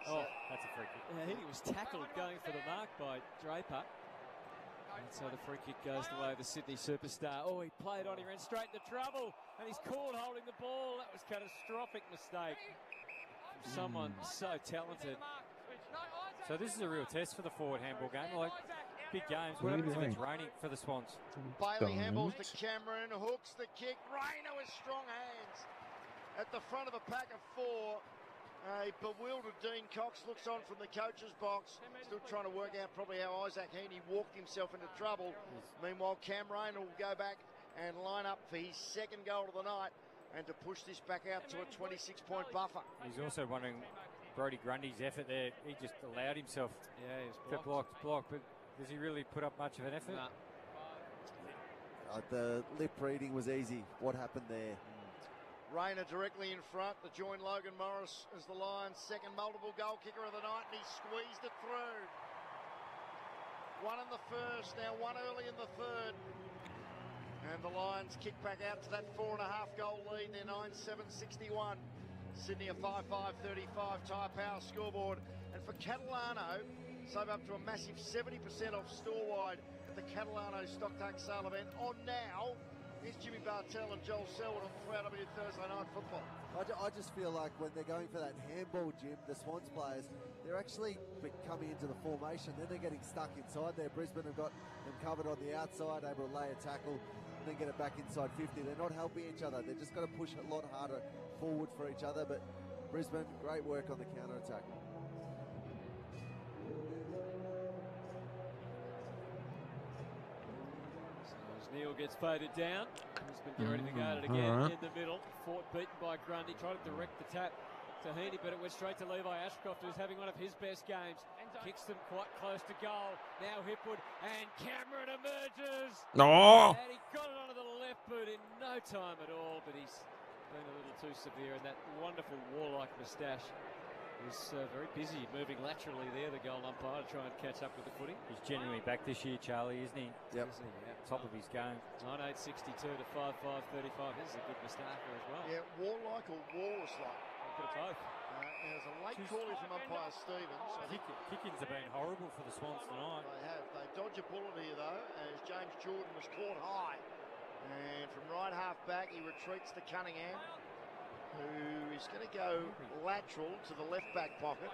[SPEAKER 3] Oh, that's a free kick.
[SPEAKER 2] Yeah, he was tackled going for the mark by Draper. And so the free kick goes the way of the Sydney superstar. Oh, he played on, he ran straight into trouble, and he's caught holding the ball. That was a catastrophic mistake from someone so talented.
[SPEAKER 3] So this is a real test for the forward handball game. Like big games. What happens if it's raining for the Swans?
[SPEAKER 4] Bailey handballs to Cameron, hooks the kick. Rayner with strong hands at the front of the pack of 4. A bewildered Dean Cox looks on from the coach's box, still trying to work out probably how Isaac Heaney walked himself into trouble. Meanwhile, Cam Rayner will go back and line up for his second goal of the night and to push this back out to a 26-point buffer.
[SPEAKER 3] He's also wondering Brodie Grundy's effort there. He just allowed himself to block, but does he really put up much of an effort?
[SPEAKER 2] Nah.
[SPEAKER 5] The lip reading was easy. What happened there?
[SPEAKER 4] Rayner directly in front to join Logan Morris as the Lions' second multiple goal kicker of the night, and he squeezed it through. One in the first, now one early in the third. And the Lions kick back out to that 4.5 goal lead. They're 9-7-61. Sydney a 5-5-35 tyre power scoreboard. And for Catalano, save up to a massive 70% off store-wide at the Catalano Stock Take Sale event on now. Here's Jimmy Bartell and Joel Selwood on 3AW Thursday Night Football.
[SPEAKER 5] I just feel like when they're going for that handball, Jim, the Swans players, they're actually coming into the formation. Then they're getting stuck inside there. Brisbane have got them covered on the outside, able to lay a tackle, and then get it back inside 50. They're not helping each other. They're just got to push a lot harder forward for each other. But Brisbane, great work on the counter-attack.
[SPEAKER 2] Neil gets faded down. Brisbane get ready to go at it again in the middle. Fort beaten by Grundy. Tried to direct the tap to Heaney, but it went straight to Levi Ashcroft, who's having one of his best games. Kicks them quite close to goal. Now Hipwood, and Cameron emerges.
[SPEAKER 7] No!
[SPEAKER 2] And he got it onto the left boot in no time at all, but he's been a little too severe, and that wonderful war-like moustache is very busy moving laterally there, the goal umpire, to try and catch up with the footy.
[SPEAKER 3] He's genuinely back this year, Charlie, isn't he?
[SPEAKER 5] Yep.
[SPEAKER 3] Top of his game.
[SPEAKER 2] 98.62 to 5.5.35. This is a good moustache as well.
[SPEAKER 4] Yeah, warlike or walrus-like?
[SPEAKER 2] A bit of both.
[SPEAKER 4] There's a late call from umpire Stevens.
[SPEAKER 3] Kickings have been horrible for the Swans tonight.
[SPEAKER 4] They have. They dodge a bullet here, though, as James Jordan was caught high. And from right half back, he retreats to Cunningham, who is going to go lateral to the left back pocket.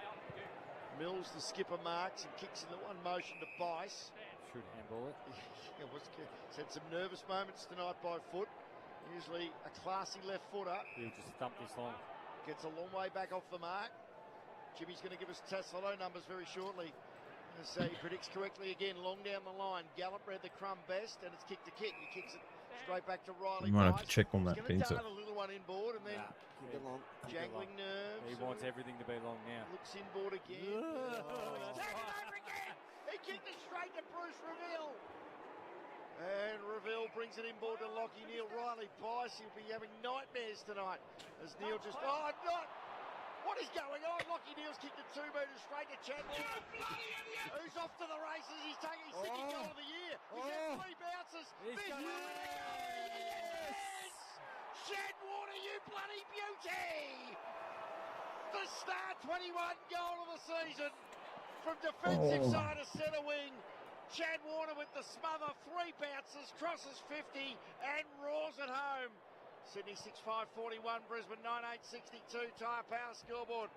[SPEAKER 4] Mills, the skipper, marks and kicks into one motion to Bice.
[SPEAKER 3] Should handball it.
[SPEAKER 4] He's had some nervous moments tonight by foot. Usually a classy left footer.
[SPEAKER 3] He'll just thump this long.
[SPEAKER 4] Gets a long way back off the mark. Jimmy's going to give us Tassilo numbers very shortly. As he predicts correctly again, long down the line. Gallup read the crumb best, and it's kick to kick. He kicks it straight back to Riley.
[SPEAKER 7] You might have to check on that,
[SPEAKER 4] He's going to
[SPEAKER 7] Peter.
[SPEAKER 4] dart a little one inboard, and then jangling nerves.
[SPEAKER 3] He wants everything to be long now.
[SPEAKER 4] Looks inboard again. He's taken over again. He kicked it straight to Bruce Reville. And Reville brings it inboard to Lockie Neal. Riley Bice, he'll be having nightmares tonight as Neal just... Oh, not! What is going on? Lockie Neal's kicked it 2 metres straight to Chad Warner, who's off to the races. He's taking his second goal of the year. He's had 3 bounces. This is yes! Chad Warner, you bloody beauty! The star 21 goal of the season from defensive side of centre wing. Chad Warner with the smother, 3 bounces, crosses 50 and roars it home. Sydney 6-5-41, Brisbane 9-8-62, tyre power scoreboard.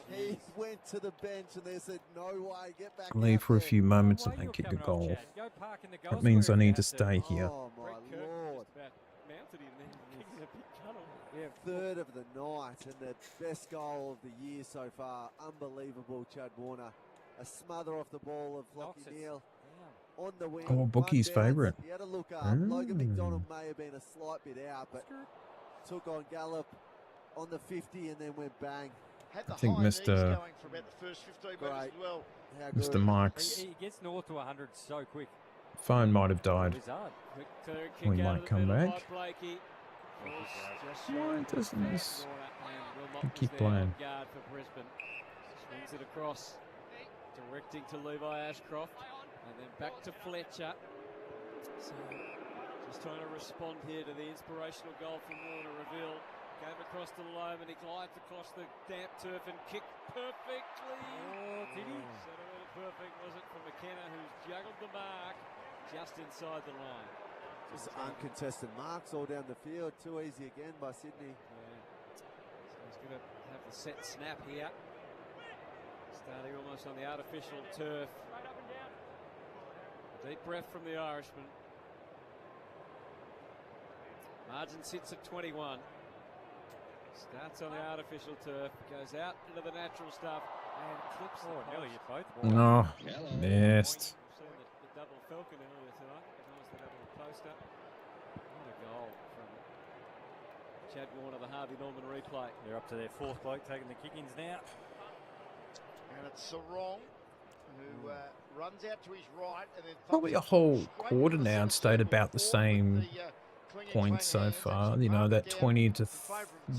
[SPEAKER 5] He went to the bench and they said, no way, get back
[SPEAKER 7] Leave
[SPEAKER 5] out
[SPEAKER 7] for a
[SPEAKER 5] there.
[SPEAKER 7] few moments and then kick a goal. That means I need to stay here.
[SPEAKER 5] Oh, my Lord. Third of the night and the best goal of the year so far. Unbelievable, Chad Warner. A smother off the ball of Lockie Neal. On the wing.
[SPEAKER 7] Oh, Bookie's favourite.
[SPEAKER 5] He had to look up. Logan McDonald may have been a slight bit out, but took on Gallup on the 50 and then went bang.
[SPEAKER 7] I think Mr. Mike's
[SPEAKER 3] He gets north to 100 so quick.
[SPEAKER 7] phone might have died. We might come back. Why doesn't this keep playing?
[SPEAKER 2] Swings it across, directing to Levi Ashcroft, and then back to Fletcher. So just trying to respond here to the inspirational goal from Warner Reveal. Came across to Loman, he glides across the damp turf and kicked perfectly.
[SPEAKER 3] Oh, did he?
[SPEAKER 2] Perfect was it from McKenna, who's juggled the mark just inside the line.
[SPEAKER 5] Just uncontested marks all down the field. Too easy again by Sydney.
[SPEAKER 2] Yeah. So he's going to have the set snap here. Starting almost on the artificial turf. Deep breath from the Irishman. Margin sits at 21. Starts on the artificial turf, goes out into the natural stuff, and clips the post.
[SPEAKER 3] Nearly hit both.
[SPEAKER 7] No, missed.
[SPEAKER 2] We've seen the double Falcon earlier tonight, as well as the double poster. What a goal from Chad Warner, the Harvey Norman replay.
[SPEAKER 3] They're up to their fourth bloke taking the kick-ins now.
[SPEAKER 4] And it's Sarong who runs out to his right and then
[SPEAKER 7] Probably a whole quarter now and stayed about the same points so far. You know, that 20 to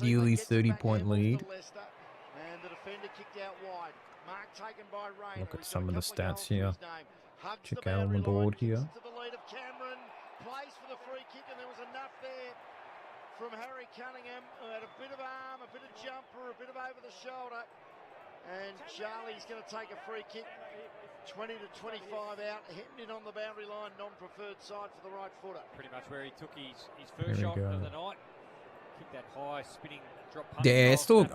[SPEAKER 7] nearly 30-point lead.
[SPEAKER 4] And the defender kicked out wide. Mark taken by Rain.
[SPEAKER 7] Look at some of the stats here. Check out on the board here.
[SPEAKER 4] To the lead of Cameron. Plays for the free kick, and there was enough there from Harry Cunningham, who had a bit of arm, a bit of jumper, a bit of over the shoulder. And Charlie's going to take a free kick. 20 to 25 out, heading in on the boundary line, non-preferred side for the right footer.
[SPEAKER 3] Pretty much where he took his first shot of the night. Kicked that high, spinning drop punch.
[SPEAKER 7] Yeah, still,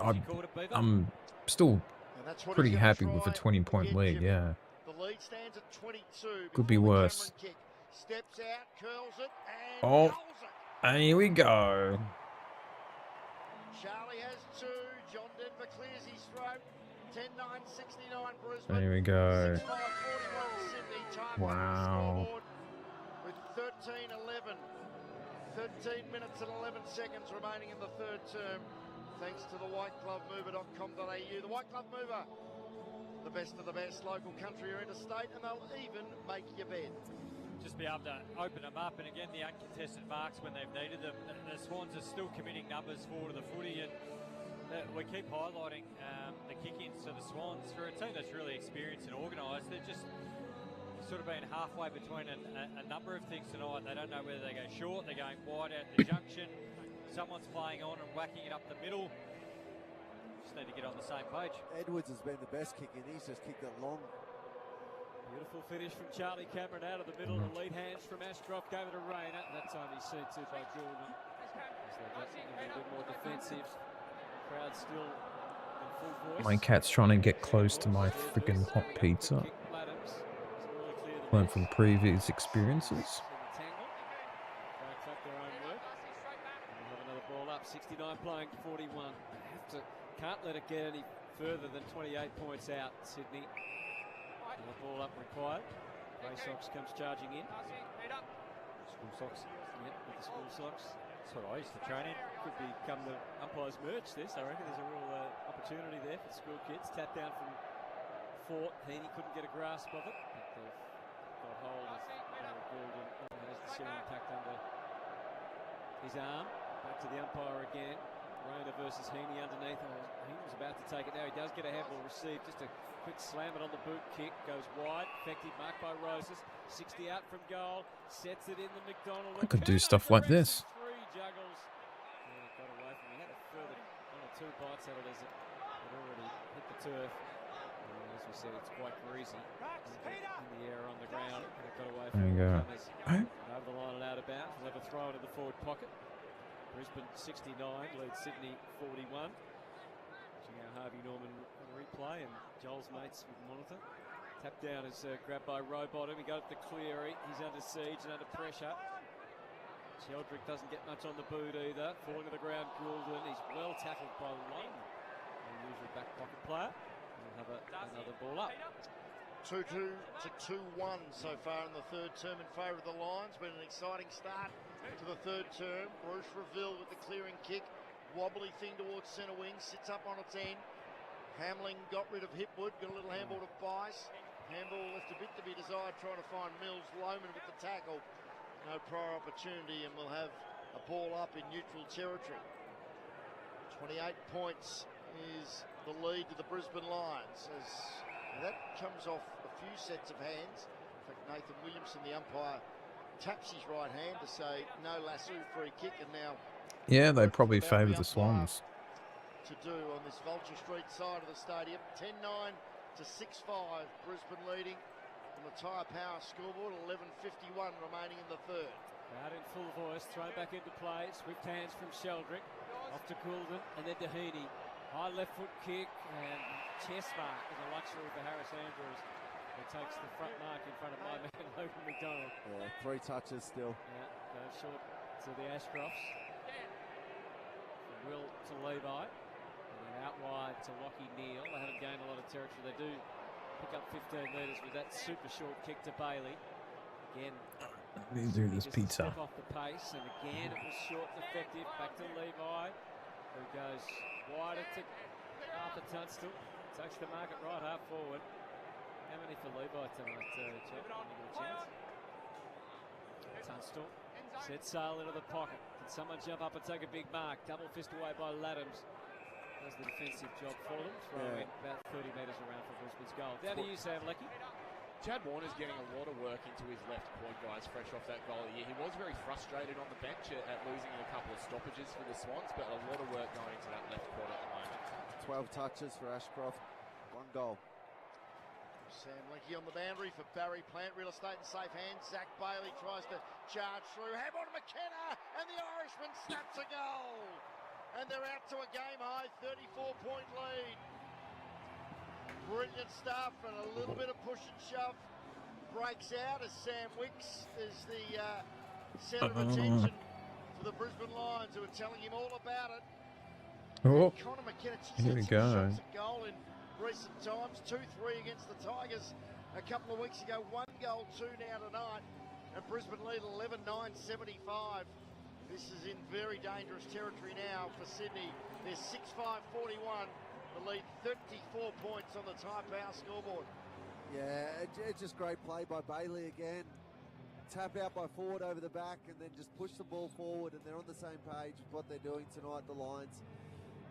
[SPEAKER 7] I'm still pretty happy with a 20-point lead, yeah.
[SPEAKER 4] The lead stands at 22.
[SPEAKER 7] Could be worse.
[SPEAKER 4] Steps out, curls it, and
[SPEAKER 7] oh, and here we go.
[SPEAKER 4] Charlie has two. John Denver clears his throat. 10-9-69 Brisbane.
[SPEAKER 7] There we go.
[SPEAKER 4] 6-5-41 Sydney. Time
[SPEAKER 7] wow.
[SPEAKER 4] With 13-11. 13 minutes and 11 seconds remaining in the third term. Thanks to the whiteglovemover.com.au. The White Glove Mover. The best of the best, local, country or interstate, and they'll even make your bed.
[SPEAKER 3] Just be able to open them up, and again, the uncontested marks when they've needed them. The Swans are still committing numbers forward to the footy, and we keep highlighting the kick-ins to the Swans. For a team that's really experienced and organised, they're just sort of been halfway between a number of things tonight. They don't know whether they go short, they're going wide out the junction, someone's playing on and whacking it up the middle. Just need to get on the same page.
[SPEAKER 5] Edwards has been the best kick-in. He's just kicked it long.
[SPEAKER 2] Beautiful finish from Charlie Cameron out of the middle. The lead hands from Ashcroft gave it to Rayner. That time he's seen to by Jordan. As they got a little bit more defensive. Crowd still in full voice.
[SPEAKER 7] My cat's trying to get close to my freaking hot pizza. Learn from previous experiences.
[SPEAKER 2] Another ball up. 69 playing 41. Can't let it get any further than 28 points out, Sydney. The ball up required. Grey Sox comes charging in.
[SPEAKER 3] School socks.
[SPEAKER 2] Yep, with the school socks.
[SPEAKER 3] That's what I used to train in.
[SPEAKER 2] Could become the umpire's merch, this. I reckon there's a real opportunity there for the school kids. Tap down from Fort. Heaney couldn't get a grasp of it. But they've got hold of Barry Goulden. Has the serum tucked under his arm. Back to the umpire again. Rayner versus Heaney underneath. Heaney was about to take it now. He does get a handball received. Just a quick slam it on the boot kick. Goes wide. Effective mark by Roses. 60 out from goal. Sets it in the McDonald.
[SPEAKER 7] I could do stuff like this.
[SPEAKER 2] Three juggles. Yeah, got away from him. He had a further one or two bites at it as it had already hit the turf. As we said, it's quite greasy. In the air on the ground. And it got away from
[SPEAKER 7] there you go.
[SPEAKER 2] Over the line and out of bounds. We'll have a throw into the forward pocket. Brisbane 69, leads Sydney 41. Watching our Harvey Norman replay, and Joel's mates with the monitor. Tap down is grabbed by Rowbottom. He got it to Cleary. He's under siege and under pressure. Sheldrick doesn't get much on the boot either. Falling to the ground, Goulden. He's well tackled by Long. Unusual back pocket player. We'll have another ball up.
[SPEAKER 4] 2-2 to 2-1 so far in the third term in favour of the Lions. Been an exciting start to the third term. Bruce Reville with the clearing kick. Wobbly thing towards centre wing. Sits up on its end. Hamling got rid of Hipwood. Got a little handball to Bice. Handball left a bit to be desired, trying to find Mills. Lohman with the tackle. No prior opportunity, and we'll have a ball up in neutral territory. 28 points is the lead to the Brisbane Lions, as that comes off a few sets of hands. In fact, Nathan Williamson, the umpire, taps his right hand to say no lasso free kick, and now
[SPEAKER 7] Yeah, they probably favour the Swans.
[SPEAKER 4] to do on this Vulture Street side of the stadium. 10-9 to 6-5, Brisbane leading on the Tyre Power scoreboard. 11:51 remaining in the third.
[SPEAKER 2] Out in full voice, thrown back into play. Swift hands from Sheldrick. Off to Goulden and then to Heaney. High left foot kick and chest mark is a luxury for Harris Andrews. He takes the front mark in front of my man Logan McDonald.
[SPEAKER 5] Yeah, 3 touches still.
[SPEAKER 2] Yeah, goes short to the Ashcrofts. From Will to Levi. And then out wide to Lockie Neal. They haven't gained a lot of territory. They do pick up 15 metres with that super short kick to Bailey. Again,
[SPEAKER 7] Let me do this
[SPEAKER 2] just
[SPEAKER 7] pizza.
[SPEAKER 2] Step off the pace, and again it was short and effective. Back to Levi, who goes wider to Arthur Tunstall. Takes the market right half forward. How many for Levi tonight, Joe? Can you get a chance? Tunstall sets sail into the pocket. Can someone jump up and take a big mark? Double fist away by Laddams. Does the defensive job for them. Throwing about 30 metres around for Brisbane's goal. Down to you, Sam Leckie.
[SPEAKER 6] Chad Warner's getting a lot of work into his left point, guys, fresh off that goal of the year. He was very frustrated on the bench at losing a couple of stoppages for the Swans, but a lot of work going into that left quarter at the moment.
[SPEAKER 5] 12 touches for Ashcroft, 1 goal.
[SPEAKER 4] Sam Leckie on the boundary for Barry Plant. Real estate in safe hands. Zach Bailey tries to charge through. Handball to McKenna, and the Irishman snaps a goal. And they're out to a game-high 34-point lead. Brilliant stuff, and a little bit of push and shove breaks out as Sam Wicks is the centre of attention for the Brisbane Lions, who are telling him all about it.
[SPEAKER 7] Oh,
[SPEAKER 4] Connor McKenna,
[SPEAKER 7] here we go.
[SPEAKER 4] shots at goal in recent times. 2-3 against the Tigers a couple of weeks ago. 1 goal, 2 now tonight. And Brisbane lead 11-9-75. This is in very dangerous territory now for Sydney. They're 6-5-41. The lead 34 points on the Tyre Power scoreboard.
[SPEAKER 5] Yeah, it's just great play by Bailey again. Tap out by forward over the back and then just push the ball forward, and they're on the same page with what they're doing tonight, the Lions.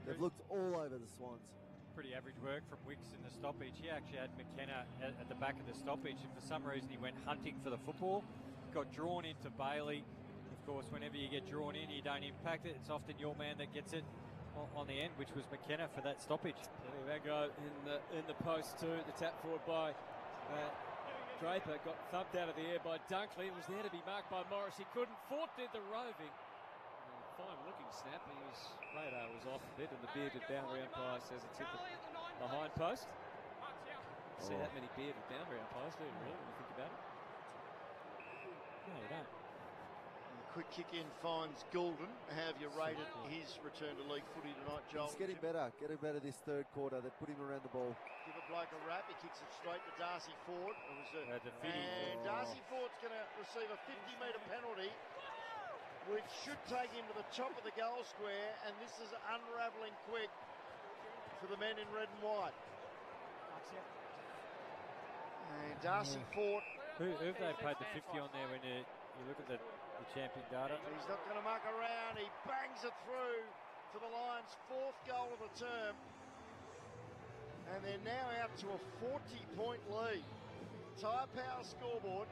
[SPEAKER 5] They've looked all over the Swans.
[SPEAKER 3] Pretty average work from Wicks in the stoppage. He actually had McKenna at the back of the stoppage, and for some reason he went hunting for the football. Got drawn into Bailey. Of course, whenever you get drawn in, you don't impact it. It's often your man that gets it on the end, which was McKenna for that stoppage.
[SPEAKER 2] That go in the post too. The tap forward by Draper got thumped out of the air by Dunkley. It was there to be marked by Morris. He couldn't. Fort did the roving. Fine looking snap. His radar was off a bit, and the bearded boundary umpire says it's hit the hind post. See that many bearded boundary umpires, do you really, when you think about it? No, you don't.
[SPEAKER 4] Quick kick in finds Goulden. How have you rated his return to league footy tonight, Joel?
[SPEAKER 5] He's getting better this third quarter. They put him around the ball.
[SPEAKER 4] Give a bloke a rap. He kicks it straight to Darcy Ford. And Darcy Ford's going to receive a 50-metre penalty, which should take him to the top of the goal square, and this is unravelling quick for the men in red and white. And Darcy Ford.
[SPEAKER 3] Who have they paid the 50 on there when you look at the champion data?
[SPEAKER 4] He's not going to muck around. He bangs it through for the Lions' 4th goal of the term. And they're now out to a 40-point lead. Tyre Power scoreboard,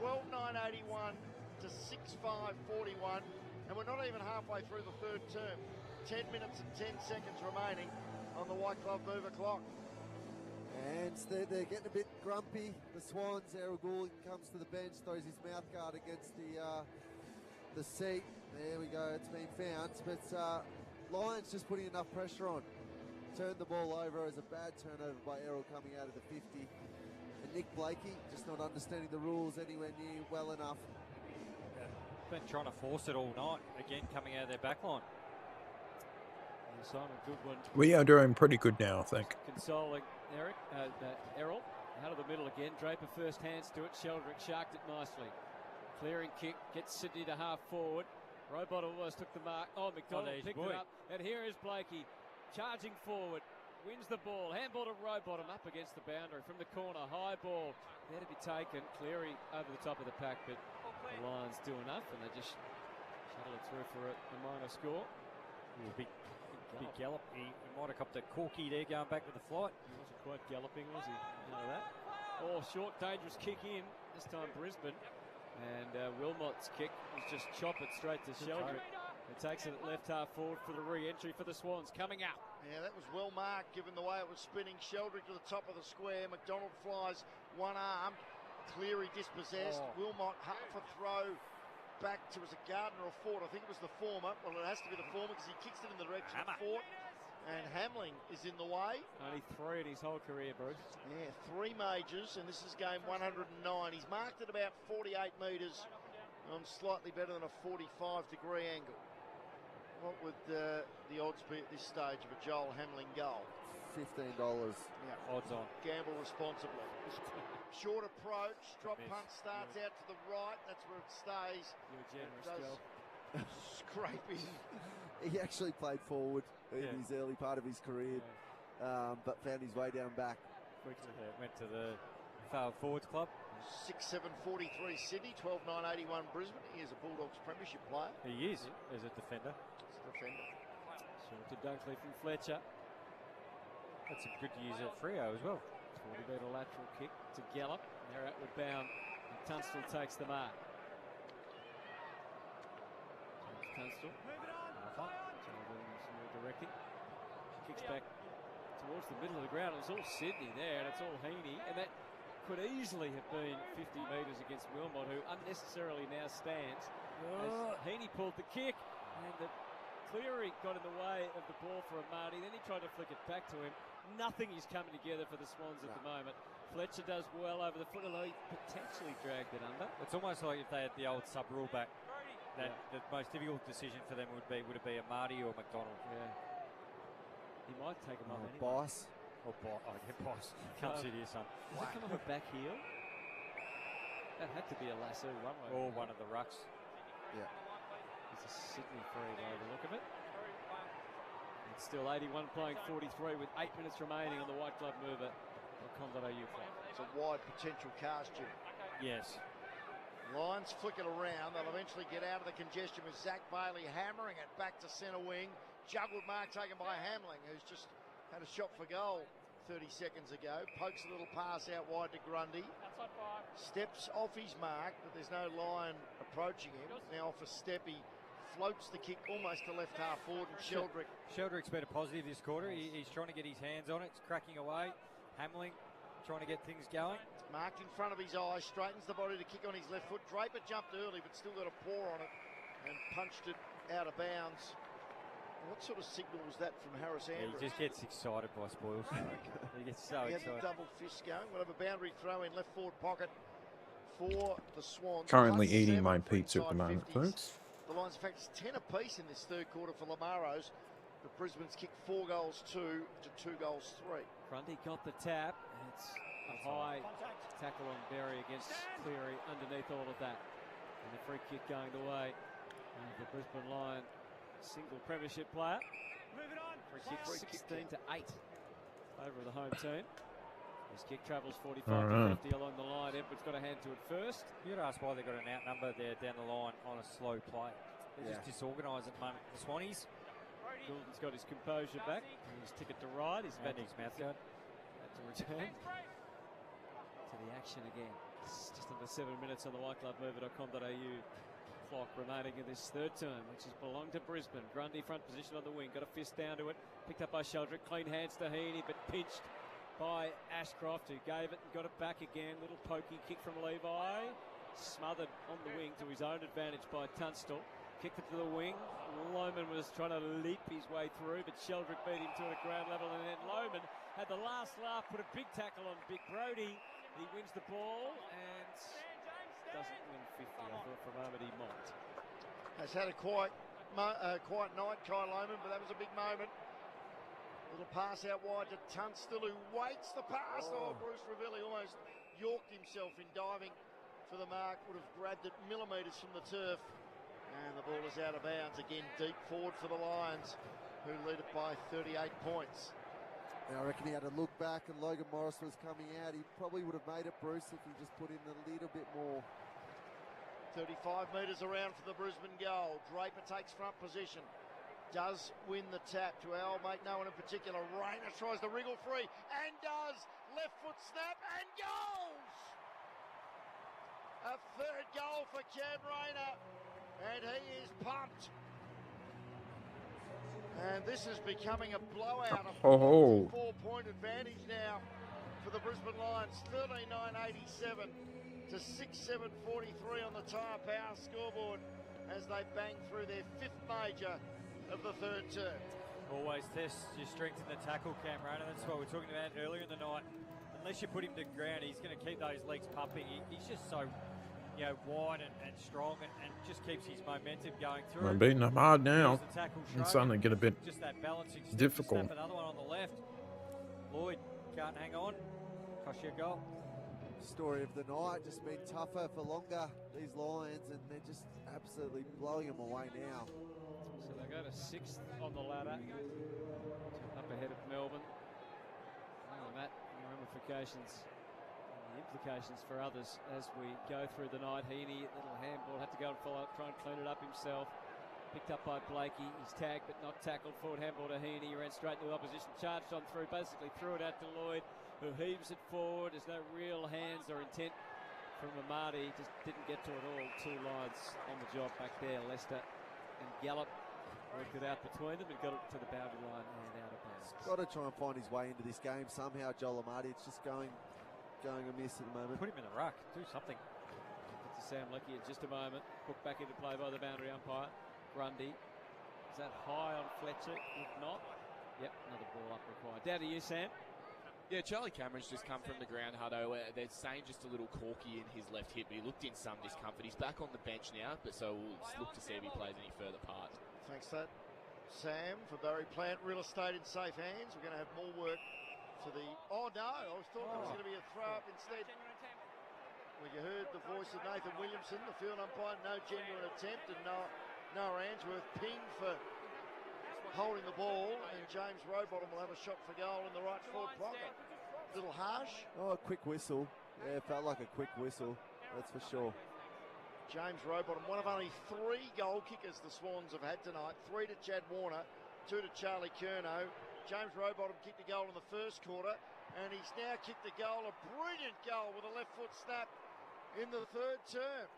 [SPEAKER 4] 12-9-81 to 6-5-41. And we're not even halfway through the third term. 10 minutes and 10 seconds remaining on the White Glove Mover clock.
[SPEAKER 5] And they're getting a bit grumpy. The Swans, Errol Gould comes to the bench, throws his mouth guard against the seat. There we go, it's been found. But Lions just putting enough pressure on. turned the ball over as a bad turnover by Errol coming out of the 50. And Nick Blakey just not understanding the rules anywhere near well enough.
[SPEAKER 3] Been trying to force it all night, again coming out of their back line.
[SPEAKER 2] Simon Goodwin.
[SPEAKER 7] We are doing pretty good now, I think.
[SPEAKER 2] Consoling Errol. Out of the middle again. Draper first hands to it. Sheldrick sharked it nicely. Clearing kick. Gets Sydney to half forward. Robot almost took the mark. Oh, McDonald picked it up. And here is Blakey charging forward. Wins the ball. Handball to Rowbottom up against the boundary from the corner. High ball. There to be taken. Cleary over the top of the pack, but the Lions do enough and they just shuttle it through for a minor score.
[SPEAKER 3] Big gallop. He might have copped a corky there going back to the flight.
[SPEAKER 2] He wasn't quite galloping, was he? You know that. Oh, short, dangerous kick in. This time Brisbane. And Wilmot's kick was just chop it straight to Sheldrick. It takes it at left half forward for the re-entry for the Swans. Coming up.
[SPEAKER 4] Yeah, that was well marked given the way it was spinning. Sheldrick to the top of the square. McDonald flies one arm. Cleary dispossessed. Wilmot half a throw back to, was it Gardner or Ford? I think it was the former. Well, it has to be the former because he kicks it in the direction of Ford. And Hamling is in the way.
[SPEAKER 2] Only 3 in his whole career, Bruce.
[SPEAKER 4] Yeah, 3 majors, and this is game 109. He's marked at about 48 metres on slightly better than a 45-degree angle. What would the odds be at this stage of a Joel Hamling goal?
[SPEAKER 5] $15.
[SPEAKER 4] Yeah,
[SPEAKER 3] odds on.
[SPEAKER 4] Gamble responsibly. Short approach, drop punt starts out to the right. That's where it stays.
[SPEAKER 2] You're generous, Joel.
[SPEAKER 4] Scraping.
[SPEAKER 5] He actually played forward in his early part of his career, but found his way down back.
[SPEAKER 3] Went to the forwards club.
[SPEAKER 4] 6'7", 43 Sydney, 12'9", 81 Brisbane. He is a Bulldogs premiership player.
[SPEAKER 3] He is as a defender.
[SPEAKER 2] Short to Dunkley from Fletcher.
[SPEAKER 3] That's a good use at Freo as well.
[SPEAKER 2] 40-metre lateral kick to Gallop. They're outward bound. And Tunstall takes the mark. Tunstall. More directing. Kicks back towards the middle of the ground. It was all Sydney there, and it's all Heaney. And that could easily have been 50 metres against Wilmot, who unnecessarily now stands. As Heaney pulled the kick, and the Cleary got in the way of the ball for Amadi. Then he tried to flick it back to him. Nothing is coming together for the Swans at the moment. Fletcher does well over the foot, although he potentially dragged it under.
[SPEAKER 3] It's almost like if they had the old sub rule back, that the most difficult decision for them would it be Amadi or McDonald?
[SPEAKER 2] Yeah. He might take him up anyway.
[SPEAKER 5] Boss.
[SPEAKER 3] Or Boss. Come sit here, son.
[SPEAKER 2] Does it come off a back heel? That had to be a lasso one way.
[SPEAKER 3] Or one of the rucks.
[SPEAKER 5] Yeah.
[SPEAKER 2] It's a Sydney free by the look of it. It's still 81 playing 43 with 8 minutes remaining on the white glove mover. .com.au flag.
[SPEAKER 4] It's a wide potential cast, Jim.
[SPEAKER 3] Yes.
[SPEAKER 4] Lions flick it around. They'll eventually get out of the congestion with Zach Bailey hammering it back to centre wing. Juggled mark taken by Hamling, who's just had a shot for goal 30 seconds ago. Pokes a little pass out wide to Grundy. Steps off his mark, but there's no Lion approaching him. Now off a step, he floats the kick almost to left half forward, and
[SPEAKER 3] Sheldrick's been a positive this quarter. He's trying to get his hands on it. It's cracking away. Hamling trying to get things going.
[SPEAKER 4] Marked in front of his eyes, straightens the body to kick on his left foot. Draper jumped early, but still got a paw on it and punched it out of bounds. What sort of signal was that from Harris Andrews?
[SPEAKER 3] He just gets excited by spoils. He gets so excited.
[SPEAKER 4] He had the double fist going. We'll have a boundary throw in left forward pocket for the Swans.
[SPEAKER 7] Currently eating my pizza at the moment, folks.
[SPEAKER 4] The Lions, in fact, it's 10 apiece in this third quarter for Lamaros. The Brisbane's kicked 4 goals 2 to 2 goals 3.
[SPEAKER 2] Grundy got the tap. It's a high tackle on Berry against Cleary underneath all of that. And the free kick going away. And the Brisbane Lion single premiership player. Free kick 16 to 8 over the home team. His kick travels 45 to 50 along the line. Edwards got a hand to it first.
[SPEAKER 3] You'd ask why they got an outnumber there down the line on a slow play. They're just disorganised at the moment. The Swannies.
[SPEAKER 2] Goulden's got his composure back. His ticket to ride. He's
[SPEAKER 3] about his mouth guard.
[SPEAKER 2] To return to the action again. It's just under 7 minutes on the whiteglovemover.com.au clock remaining in this third term, which has belonged to Brisbane. Grundy front position on the wing. Got a fist down to it. Picked up by Sheldrick. Clean hands to Heaney, but pinched by Ashcroft, who gave it and got it back again. Little pokey kick from Levi. Smothered on the wing to his own advantage by Tunstall. Kicked it to the wing. Lohman was trying to leap his way through, but Sheldrick beat him to it at ground level, and then Lohman had the last laugh, put a big tackle on Big Brody. He wins the ball and doesn't win 50. I thought for a moment he might.
[SPEAKER 4] Has had a quiet night, Kai Lohman, but that was a big moment. Little pass out wide to Tunstall, who waits the pass. Oh, Bruce Ravelli almost yorked himself in diving for the mark. Would have grabbed it millimetres from the turf. And the ball is out of bounds. Again, deep forward for the Lions, who lead it by 38 points.
[SPEAKER 5] Now, I reckon he had a look back and Logan Morris was coming out. He probably would have made it, Bruce, if he just put in a little bit more.
[SPEAKER 4] 35 metres around for the Brisbane goal. Draper takes front position. Does win the tap to our mate, no one in particular. Rayner tries to wriggle free and does. Left foot snap and goals! A third goal for Cam Rayner. And he is pumped. And this is becoming a blowout. A 4-point advantage now for the Brisbane Lions. 39.87 to 6.743 on the Tyre Power scoreboard as they bang through their fifth major of the third term.
[SPEAKER 3] Always test your strength in the tackle, Cam Rayner. That's what we were talking about earlier in the night. Unless you put him to ground, he's going to keep those legs pumping. He's just so wide and strong and just keeps his momentum going through.
[SPEAKER 7] I'm beating them hard now. It's starting to get a bit
[SPEAKER 3] just that balancing
[SPEAKER 7] difficult.
[SPEAKER 3] Another one on the left. Lloyd can't hang on. Cost you a goal.
[SPEAKER 5] Story of the night, just been tougher for longer, these Lions, and they're just absolutely blowing them away now.
[SPEAKER 2] So they go to 6th on the ladder, up ahead of Melbourne. Other than that, the ramifications, the implications for others as we go through the night. Heaney, little handball, had to go and follow up, try and clean it up himself. Picked up by Blakey. He's tagged but not tackled. Forward handball to Heaney. He ran straight into the opposition. Charged on through. Basically threw it out to Lloyd, who heaves it forward. There's no real hands or intent from Amadi. Just didn't get to it all. Two Lions on the job back there. Leicester and Gallup worked it out between them and got it to the boundary line and out of bounds.
[SPEAKER 5] Got to try and find his way into this game somehow, Joel Amadi. It's just going amiss at the moment.
[SPEAKER 3] Put him in the ruck. Do something.
[SPEAKER 2] Get to Sam Leckie in just a moment. Put back into play by the boundary umpire. Grundy. Is that high on Fletcher? If not, yep, another ball up required. Down to you, Sam.
[SPEAKER 6] Yeah, Charlie Cameron's just come from the ground, Hutto. They're saying just a little corky in his left hip, but he looked in some discomfort. He's back on the bench now, but so we'll look to see if he plays any further part. Thanks
[SPEAKER 4] for that, Sam. For Barry Plant, real estate in safe hands. We're going to have more work to the... Oh, no, I was thought there was going to be a throw-up instead. Well, you heard the voice of Nathan Williamson, the field umpire. No genuine attempt, and Noah Answorth pinged for holding the ball, and James Rowbottom will have a shot for goal in the right forward pocket. A little harsh.
[SPEAKER 5] Oh, a quick whistle. Yeah, it felt like a quick whistle, that's for sure.
[SPEAKER 4] James Rowbottom, one of only 3 goal kickers the Swans have had tonight. 3 to Chad Warner, 2 to Charlie Curnow. James Rowbottom kicked a goal in the first quarter, and he's now kicked a goal, a brilliant goal with a left foot snap in the third term.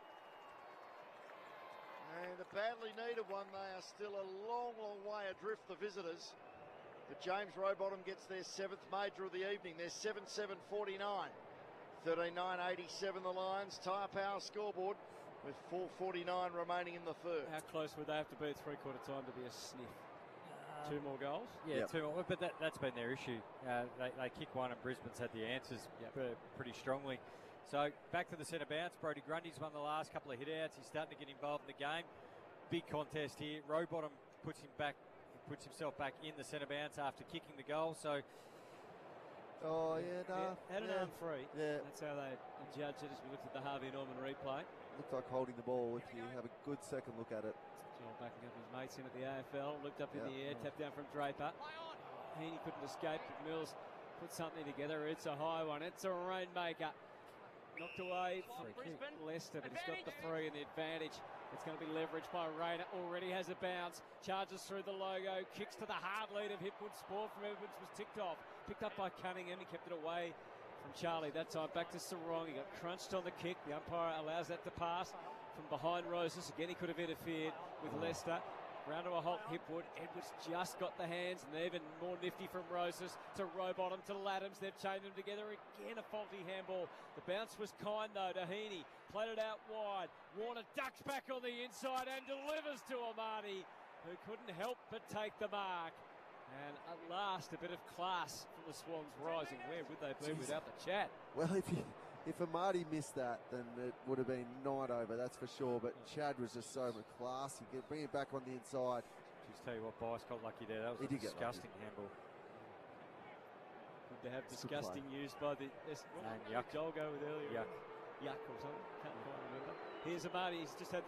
[SPEAKER 4] And a badly needed one. They are still a long, long way adrift, the visitors. But James Rowbottom gets their 7th major of the evening. They're 7-7-49. 39.87 the Lions. Tyre Power scoreboard with 4:49 remaining in the third.
[SPEAKER 2] How close would they have to be at three-quarter time to be a sniff? 2 more goals?
[SPEAKER 3] Yeah, 2 more. But that's been their issue. They kick one and Brisbane's had the answers pretty strongly. So back to the centre bounce. Brodie Grundy's won the last couple of hit-outs. He's starting to get involved in the game. Big contest here. Rowbottom puts himself back in the centre bounce after kicking the goal. So
[SPEAKER 2] had an arm free. Yeah, that's how they judge it as we looked at the Harvey Norman replay.
[SPEAKER 5] Looked like holding the ball if you have a good second look at it.
[SPEAKER 2] Joel backing up his mates in at the AFL. Looked up in the air, tapped down from Draper. Heaney couldn't escape, but Mills put something together. It's a high one. It's a rainmaker. Knocked away from Leicester, but he's got the free and the advantage. It's going to be leveraged by Rayner. Already has a bounce. Charges through the logo. Kicks to the hard lead of Hipwood. Sport from Edwards was ticked off. Picked up by Cunningham. He kept it away from Charlie. That time back to Sarong. He got crunched on the kick. The umpire allows that to pass from behind Roses. Again, he could have interfered with Leicester. Round to a halt, Hipwood. Edwards just got the hands, and even more nifty from Roses to Rowbottom to Laddams. They've chained them together. Again, a faulty handball. The bounce was kind, though, to Heaney. played it out wide. Warner ducks back on the inside and delivers to Amati, who couldn't help but take the mark. And at last, a bit of class from the Swans rising. Where would they be without the chat?
[SPEAKER 5] Well, if Amati missed that, then it would have been night over, that's for sure. But Chad was just so classy. Bring it back on the inside.
[SPEAKER 3] Just tell you what, Bice got lucky there. That was a disgusting handball.
[SPEAKER 2] Good to have disgusting used by the...
[SPEAKER 3] And yuck.
[SPEAKER 2] Joel go with earlier?
[SPEAKER 3] Yuck.
[SPEAKER 2] Or something. Can't quite remember. Here's Amati. He's just had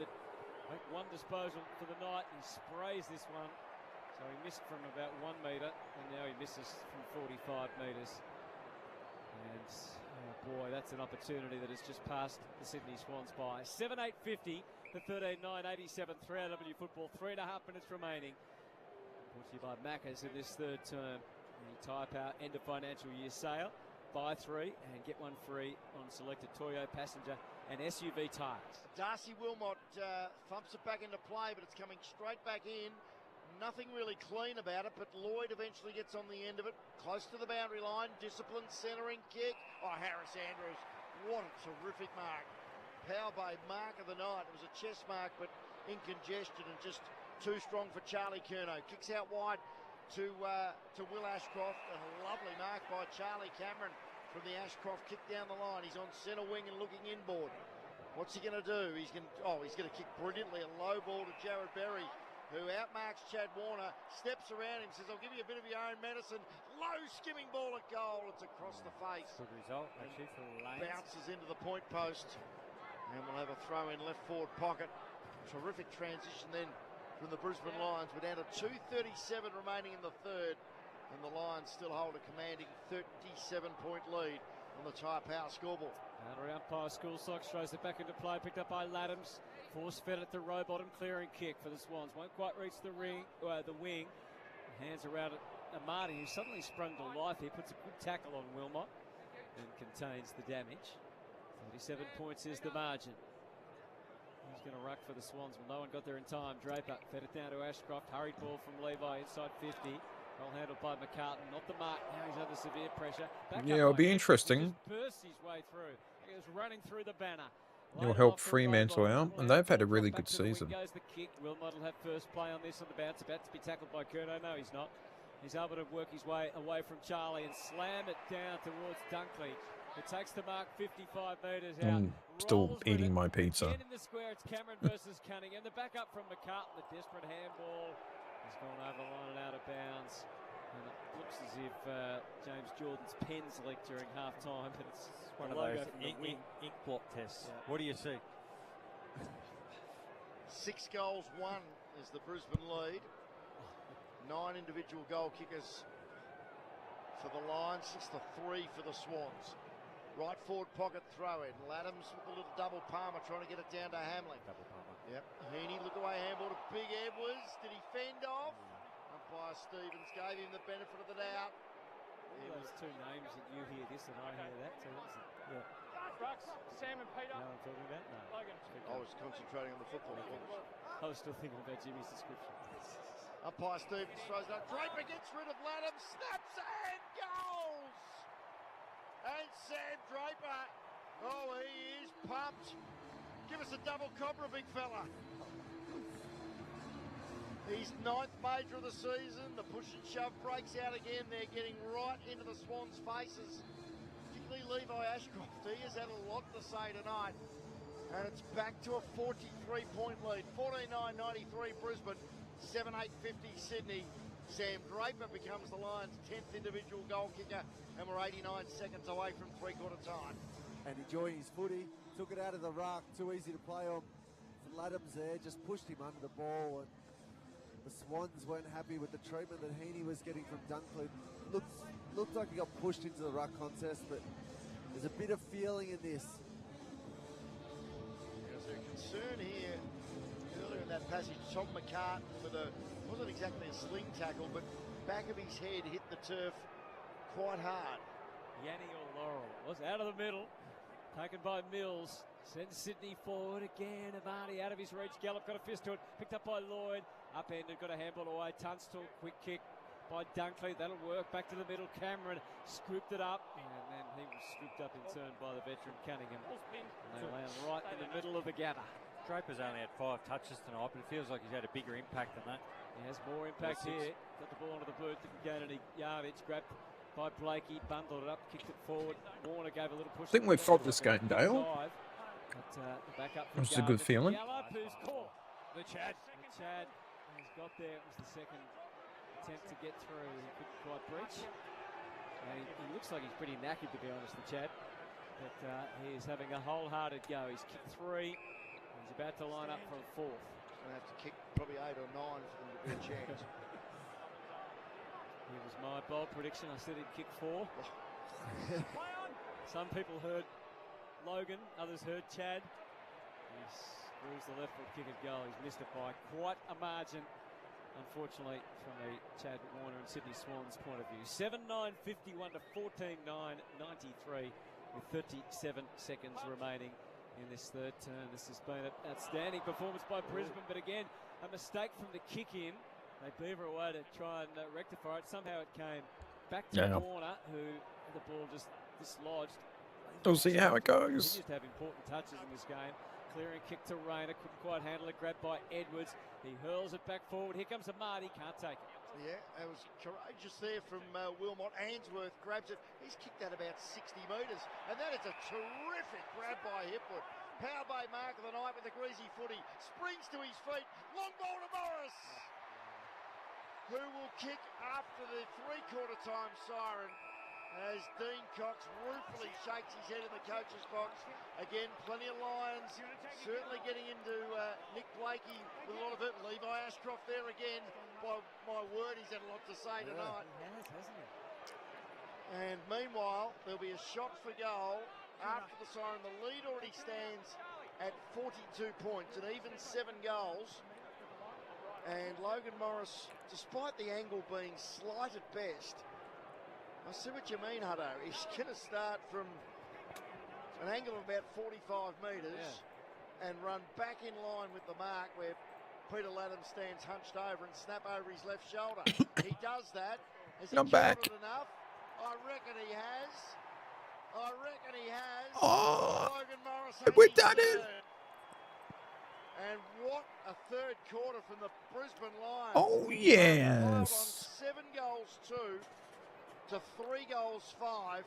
[SPEAKER 2] one disposal for the night. He sprays this one. So he missed from about 1 metre, and now he misses from 45 metres. And, oh boy, that's an opportunity that has just passed the Sydney Swans by. 7:8:50, the 13:9:87, 3RW football, 3.5 minutes remaining. Brought to you by Macca's in this third term. The Tyre Power end of financial year sale. Buy 3 and get 1 free on selected Toyo, passenger and SUV tyres.
[SPEAKER 4] Darcy Wilmot thumps it back into play, but it's coming straight back in. Nothing really clean about it, but Lloyd eventually gets on the end of it. Close to the boundary line, disciplined centering kick. Oh, Harris Andrews, what a terrific mark. Power Bay mark of the night. It was a chest mark, but in congestion and just too strong for Charlie Curnow. Kicks out wide to Will Ashcroft, and a lovely mark by Charlie Cameron from the Ashcroft kick down the line. He's on centre wing and looking inboard. What's he going to do? He's going to kick brilliantly. A low ball to Jared Berry, who outmarks Chad Warner, steps around him, says, I'll give you a bit of your own medicine. Low skimming ball at goal. It's across the face.
[SPEAKER 3] Good result, actually, for Lanes.
[SPEAKER 4] Bounces into the point post. And we'll have a throw in left forward pocket. Terrific transition then from the Brisbane Lions. We're down to 2:37 remaining in the third. And the Lions still hold a commanding 37-point lead on the Tyre Power scoreboard.
[SPEAKER 2] Out around Power School, Sox throws it back into play, picked up by Laddams. Force fed at the row bottom, clearing kick for the Swans. Won't quite reach the wing. Hands around at Amati, who suddenly sprung to life here. Puts a good tackle on Wilmot and contains the damage. 37 points is the margin. He's going to ruck for the Swans. Well, no one got there in time. Draper fed it down to Ashcroft. Hurried ball from Levi inside 50. Well handled by McCartan. Not the mark. Now he's under severe pressure.
[SPEAKER 7] It'll be interesting.
[SPEAKER 2] He just burst his way through. He was running through the banner.
[SPEAKER 7] It'll help Fremantle out, and they've had a really good season.
[SPEAKER 2] Goes the kick. Wilmot will have first play on this on the bounce. About to be tackled by Curnow. No, he's not. He's able to work his way away from Charlie and slam it down towards Dunkley. It takes the mark 55 metres out.
[SPEAKER 7] Still eating my pizza.
[SPEAKER 2] In the square, it's Cameron versus Cunningham. The backup from McCartan, the desperate handball. He's gone over the line and out of bounds. And it looks as if James Jordan's pens leaked during half-time, but it's
[SPEAKER 3] one of those ink blot tests. Yeah. What do you see?
[SPEAKER 4] 6 goals, 1 is the Brisbane lead. 9 individual goal kickers for the Lions, 6-3 for the Swans. Right forward pocket throw in. Laddams with a little double palmer trying to get it down to Hamlin.
[SPEAKER 3] Double palmer.
[SPEAKER 4] Yep. Heaney, look away handball to Big Edwards. Did he fend off? Umpire Stevens gave him the benefit of the doubt.
[SPEAKER 2] All those two names that you hear this and I hear that too.
[SPEAKER 3] Yeah.
[SPEAKER 1] Rux, Sam and Peter.
[SPEAKER 2] You know what I'm talking about? No.
[SPEAKER 1] Logan.
[SPEAKER 4] I was concentrating on the football.
[SPEAKER 2] I was still thinking about Jimmy's description.
[SPEAKER 4] Umpire Stevens throws it up. Draper gets rid of Laddams, snaps and goals! And Sam Draper, oh, he is pumped. Give us a double cobra, big fella. His 9th major of the season. The push and shove breaks out again. They're getting right into the Swans' faces. Particularly Levi Ashcroft. He has had a lot to say tonight. And it's back to a 43-point lead. 14:9:93 Brisbane. 7:8:50 Sydney. Sam Draper becomes the Lions' 10th individual goal kicker, and we're 89 seconds away from three-quarter time.
[SPEAKER 5] And enjoying his footy. Took it out of the ruck. Too easy to play on. Laddams there just pushed him under the ball. And the Swans weren't happy with the treatment that Heaney was getting from Dunkley. Looked like he got pushed into the ruck contest, but there's a bit of feeling in this.
[SPEAKER 4] There's a concern here earlier in that passage. Tom McCartan with wasn't exactly a sling tackle, but back of his head hit the turf quite hard.
[SPEAKER 2] Yanni or Laurel was out of the middle, taken by Mills. Sends Sydney forward again. Amati out of his reach. Gallup got a fist to it. Picked up by Lloyd. Upended, got a handball away. Tunstall, quick kick by Dunkley. That'll work. Back to the middle. Cameron scooped it up and then He was scooped up in turn by the veteran Cunningham. And they land right in the middle of the gather.
[SPEAKER 3] Draper's only had 5 touches tonight, but it feels like he's had a bigger impact than that.
[SPEAKER 2] He has more impact here. Got the ball onto the boot, didn't gain any yardage. Grabbed by Blakey, bundled it up, kicked it forward. Warner gave a little push.
[SPEAKER 7] I think we've got this game, Dale.
[SPEAKER 2] Back up
[SPEAKER 7] That's a good feeling.
[SPEAKER 2] The Chad has got there. It was the second attempt to get through. He couldn't quite breach. He looks like he's pretty knackered, to be honest, the Chad. But he is having a wholehearted go. He's kicked 3. He's about to line up for a 4th.
[SPEAKER 4] He's going to have to kick probably 8 or 9 for them to be a chance.
[SPEAKER 2] Here was my bold prediction. I said he'd kick 4. Some people heard Logan, others heard Chad. He screws the left foot kick at goal. He's missed it by quite a margin, unfortunately, from the Chad Warner and Sydney Swans point of view. 7:9:51 to 14:9:93 with 37 seconds remaining in this third turn. This has been an outstanding performance by Brisbane, but again, a mistake from the kick in. They beaver away to try and rectify it. Somehow it came back to Warner, who the ball just dislodged.
[SPEAKER 7] We'll see how it goes.
[SPEAKER 2] Continues to have important touches in this game. Clearing kick to Rayner, couldn't quite handle it. Grabbed by Edwards. He hurls it back forward. Here comes Amadi, can't take it.
[SPEAKER 4] Yeah, it was courageous there from Wilmot. Ainsworth grabs it. He's kicked that about 60 metres. And that is a terrific grab by Hipwood. Power Bay mark of the night with the greasy footy. Springs to his feet. Long ball to Morris, who will kick after the 3/4 time siren as Dean Cox ruefully shakes his head in the coach's box. Again, plenty of Lions, certainly getting into Nick Blakey with a lot of it. Levi Ashcroft there again. By my word, he's had a lot to say tonight.
[SPEAKER 2] He has, hasn't he?
[SPEAKER 4] And meanwhile, there'll be a shot for goal after the siren. The lead already stands at 42 points and even 7 goals. And Logan Morris, despite the angle being slight at best, I see what you mean, Hutto. He's going to start from an angle of about 45 metres and run back in line with the mark where Peter Latham stands hunched over and snap over his left shoulder. He does that. Has he covered it enough? I reckon he has. Logan Morris.
[SPEAKER 7] We've done it.
[SPEAKER 4] And what a third quarter from the Brisbane Lions.
[SPEAKER 7] Oh, yes.
[SPEAKER 4] 7 goals 2 to 3 goals 5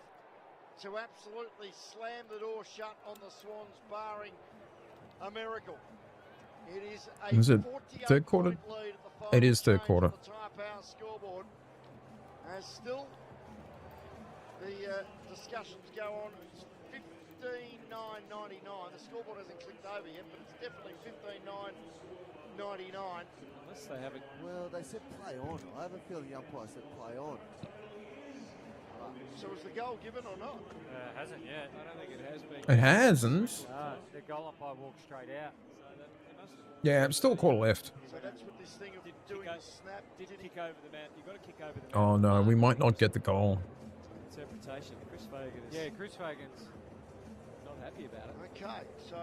[SPEAKER 4] to absolutely slam the door shut on the Swans, barring a miracle. It is a
[SPEAKER 7] Is it third quarter?
[SPEAKER 4] lead at the final
[SPEAKER 7] It is third
[SPEAKER 4] stage
[SPEAKER 7] quarter.
[SPEAKER 4] on the Tyre Power scoreboard. As still the discussions go on. It's 15:9:99. The scoreboard hasn't clicked over yet, but it's definitely 15:9:99.
[SPEAKER 2] Unless they have it.
[SPEAKER 5] Well, they said play on. I have a feeling the umpire said play on.
[SPEAKER 4] So was the goal given or not?
[SPEAKER 3] Hasn't yet.
[SPEAKER 2] I don't think it has been.
[SPEAKER 7] It hasn't.
[SPEAKER 3] The goal umpire walked straight out.
[SPEAKER 7] Yeah, it's still caught left.
[SPEAKER 4] So that's what this thing of doing the snap.
[SPEAKER 2] Did kick over the man. You've got to kick over the man.
[SPEAKER 7] Oh, no, we might not get the goal.
[SPEAKER 2] Interpretation. Chris Fagan is.
[SPEAKER 3] Yeah, Chris Fagan's
[SPEAKER 2] not happy about it.
[SPEAKER 4] Okay, so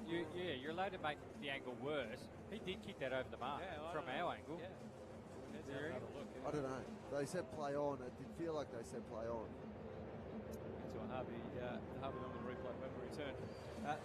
[SPEAKER 3] you're allowed to make the angle worse. He did kick that over the mark from our angle.
[SPEAKER 2] Yeah.
[SPEAKER 5] I don't know. They said play on. It did feel like they said play on.
[SPEAKER 2] Into a Harvey on the replay when we return.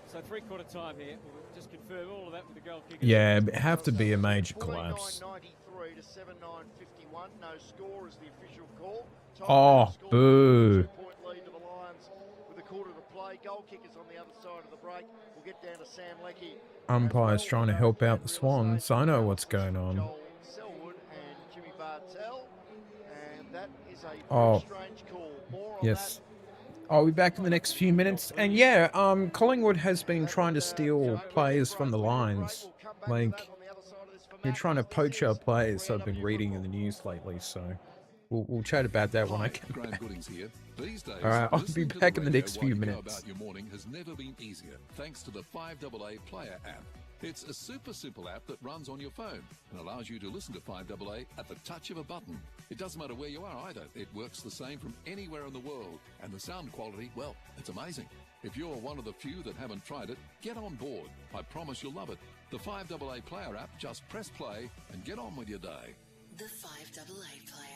[SPEAKER 2] So 3/4 time here. We'll just confirm all of that with the goal kicker.
[SPEAKER 7] Yeah, it'd have to be a major collapse.
[SPEAKER 4] 49:93 to 7:9:51. No score is the official call.
[SPEAKER 7] Oh, boo.
[SPEAKER 4] 2-point lead to the Lions with a quarter to play. Goal kickers on the other side of the break. We'll get down to Sam Leckie.
[SPEAKER 7] Umpire's trying to help out the Swans. I know what's going on.
[SPEAKER 4] Selwood and Jimmy Bartell, and that is a
[SPEAKER 7] Oh,
[SPEAKER 4] strange call. More on
[SPEAKER 7] yes. I'll be back in the next few minutes. And yeah, Collingwood has been trying to steal players from the Lions. Like, they're trying to poach our players. I've been reading in the news lately, so we'll chat about that when I get back.
[SPEAKER 21] Here. These days,
[SPEAKER 7] All right, I'll be
[SPEAKER 21] listening to
[SPEAKER 7] back
[SPEAKER 21] the
[SPEAKER 7] in the
[SPEAKER 21] radio
[SPEAKER 7] next
[SPEAKER 21] while
[SPEAKER 7] few
[SPEAKER 21] you go
[SPEAKER 7] minutes.
[SPEAKER 21] about your morning has never been easier, thanks to the 5AA Player app. It's a super simple app that runs on your phone and allows you to listen to 5AA at the touch of a button. It doesn't matter where you are either. It works the same from anywhere in the world. And the sound quality, well, it's amazing. If you're one of the few that haven't tried it, get on board. I promise you'll love it. The 5AA Player app, just press play and get on with your day.
[SPEAKER 13] The 5AA Player.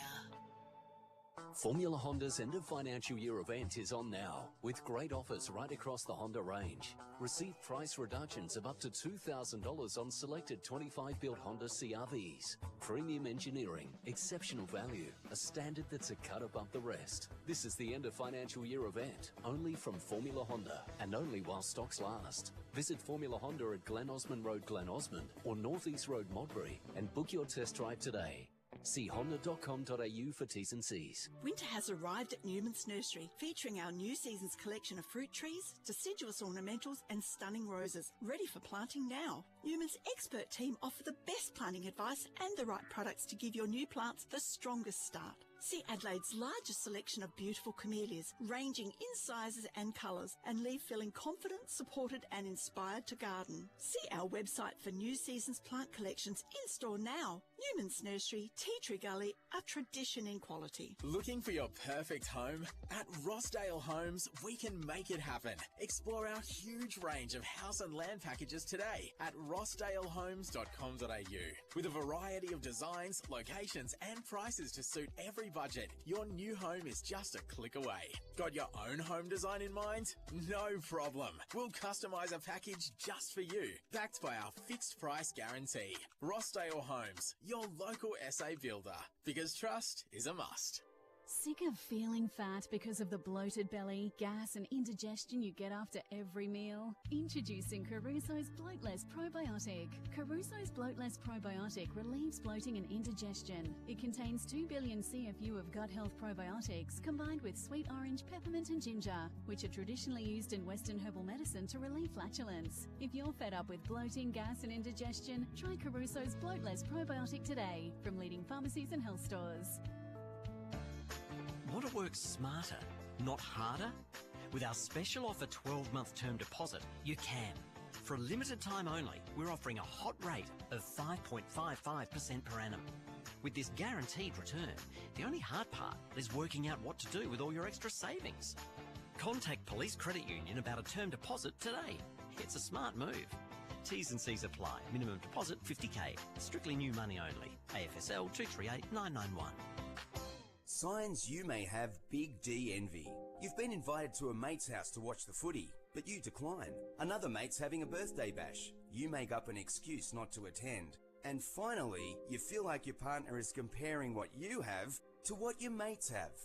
[SPEAKER 8] Formula Honda's end of financial year event is on now, with great offers right across the Honda range. Receive price reductions of up to $2,000 on selected 25-built Honda CR-Vs. Premium engineering, exceptional value, a standard that's a cut above the rest. This is the end of financial year event, only from Formula Honda, and only while stocks last. Visit Formula Honda at Glen Osmond Road, Glen Osmond, or North East Road, Modbury, and book your test drive today. See honda.com.au for T's and C's.
[SPEAKER 14] Winter has arrived at Newman's Nursery, featuring our new season's collection of fruit trees, deciduous ornamentals and stunning roses, ready for planting now. Newman's expert team offer the best planting advice and the right products to give your new plants the strongest start. See Adelaide's largest selection of beautiful camellias, ranging in sizes and colours, and leave feeling confident, supported and inspired to garden. See our website for new season's plant collections in store now. Newman's Nursery, Tea Tree Gully, a tradition in quality.
[SPEAKER 15] Looking for your perfect home? At Rossdale Homes, we can make it happen. Explore our huge range of house and land packages today at rossdalehomes.com.au. With a variety of designs, locations and prices to suit every budget, your new home is just a click away. Got your own home design in mind? No problem. We'll customise a package just for you, backed by our fixed price guarantee. Rossdale Homes, your local SA builder, because trust is a must.
[SPEAKER 18] Sick of feeling fat because of the bloated belly, gas and indigestion you get after every meal? Introducing Caruso's Bloatless Probiotic. Caruso's Bloatless Probiotic relieves bloating and indigestion. It contains 2 billion CFU of gut health probiotics combined with sweet orange, peppermint and ginger, which are traditionally used in Western herbal medicine to relieve flatulence. If you're fed up with bloating, gas and indigestion, try Caruso's Bloatless Probiotic today from leading pharmacies and health stores.
[SPEAKER 19] Want to work smarter, not harder? With our special offer 12-month term deposit, you can. For a limited time only, we're offering a hot rate of 5.55% per annum. With this guaranteed return, the only hard part is working out what to do with all your extra savings. Contact Police Credit Union about a term deposit today. It's a smart move. T's and C's apply. Minimum deposit $50,000. Strictly new money only. AFSL 238991.
[SPEAKER 22] Signs you may have Big D envy. You've been invited to a mate's house to watch the footy, but you decline. Another mate's having a birthday bash. You make up an excuse not to attend. And finally, you feel like your partner is comparing what you have to what your mates have.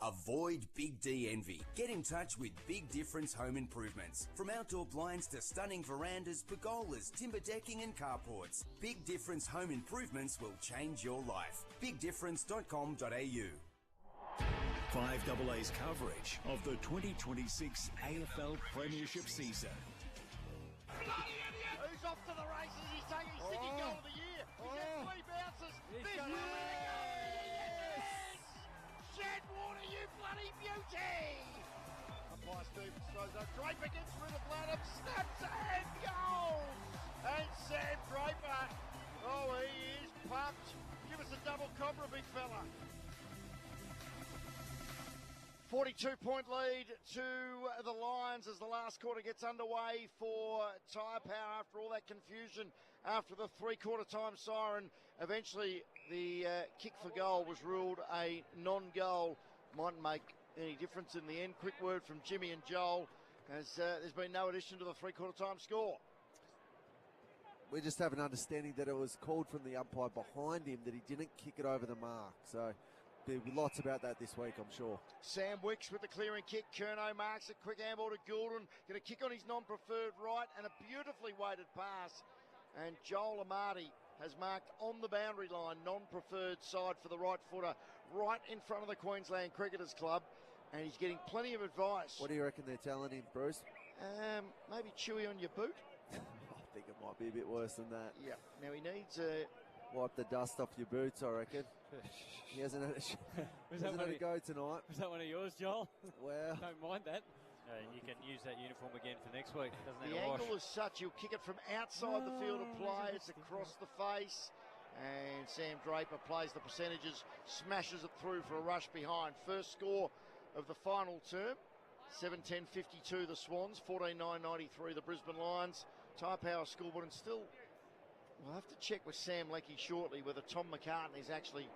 [SPEAKER 22] Avoid Big D envy. Get in touch with Big Difference Home Improvements. From outdoor blinds to stunning verandas, pergolas, timber decking and carports, Big Difference Home Improvements will change your life. BigDifference.com.au.
[SPEAKER 9] 5AA's coverage of the 2026 AFL Premiership season.
[SPEAKER 4] Who's off to the races? He's taking his second goal of the year. He's had 3 bounces. This is Shedwater, you bloody beauty! Umpire Stevens throws up. Draper gets through the bladder, snaps and goals! And Sam Draper, oh, he is pumped. Give us a double cobra, big fella. 42-point lead to the Lions as the last quarter gets underway for Tyre Power after all that confusion after the three-quarter time siren. Eventually, the kick for goal was ruled a non-goal. Mightn't make any difference in the end. Quick word from Jimmy and Joel, as there's been no addition to the three-quarter time score.
[SPEAKER 5] We just have an understanding that it was called from the umpire behind him that he didn't kick it over the mark. So there'll be lots about that this week, I'm sure.
[SPEAKER 4] Sam Wicks with the clearing kick. Curnow marks a quick handball to Goulden. Going to kick on his non-preferred right, and a beautifully weighted pass. And Joel Amati has marked on the boundary line, non-preferred side for the right footer, right in front of the Queensland Cricketers Club. And he's getting plenty of advice.
[SPEAKER 5] What do you reckon they're telling him, Bruce?
[SPEAKER 4] Maybe chewy on your boot.
[SPEAKER 5] I think it might be a bit worse than that.
[SPEAKER 4] Yeah. Now he needs
[SPEAKER 5] wipe the dust off your boots, I reckon. He hasn't had a go tonight.
[SPEAKER 3] Was that one of yours, Joel?
[SPEAKER 5] Well,
[SPEAKER 3] don't mind that. You can use that uniform again for next week. Doesn't
[SPEAKER 4] the
[SPEAKER 3] need a wash.
[SPEAKER 4] angle is such, he'll kick it from outside the field of play. It's across the face. And Sam Draper plays the percentages, smashes it through for a rush behind. First score of the final term, 7-10-52 the Swans, 14-9-93 the Brisbane Lions. Tyre Power scoreboard, and still, we'll have to check with Sam Leckie shortly whether Tom McCartney is actually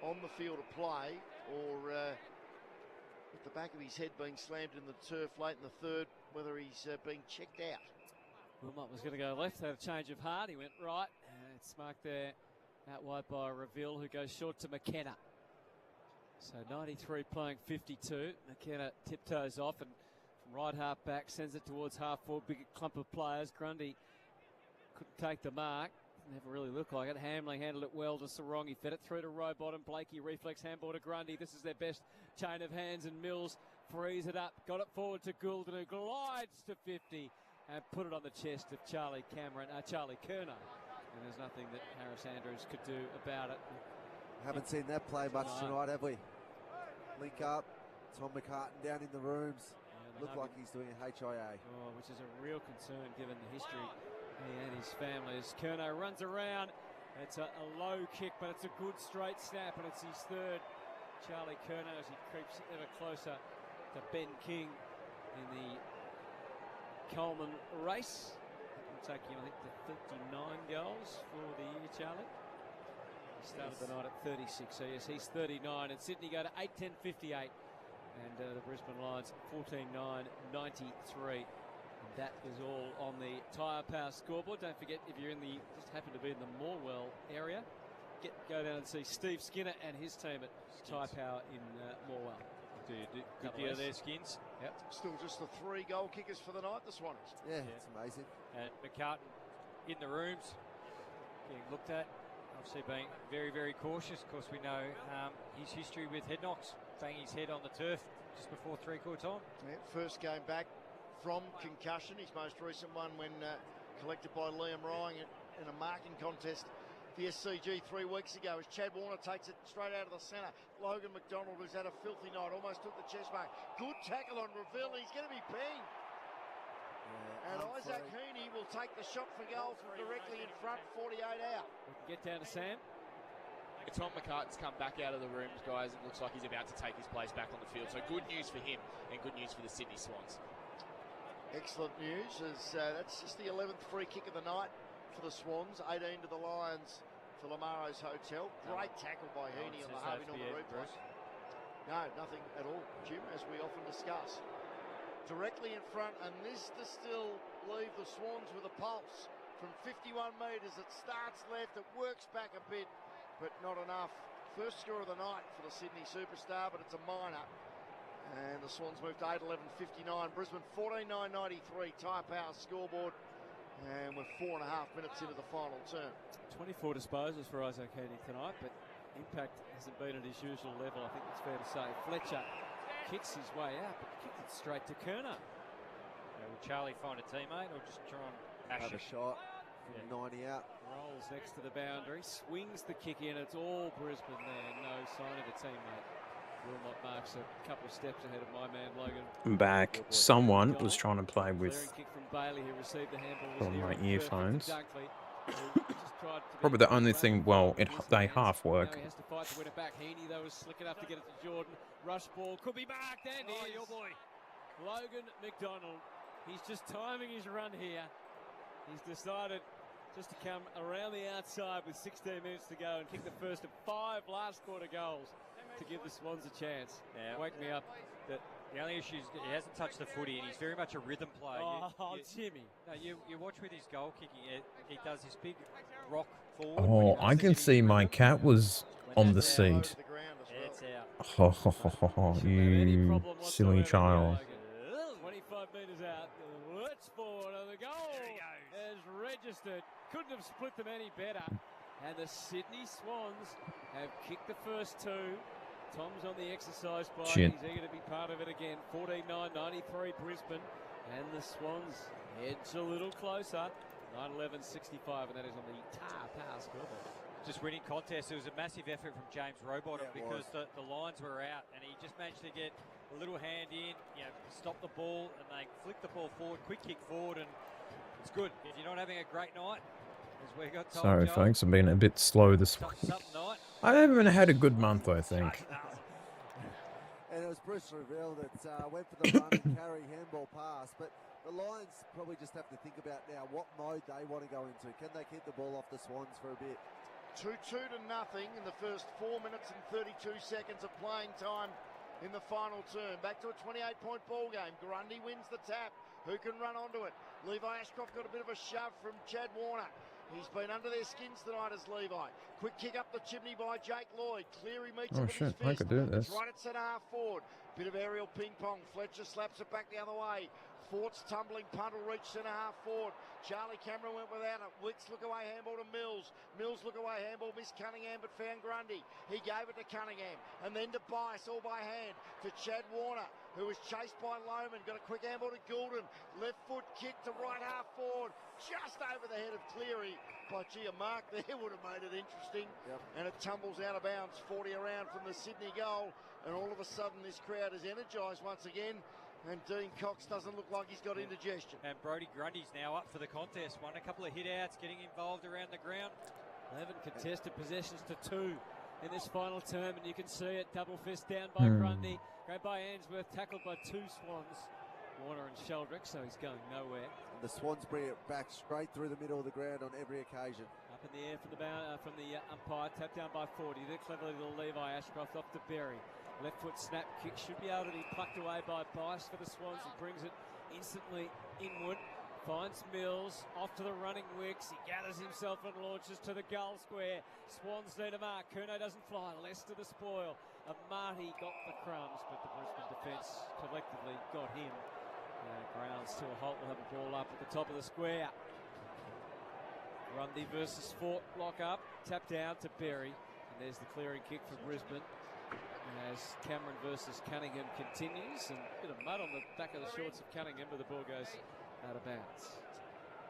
[SPEAKER 4] on the field of play. or with the back of his head being slammed in the turf late in the third, whether he's being checked out.
[SPEAKER 2] Wilmot was going to go left, had a change of heart. He went right, and it's marked there out wide by Reveal, who goes short to McKenna. So 93 playing 52. McKenna tiptoes off and from right half back sends it towards half forward. Big clump of players. Grundy couldn't take the mark. Never really looked like it. Hamley handled it well to Sarong. He fed it through to Rowbottom. Blakey reflex handball to Grundy. This is their best chain of hands, and Mills frees it up. Got it forward to Goulden, who glides to 50 and put it on the chest of Charlie Kerner. And there's nothing that Harris Andrews could do about it.
[SPEAKER 5] Haven't seen that play much tonight, have we? Link up, Tom McCartan down in the rooms. Look like he's doing a HIA.
[SPEAKER 2] Oh, which is a real concern given the history he and his family. As Kerno runs around, it's a low kick, but it's a good straight snap, and it's his third. Charlie Kerno as he creeps ever closer to Ben King in the Coleman race. It'll take him, I think, to 39 goals for the year, Charlie. He started the night at 36, so yes, he's 39, and Sydney go to 8-10-58, and the Brisbane Lions 14-9-93. And that is all on the Tyre Power scoreboard. Don't forget, if you're just happen to be in the Morwell area, go down and see Steve Skinner and his team at Tyre Power in Morwell.
[SPEAKER 3] Good deal there, Skins.
[SPEAKER 4] Yep. Still just the 3 goal kickers for the night, the Swans.
[SPEAKER 5] Yeah, it's amazing.
[SPEAKER 3] And McCartan in the rooms, getting looked at. Obviously being very, very cautious. Of course, we know his history with head knocks, banging his head on the turf just before three-quarter time.
[SPEAKER 4] Yeah, first game back from concussion. His most recent one when collected by Liam Ryan in a marking contest for the SCG 3 weeks ago, as Chad Warner takes it straight out of the centre. Logan McDonald, who's had a filthy night, almost took the chest mark. Good tackle on Reveal. He's going to be pinged. And Isaac Heaney will take the shot for goal from directly in front, 48 out.
[SPEAKER 2] We can get down to Sam.
[SPEAKER 6] Tom McCartan's come back out of the rooms, guys. It looks like he's about to take his place back on the field. So good news for him and good news for the Sydney Swans.
[SPEAKER 4] Excellent news, as that's just the 11th free kick of the night for the Swans. 18 to the Lions for Lamaro's Hotel. Great tackle by Heaney on the Harvey Norman replay. No, nothing at all, Jim, as we often discuss. Directly in front, and this to still leave the Swans with a pulse. From 51 metres, it starts left, it works back a bit, but not enough. First score of the night for the Sydney Superstar, but it's a minor. And the Swans moved to 8-11-59. Brisbane 14-9-93, Tyre Power scoreboard. And we're 4.5 minutes into the final term.
[SPEAKER 2] 24 disposals for Isaac Heaney tonight, but impact hasn't been at his usual level, I think it's fair to say. Fletcher kicks his way out, but kicked it straight to Kerner.
[SPEAKER 3] Will Charlie find a teammate or just try and bash
[SPEAKER 5] Have a shot from 90 out?
[SPEAKER 2] Rolls next to the boundary, swings the kick in. It's all Brisbane there. No sign of a teammate. Wilmot marks a couple of steps ahead of my man Logan.
[SPEAKER 7] Back. Someone was trying to play with
[SPEAKER 2] Kick from Bailey, who received the handball,
[SPEAKER 7] from my earphones.
[SPEAKER 2] Dunkley, who just tried to
[SPEAKER 7] Probably the only thing, well, they half work.
[SPEAKER 2] Now he has to fight to win it back. Heaney, though, was slick enough to get it to Jordan. Rush ball could be marked, and here, your boy, Logan McDonald. He's just timing his run here. He's decided just to come around the outside with 16 minutes to go and kick the first of 5 last quarter goals to give the Swans a chance.
[SPEAKER 3] Yeah.
[SPEAKER 2] Wake me up.
[SPEAKER 3] The only issue is he hasn't touched the footy, and he's very much a rhythm player.
[SPEAKER 2] Jimmy.
[SPEAKER 3] No, you watch with his goal kicking. He does his big rock forward.
[SPEAKER 7] Oh, I can see my cat was on the seat.
[SPEAKER 3] It's out.
[SPEAKER 7] You silly child.
[SPEAKER 2] 25 metres out. Let's forward on the goal. As registered. Couldn't have split them any better. And the Sydney Swans have kicked the first 2. Tom's on the exercise bike.
[SPEAKER 7] Shit.
[SPEAKER 2] He's eager to be part of it again. 14-9-93 Brisbane. And the Swans edge a little closer. 9-11-65, and that is on the Tyre Power scoreboard.
[SPEAKER 3] Just winning contest. It was a massive effort from James Rowbottom because the lines were out, and he just managed to get a little hand in, stop the ball, and they flick the ball forward, quick kick forward, and it's good. If you're not having a great night, as we got told,
[SPEAKER 7] Sorry,
[SPEAKER 3] Joel,
[SPEAKER 7] folks, I've been a bit slow this week. I haven't had a good month, I think.
[SPEAKER 5] And it was Bruce Reveal that went for the run and carry handball pass, but the Lions probably just have to think about now what mode they want to go into. Can they keep the ball off the Swans for a bit?
[SPEAKER 4] 2-2 to nothing in the first 4 minutes and 32 seconds of playing time in the final term. Back to a 28-point ball game. Grundy wins the tap. Who can run onto it? Levi Ashcroft got a bit of a shove from Chad Warner. He's been under their skins tonight as Levi. Quick kick up the chimney by Jake Lloyd. Cleary meets it with his fist.
[SPEAKER 7] I could do this.
[SPEAKER 4] It's right at centre half forward. Bit of aerial ping pong. Fletcher slaps it back the other way. Fort's tumbling punt will reach centre half forward. Charlie Cameron went without it. Wicks look away handball to Mills. Mills look away handball, missed Cunningham but found Grundy. He gave it to Cunningham and then to Bice all by hand to Chad Warner, who was chased by Lohman. Got a quick handball to Goulden. Left foot kick to right half forward, just over the head of Cleary. But gee, a mark there would have made it interesting. And it tumbles out of bounds 40 around from the Sydney goal. And all of a sudden this crowd is energised once again. And Dean Cox doesn't look like he's got indigestion.
[SPEAKER 3] And Brodie Grundy's now up for the contest. Won a couple of hit-outs, getting involved around the ground.
[SPEAKER 2] 11 contested possessions to 2 in this final term, and you can see it. Double fist down by Grundy. Go by Ainsworth, tackled by 2 Swans, Warner and Sheldrick, so he's going nowhere.
[SPEAKER 5] And the Swans bring it back straight through the middle of the ground on every occasion.
[SPEAKER 2] Up in the air from the umpire, tapped down by 40. Then cleverly to Levi Ashcroft off to Berry. Left foot snap kick should be able to be plucked away by Bice for the Swans. He brings it instantly inward. Finds Mills, off to the running Wicks. He gathers himself and launches to the goal square. Swans need a mark. Curnow doesn't fly. Less to the spoil. Marty got the crumbs, but the Brisbane defence collectively got him. Grounds to a halt. We'll have a ball up at the top of the square. Grundy versus Fort lock up. Tap down to Berry. And there's the clearing kick for Brisbane. As Cameron versus Cunningham continues, and a bit of mud on the back of the shorts of Cunningham, but the ball goes out of bounds.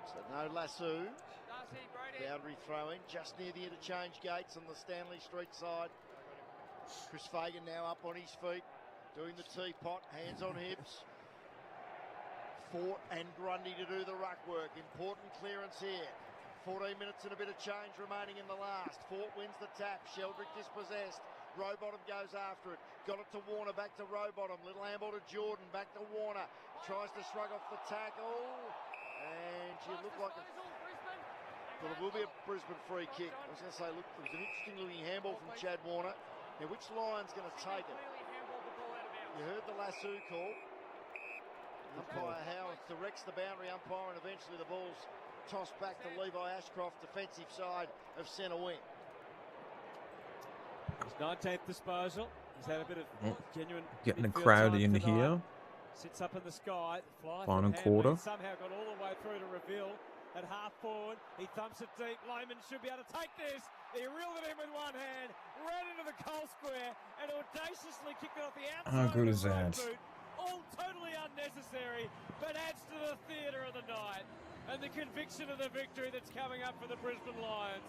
[SPEAKER 4] So no lasso. Boundary throw-in just near the interchange gates on the Stanley Street side. Chris Fagan now up on his feet, doing the teapot, hands on hips. Fort and Grundy to do the ruck work. Important clearance here. 14 minutes and a bit of change remaining in the last. Fort wins the tap. Sheldrick dispossessed. Rowbottom goes after it. Got it to Warner, back to Rowbottom. Little handball to Jordan, back to Warner. Tries to shrug off the tackle. And she looked like a... Well, it will be a Brisbane free kick. I was going to say, look, it was an interesting looking handball from Chad Warner. Now, which line's going to take it? You heard the lasso call. Umpire Howard directs the boundary umpire, and eventually the ball's tossed back to Levi Ashcroft, defensive side of centre wing.
[SPEAKER 2] His 19th disposal. He's had a bit of genuine...
[SPEAKER 7] Getting a crowd in here.
[SPEAKER 2] Sits up in the sky.
[SPEAKER 7] Final quarter.
[SPEAKER 2] Somehow got all the way through to Reveal at half forward. He thumps it deep. Lohman should be able to take this. He reeled it in with one hand, ran into the goal square, and audaciously kicked it off the outside.
[SPEAKER 7] How good is that?
[SPEAKER 2] Boot. All totally unnecessary, but adds to the theatre of the night and the conviction of the victory that's coming up for the Brisbane Lions.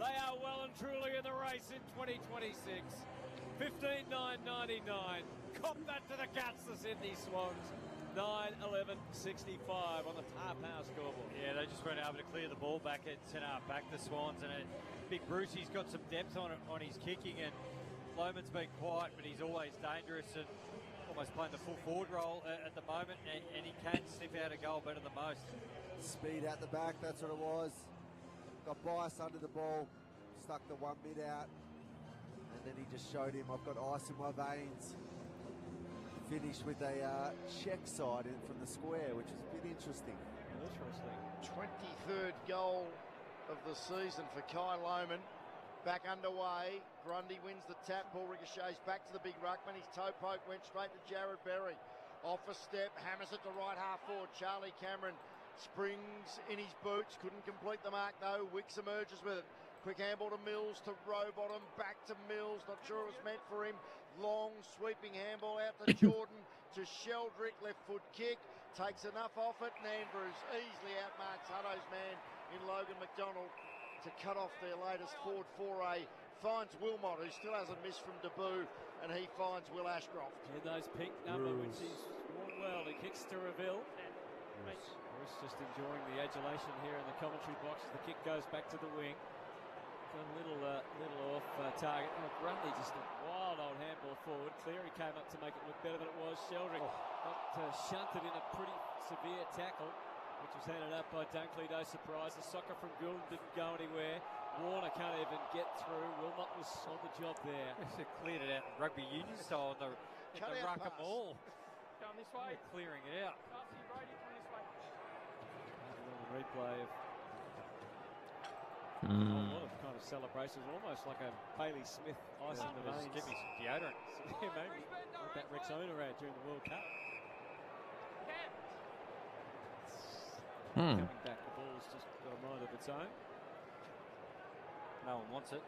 [SPEAKER 2] They are well and truly in the race in 2026. 15-9-99. Cop that to the guts, the Sydney Swans. 9-11-65 on the half-hour scoreboard.
[SPEAKER 3] Yeah, they just weren't able to clear the ball back at centre back the Swans, and Big Brucey's got some depth on his kicking, and Lohman's been quiet, but he's always dangerous and almost playing the full forward role at the moment, and he can sniff out a goal better than most.
[SPEAKER 5] Speed out the back, that's what it was. Got Bice under the ball, stuck the 1 mid out, and then he just showed him, I've got ice in my veins. Finished with a check side in from the square, which is a bit interesting.
[SPEAKER 4] 23rd goal of the season for Kai Lohman. Back underway. Grundy wins the tap. Ball ricochets back to the big ruckman. His toe poke went straight to Jared Berry. Off a step, hammers it to right half forward. Charlie Cameron springs in his boots. Couldn't complete the mark though. Wicks emerges with it. Quick handball to Mills, to Rowbottom, back to Mills. Not sure it was meant for him. Long sweeping handball out to Jordan, to Sheldrick. Left foot kick. Takes enough off it. And Andrews easily outmarks Hutto's man in Logan McDonald to cut off their latest forward foray. Finds Wilmot, who still hasn't missed from debut, and he finds Will Ashcroft.
[SPEAKER 2] In those pink number, which he's worn well. He kicks to Reveal. Bruce just enjoying the adulation here in the commentary box as the kick goes back to the wing. Got a little off target. Grundy just a wild old handball forward. Cleary came up to make it look better than it was. Sheldrick got shunted in a pretty severe tackle, which was handed up by Dunkley. No surprise. The soccer from Gould didn't go anywhere. Warner can't even get through. Wilmot was on the job there.
[SPEAKER 3] They cleared it out rugby union style in the ruck and ball.
[SPEAKER 1] Going this way.
[SPEAKER 3] They're clearing it out.
[SPEAKER 1] Darcy Brady from this way.
[SPEAKER 2] Another replay of a lot of kind of celebrations, almost like a Bailey Smith ice in the veins.
[SPEAKER 3] Give me some deodorant.
[SPEAKER 2] Yeah, maybe like that Rexona ad during the World Cup. Coming back, the ball's just got a mind of its own.
[SPEAKER 3] No one wants it.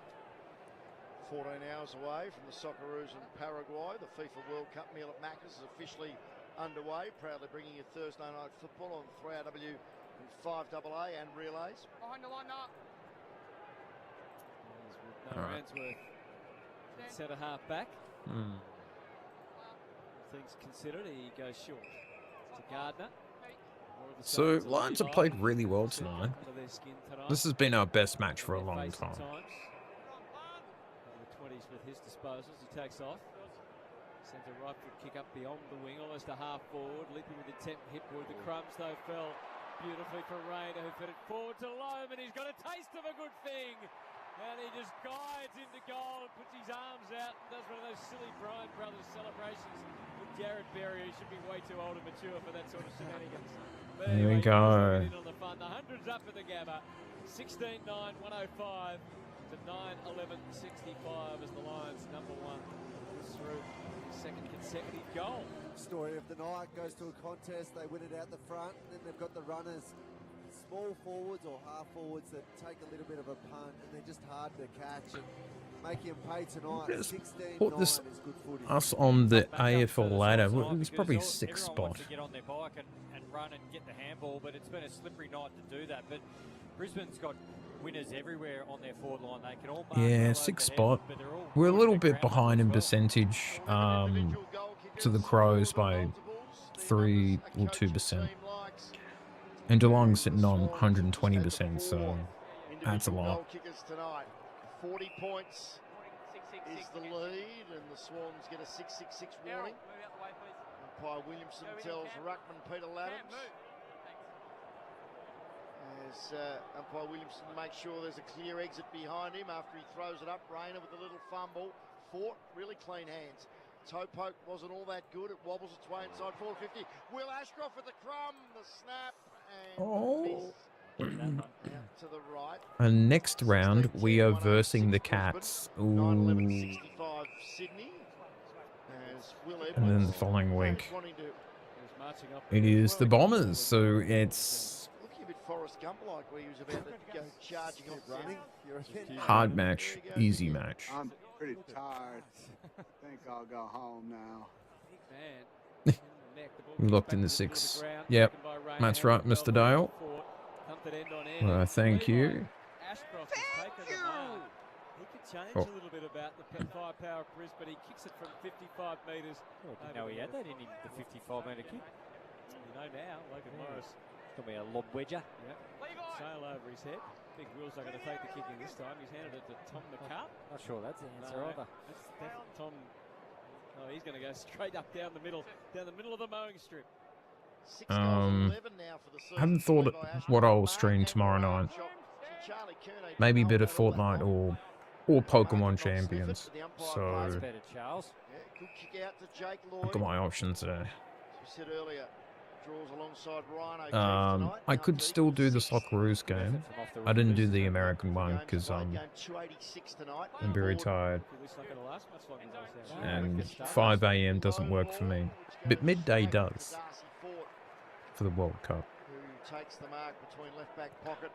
[SPEAKER 4] 14 hours away from the Socceroos in Paraguay. The FIFA World Cup meal at Macca's is officially underway, proudly bringing you Thursday night football on 3RW and 5AA and relays.
[SPEAKER 1] Behind the line up.
[SPEAKER 2] No Ransworth centre half back. Things considered, he goes short to Gardner.
[SPEAKER 7] So Lions have played really well tonight. This has been our best match for a long time.
[SPEAKER 2] The 20s with his disposals, he takes off. Sends a right foot kick up beyond the wing, almost a half forward. Leaping with intent, Hipwood. The crumbs though fell beautifully for Rayner, who fed it forward to Loam, and he's got a taste of a good thing. And he just guides into goal and puts his arms out and does one of those silly Bryan Brothers celebrations with Jared Berry, who should be way too old and mature for that sort of shenanigans. But
[SPEAKER 7] There we
[SPEAKER 2] anyway,
[SPEAKER 7] go.
[SPEAKER 2] on the fun. The hundreds up at the Gabba. 16-9, 105 to 9-11-65 as the Lions number one was through his second consecutive goal.
[SPEAKER 5] Story of the night goes to a contest. They win it out the front, and then they've got the runners, small forwards or half forwards that take a little bit of a punt, and they're just hard to catch and making them pay tonight.
[SPEAKER 7] Just
[SPEAKER 5] 16-9
[SPEAKER 7] put this
[SPEAKER 5] is good footy.
[SPEAKER 7] us on the AFL ladder. It was probably sixth spot.
[SPEAKER 3] To get on their bike and run and get the handball, but it's been a slippery night to do that. But Brisbane's got winners everywhere on their forward line. They can all
[SPEAKER 7] Yeah, sixth spot. We're a little bit behind in percentage to the Crows by 3 or 2%. And Geelong's sitting on 120%, so that's a lot.
[SPEAKER 4] 40 points is the lead, and the Swans get a 666 warning. Umpire Williamson tells Ruckman Peter Laddams. As Umpire Williamson makes sure there's a clear exit behind him after he throws it up. Rayner with a little fumble. Fort, really clean hands. Toe poke wasn't all that good. It wobbles its way inside 450. Will Ashcroft with the crumb, the snap, and miss. To the right.
[SPEAKER 7] And next round, we are versing the Cats. Ooh.
[SPEAKER 4] 9-11-65 Sydney.
[SPEAKER 7] And then the following week, it is the Bombers. So it's
[SPEAKER 4] looking a bit Forrest Gump-like, where he was about to go charging off running.
[SPEAKER 7] hard match, easy match.
[SPEAKER 10] I'm pretty tired. Think I'll go home now.
[SPEAKER 7] We looked in the 6. Yep, that's right, Mr. Dale. Thank you.
[SPEAKER 2] He could change
[SPEAKER 7] Oh.
[SPEAKER 2] a little bit about the firepower of Brisbane. He kicks it from 55 metres.
[SPEAKER 3] I didn't know he had that in him, the 55-metre kick.
[SPEAKER 2] You know now, Logan Morris.
[SPEAKER 3] It's going to be a lob wedger.
[SPEAKER 2] Yep. Sail over his head. Big Will's not going to take the kicking this time. He's handed it to Tom McCart.
[SPEAKER 3] Not sure that's the answer either.
[SPEAKER 2] That's Tom. Oh, he's going to go straight up down the middle of the mowing strip.
[SPEAKER 7] I haven't thought what I'll stream tomorrow night. Maybe a bit of Fortnite or Pokemon Champions. So look at my options there. I could still do the Socceroos game. I didn't do the American one because I'm very tired. And 5 a.m. doesn't work for me. But midday does for the World Cup.
[SPEAKER 4] Who takes the mark between left back pocket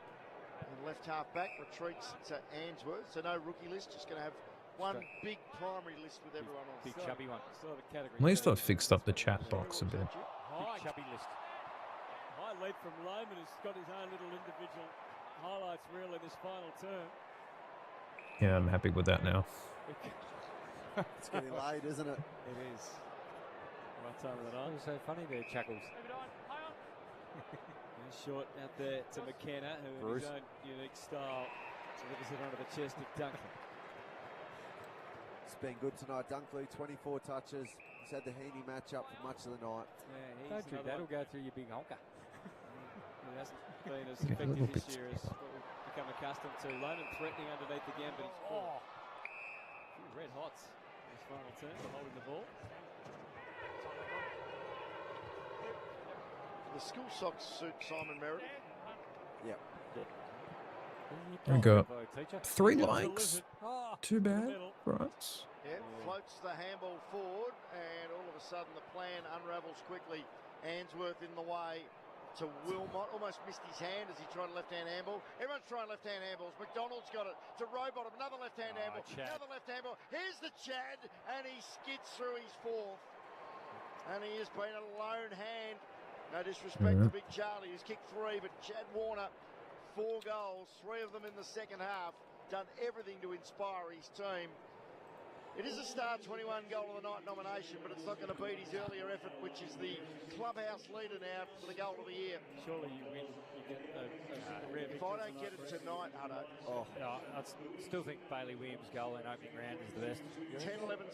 [SPEAKER 4] and left half back, retreats to Ainsworth. So no rookie list, just going to have one big primary list with everyone on.
[SPEAKER 3] Big chubby one.
[SPEAKER 7] At least I've fixed up the chat box a bit.
[SPEAKER 3] Big chubby list.
[SPEAKER 2] High lead from Loman, who's got his own little individual highlights reel in this final term.
[SPEAKER 7] Yeah, I'm happy with that now.
[SPEAKER 5] It's getting late, isn't it?
[SPEAKER 2] It is. Right time of the night.
[SPEAKER 3] It's so funny there, Chuckles.
[SPEAKER 2] Short out there to McKenna, who in his own unique style delivers it onto the chest of Dunkley.
[SPEAKER 5] It's been good tonight. Dunkley, 24 touches. He's had the Heaney match up for much of the night.
[SPEAKER 2] Yeah,
[SPEAKER 3] Don't do that, will go through your big honker.
[SPEAKER 2] He hasn't been as
[SPEAKER 7] Yeah, a little
[SPEAKER 2] effective this
[SPEAKER 7] bit
[SPEAKER 2] year as what we've become accustomed to. Loman threatening underneath again, but he's caught. A few red hots in his final turn for holding the ball.
[SPEAKER 4] The school socks suit Simon Meredith.
[SPEAKER 5] Yep.
[SPEAKER 7] We got 3 likes. Too bad for us.
[SPEAKER 4] Yeah, floats the handball forward, and all of a sudden the plan unravels quickly. Ainsworth in the way to Wilmot, almost missed his hand as he tried a left-hand handball. Everyone's trying left-hand handballs. McDonald's got it to Rowbottom, another left-hand handball, another left-hand handball. Here's the Chad, and he skids through his 4th. And he has been a lone hand. No disrespect to Big Charlie, who's kicked 3, but Chad Warner, 4 goals, 3 of them in the second half, done everything to inspire his team. It is a Star 21 Goal of the Night nomination, but it's not going to beat his earlier effort, which is the clubhouse leader now for the Goal of the Year.
[SPEAKER 2] Surely you win. You get a rare
[SPEAKER 4] If I don't get it tonight, Hutto.
[SPEAKER 3] I still think Bailey Williams' goal in opening round is the best.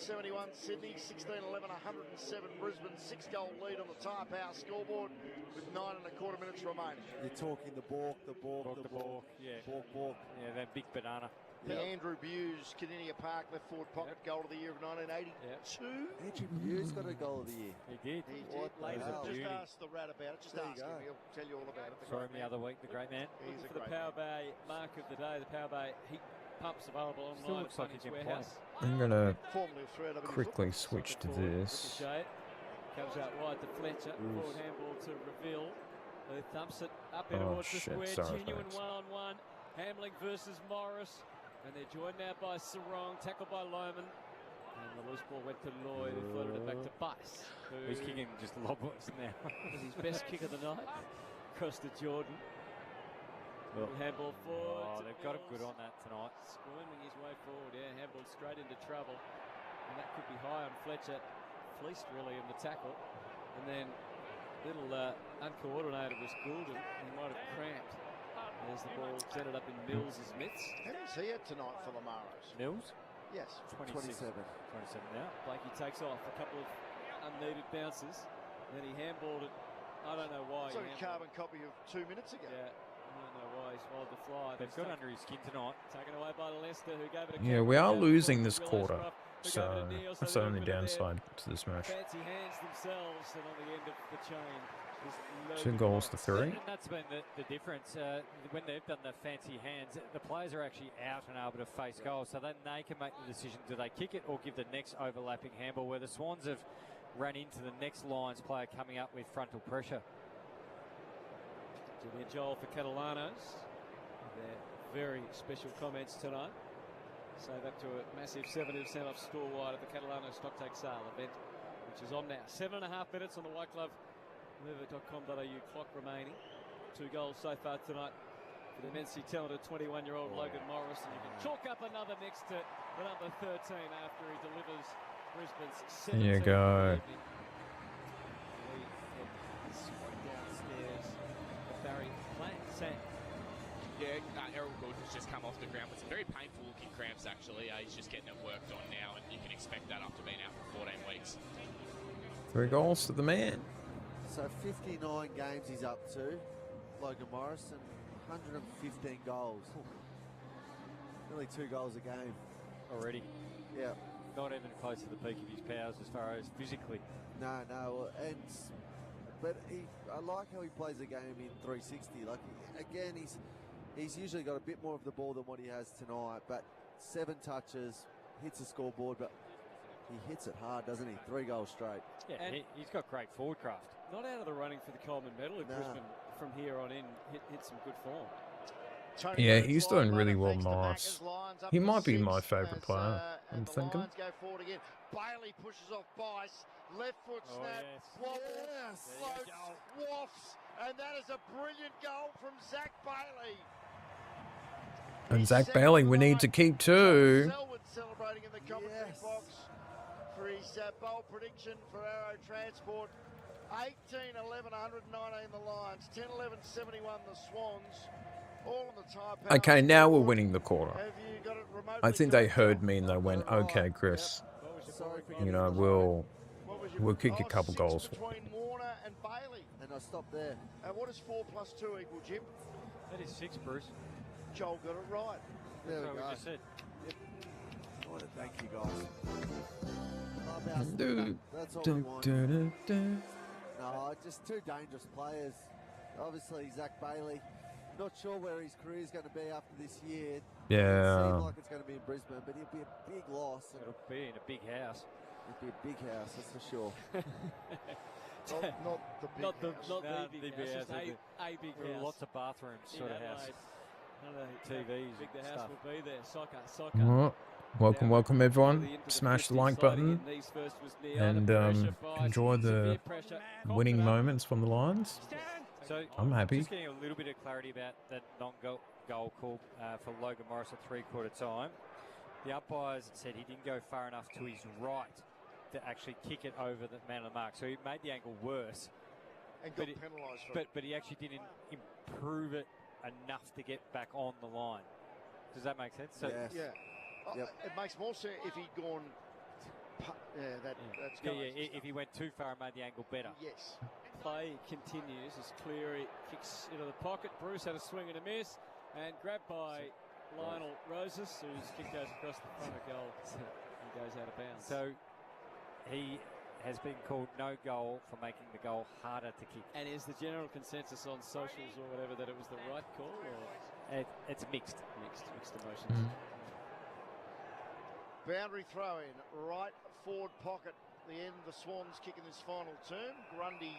[SPEAKER 4] 10-11-71 Sydney, 16-11 107 Brisbane, 6-goal lead on the Tyre Power scoreboard with 9 1/4 minutes remaining.
[SPEAKER 5] You're talking the balk.
[SPEAKER 3] Yeah.
[SPEAKER 5] Balk.
[SPEAKER 3] Yeah, that big banana.
[SPEAKER 4] Andrew Buse, Caninia Park, left forward pocket, Goal of the Year of 1982.
[SPEAKER 5] Andrew Buse got a Goal of the Year.
[SPEAKER 3] He did.
[SPEAKER 4] Just ask the rat about it. Just ask him. He'll tell you all about it.
[SPEAKER 3] Saw him the other week, the great man.
[SPEAKER 4] He's a
[SPEAKER 2] For the Power Bay mark of the day, the Power Bay heat pumps available online.
[SPEAKER 3] Still looks like he can play.
[SPEAKER 7] I'm going to quickly switch to this.
[SPEAKER 2] Comes out wide to Fletcher. Forward handball to Reveal. Who thumps it up in towards the square.
[SPEAKER 7] Sorry,
[SPEAKER 2] Genuine
[SPEAKER 7] folks.
[SPEAKER 2] one-on-one. Hamling versus Morris. And they're joined now by Sarong, tackled by Loman. And the loose ball went to Lloyd, who floated it back to Bice.
[SPEAKER 3] Who's kicking just lobbles now.
[SPEAKER 2] Was his best kick of the night. Across to Jordan. Handball forward.
[SPEAKER 3] They've got him good on that tonight.
[SPEAKER 2] Squirming his way forward, handball straight into trouble. And that could be high on Fletcher. Fleeced really in the tackle. And then little uncoordinated was Goulden. He might have cramped. There's the ball ended up in Mills' mitts.
[SPEAKER 4] Who's here tonight for the Maros?
[SPEAKER 3] Mills?
[SPEAKER 4] Yes.
[SPEAKER 3] 27 now.
[SPEAKER 2] Blakey takes off a couple of unneeded bounces. Then he handballed it. I don't know why.
[SPEAKER 4] It's like a carbon copy of 2 minutes ago.
[SPEAKER 2] Yeah. I don't know why he swallowed the fly.
[SPEAKER 3] They've got under his skin tonight.
[SPEAKER 2] Taken away by Leicester, who gave it a
[SPEAKER 7] Yeah, we are losing this quarter. So that's the only downside to this match.
[SPEAKER 2] Fancy hands themselves, and on the end of the chain.
[SPEAKER 7] 2 goals to 3.
[SPEAKER 3] And that's been the difference. When they've done the fancy hands, the players are actually out and able to face goals, so then they can make the decision, do they kick it or give the next overlapping handball, where the Swans have run into the next Lions player coming up with frontal pressure.
[SPEAKER 2] Julian Joel for Catalanos. Their very special comments tonight. Save up to a massive 70% off store wide at the Catalano stock take sale event, which is on now. 7.5 minutes on the White Glove Mover.com.au clock remaining. 2 goals so far tonight for the immensely talented 21-year-old Logan Morris, and you can chalk up another next to the number 13 after he delivers Brisbane's 17th.
[SPEAKER 7] There you go.
[SPEAKER 2] Downstairs, Barry playing Sam.
[SPEAKER 6] Yeah, Errol Gordon's just come off the ground with some very painful looking cramps actually. He's just getting it worked on now, and you can expect that after being out for 14 weeks.
[SPEAKER 7] 3 goals to the man.
[SPEAKER 5] So 59 games he's up to, Logan Morris, and 115 goals. Nearly 2 goals a game.
[SPEAKER 3] Already.
[SPEAKER 5] Yeah.
[SPEAKER 3] Not even close to the peak of his powers as far as physically.
[SPEAKER 5] No, but I like how he plays the game in 360. Like, again, he's usually got a bit more of the ball than what he has tonight, but 7 touches, hits the scoreboard, but he hits it hard, doesn't he? 3 goals straight.
[SPEAKER 3] Yeah, and he's got great forward craft.
[SPEAKER 2] Not out of the running for the Coleman medal if Brisbane from here on in hit some good form.
[SPEAKER 7] Yeah, he's doing really well, Morris. He might be my favourite player, I'm thinking.
[SPEAKER 4] Go forward again. Bailey pushes off Bice. Left foot snap. Floats, wafts. And that is a brilliant goal from Zach Bailey.
[SPEAKER 7] And Zach Bailey, we need to keep 2.
[SPEAKER 4] Selwood celebrating in the commentary box for his bold prediction for Arrow Transport. 18-11, 119 the Lions. 10-11-71 the Swans. All on the Tyre.
[SPEAKER 7] Okay, now we're winning the quarter. I think they heard me and they went, okay, Chris, you know, we'll kick a couple goals.
[SPEAKER 4] Between Warner and Bailey.
[SPEAKER 5] And I stopped there.
[SPEAKER 4] And what does 4 + 2 equal, Jim?
[SPEAKER 3] That is 6, Bruce.
[SPEAKER 4] Joel got it right.
[SPEAKER 5] There we
[SPEAKER 3] That's what
[SPEAKER 5] go.
[SPEAKER 3] we just said.
[SPEAKER 5] What a thank you, guys. That's all we
[SPEAKER 7] Dun,
[SPEAKER 5] want.
[SPEAKER 7] dun, dun, dun.
[SPEAKER 5] No, just two dangerous players. Obviously, Zach Bailey. Not sure where his career is going to be after this year.
[SPEAKER 7] Yeah.
[SPEAKER 5] Doesn't seem like it's going to be in Brisbane, but he'll be a big loss.
[SPEAKER 3] It'll be in a big house.
[SPEAKER 5] It'll be a big house, that's for sure.
[SPEAKER 4] Not the big
[SPEAKER 2] Not the
[SPEAKER 4] house.
[SPEAKER 2] not
[SPEAKER 3] No,
[SPEAKER 2] the big
[SPEAKER 3] big
[SPEAKER 2] house, just
[SPEAKER 3] house,
[SPEAKER 2] a big house.
[SPEAKER 3] Lots of bathrooms sort of
[SPEAKER 2] In
[SPEAKER 3] house.
[SPEAKER 2] Adelaide. I don't know how
[SPEAKER 3] TVs
[SPEAKER 2] big the
[SPEAKER 3] and
[SPEAKER 2] house
[SPEAKER 3] stuff.
[SPEAKER 2] will be there. Soccer.
[SPEAKER 7] Well, welcome, welcome everyone.
[SPEAKER 2] Into the
[SPEAKER 7] Smash the
[SPEAKER 2] 50s,
[SPEAKER 7] like
[SPEAKER 2] sliding
[SPEAKER 7] button
[SPEAKER 2] in. These first was near
[SPEAKER 7] and
[SPEAKER 2] under pressure by
[SPEAKER 7] enjoy the
[SPEAKER 2] severe pressure.
[SPEAKER 7] winning moments from the Lions.
[SPEAKER 3] So
[SPEAKER 7] I'm happy.
[SPEAKER 3] Just getting a little bit of clarity about that non-goal call for Logan Morris at three-quarter time. The umpires said he didn't go far enough to his right to actually kick it over the man of the mark. So he made the angle worse.
[SPEAKER 4] And got penalised for it.
[SPEAKER 3] But he actually didn't improve it enough to get back on the line. Does that make sense? So
[SPEAKER 5] Yes.
[SPEAKER 4] Yeah.
[SPEAKER 5] Yep.
[SPEAKER 4] It makes more sense if he'd gone. That's
[SPEAKER 3] yeah, if he went too far and made the angle better.
[SPEAKER 4] Yes.
[SPEAKER 2] Play continues as Cleary kicks into the pocket. Bruce had a swing and a miss, and grabbed by Lionel Roses, whose kick goes across the front of goal and goes out of bounds.
[SPEAKER 3] So he has been called no goal for making the goal harder to kick.
[SPEAKER 2] And is the general consensus on socials or whatever that it was the right call, or
[SPEAKER 3] it's mixed?
[SPEAKER 2] Mixed emotions.
[SPEAKER 4] Boundary throw in, right forward pocket. The end, the Swans kicking this final term. Grundy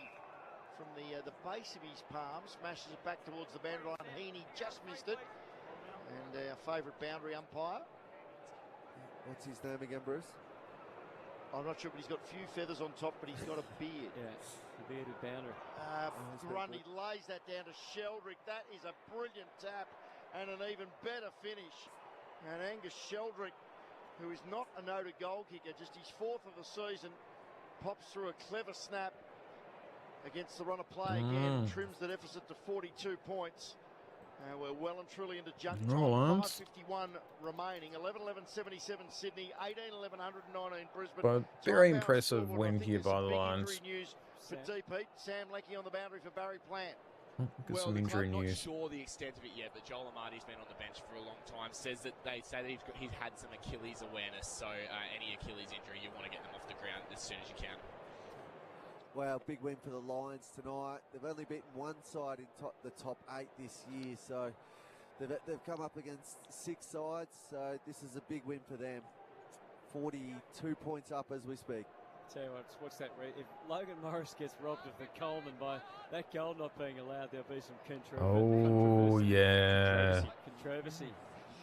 [SPEAKER 4] from the base of his palm smashes it back towards the boundary line. Heaney just missed it. And our favourite boundary umpire.
[SPEAKER 5] What's his name again, Bruce?
[SPEAKER 4] I'm not sure, but he's got few feathers on top, but he's got a beard.
[SPEAKER 2] Yeah, the bearded boundary.
[SPEAKER 4] Grundy lays that down to Sheldrick. That is a brilliant tap and an even better finish. And Angus Sheldrick, who is not a noted goal kicker, just his fourth of the season, pops through a clever snap against the run of play again, trims the deficit to 42 points. We're well and truly into junk time.
[SPEAKER 7] Roll arms.
[SPEAKER 4] 5:51 remaining. 11:11:77 Sydney, 18:11:119 Brisbane.
[SPEAKER 7] But very impressive win here by the Lions.
[SPEAKER 4] Injury news for Deep Heat. Sam Leckie on the boundary for Barry Plant.
[SPEAKER 7] Get some injury
[SPEAKER 6] I'm
[SPEAKER 7] news.
[SPEAKER 6] not sure the extent of it yet, but Joel Amarty's been on the bench for a long time. Says that they say that he's had some Achilles awareness, so any Achilles injury, you want to get them off the ground as soon as you can.
[SPEAKER 5] Well, big win for the Lions tonight. They've only beaten one side in the top 8 this year, so they've come up against 6 sides, so this is a big win for them. 42 points up as we speak.
[SPEAKER 2] Tell you what, what's that? If Logan Morris gets robbed of the Coleman by that goal not being allowed, there'll be some
[SPEAKER 7] Oh, yeah.
[SPEAKER 2] Controversy.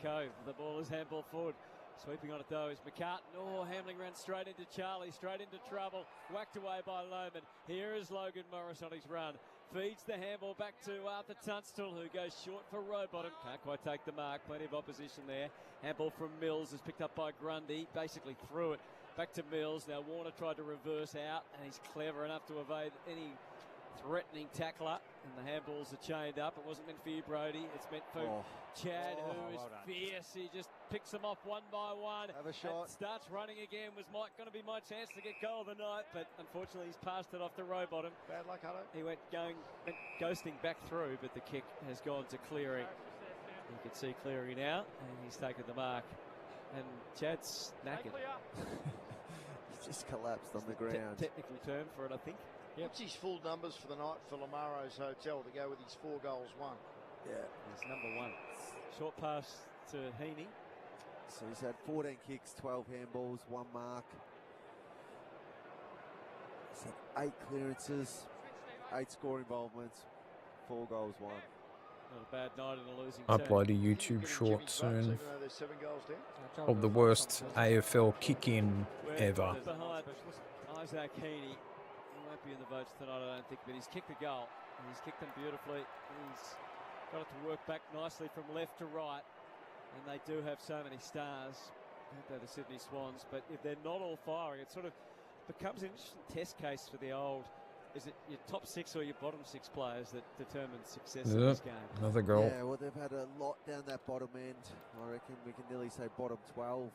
[SPEAKER 2] Cove, the ball is handball forward. Sweeping on it though is McCartan. Oh, Hamling ran straight into Charlie, straight into trouble. Whacked away by Lohman. Here is Logan Morris on his run. Feeds the handball back to Arthur Tunstall, who goes short for Rowbottom. Can't quite take the mark. Plenty of opposition there. Handball from Mills is picked up by Grundy. Basically threw it back to Mills. Now Warner tried to reverse out, and he's clever enough to evade any threatening tackler. And the handballs are chained up. It wasn't meant for you, Brody. It's meant for Chad, who is fierce. He just picks them off one by one.
[SPEAKER 5] Have a shot.
[SPEAKER 2] And starts running again. Was going to be my chance to get goal of the night, but unfortunately he's passed it off to Rowbottom.
[SPEAKER 4] Bad luck, Hutto.
[SPEAKER 2] He went ghosting back through, but the kick has gone to Cleary. You can see Cleary now, and he's taken the mark. And Chad's knackered.
[SPEAKER 5] He's just collapsed on the ground.
[SPEAKER 2] Technical term for it, I think.
[SPEAKER 4] What's his full numbers for the night for Lamaro's Hotel to go with his 4 goals won?
[SPEAKER 5] Yeah.
[SPEAKER 2] He's number 1. Short pass to Heaney.
[SPEAKER 5] So he's had 14 kicks, 12 handballs, 1 mark. He's had 8 clearances, 8 score involvements, 4 goals won.
[SPEAKER 2] Not a bad night in a losing
[SPEAKER 7] Upload a
[SPEAKER 2] team.
[SPEAKER 7] YouTube short soon
[SPEAKER 4] Even though there's 7 goals down.
[SPEAKER 7] of the worst AFL kick-in ever.
[SPEAKER 2] Behind Isaac Heaney. He won't be in the votes tonight, I don't think, but he's kicked the goal. And he's kicked them beautifully. He's got it to work back nicely from left to right. And they do have so many stars, don't they, the Sydney Swans? But if they're not all firing, it sort of becomes an interesting test case for the old. Is it your top 6 or your bottom 6 players that determine success in this game?
[SPEAKER 7] Another goal.
[SPEAKER 5] Yeah, well, they've had a lot down that bottom end. I reckon we can nearly say bottom 12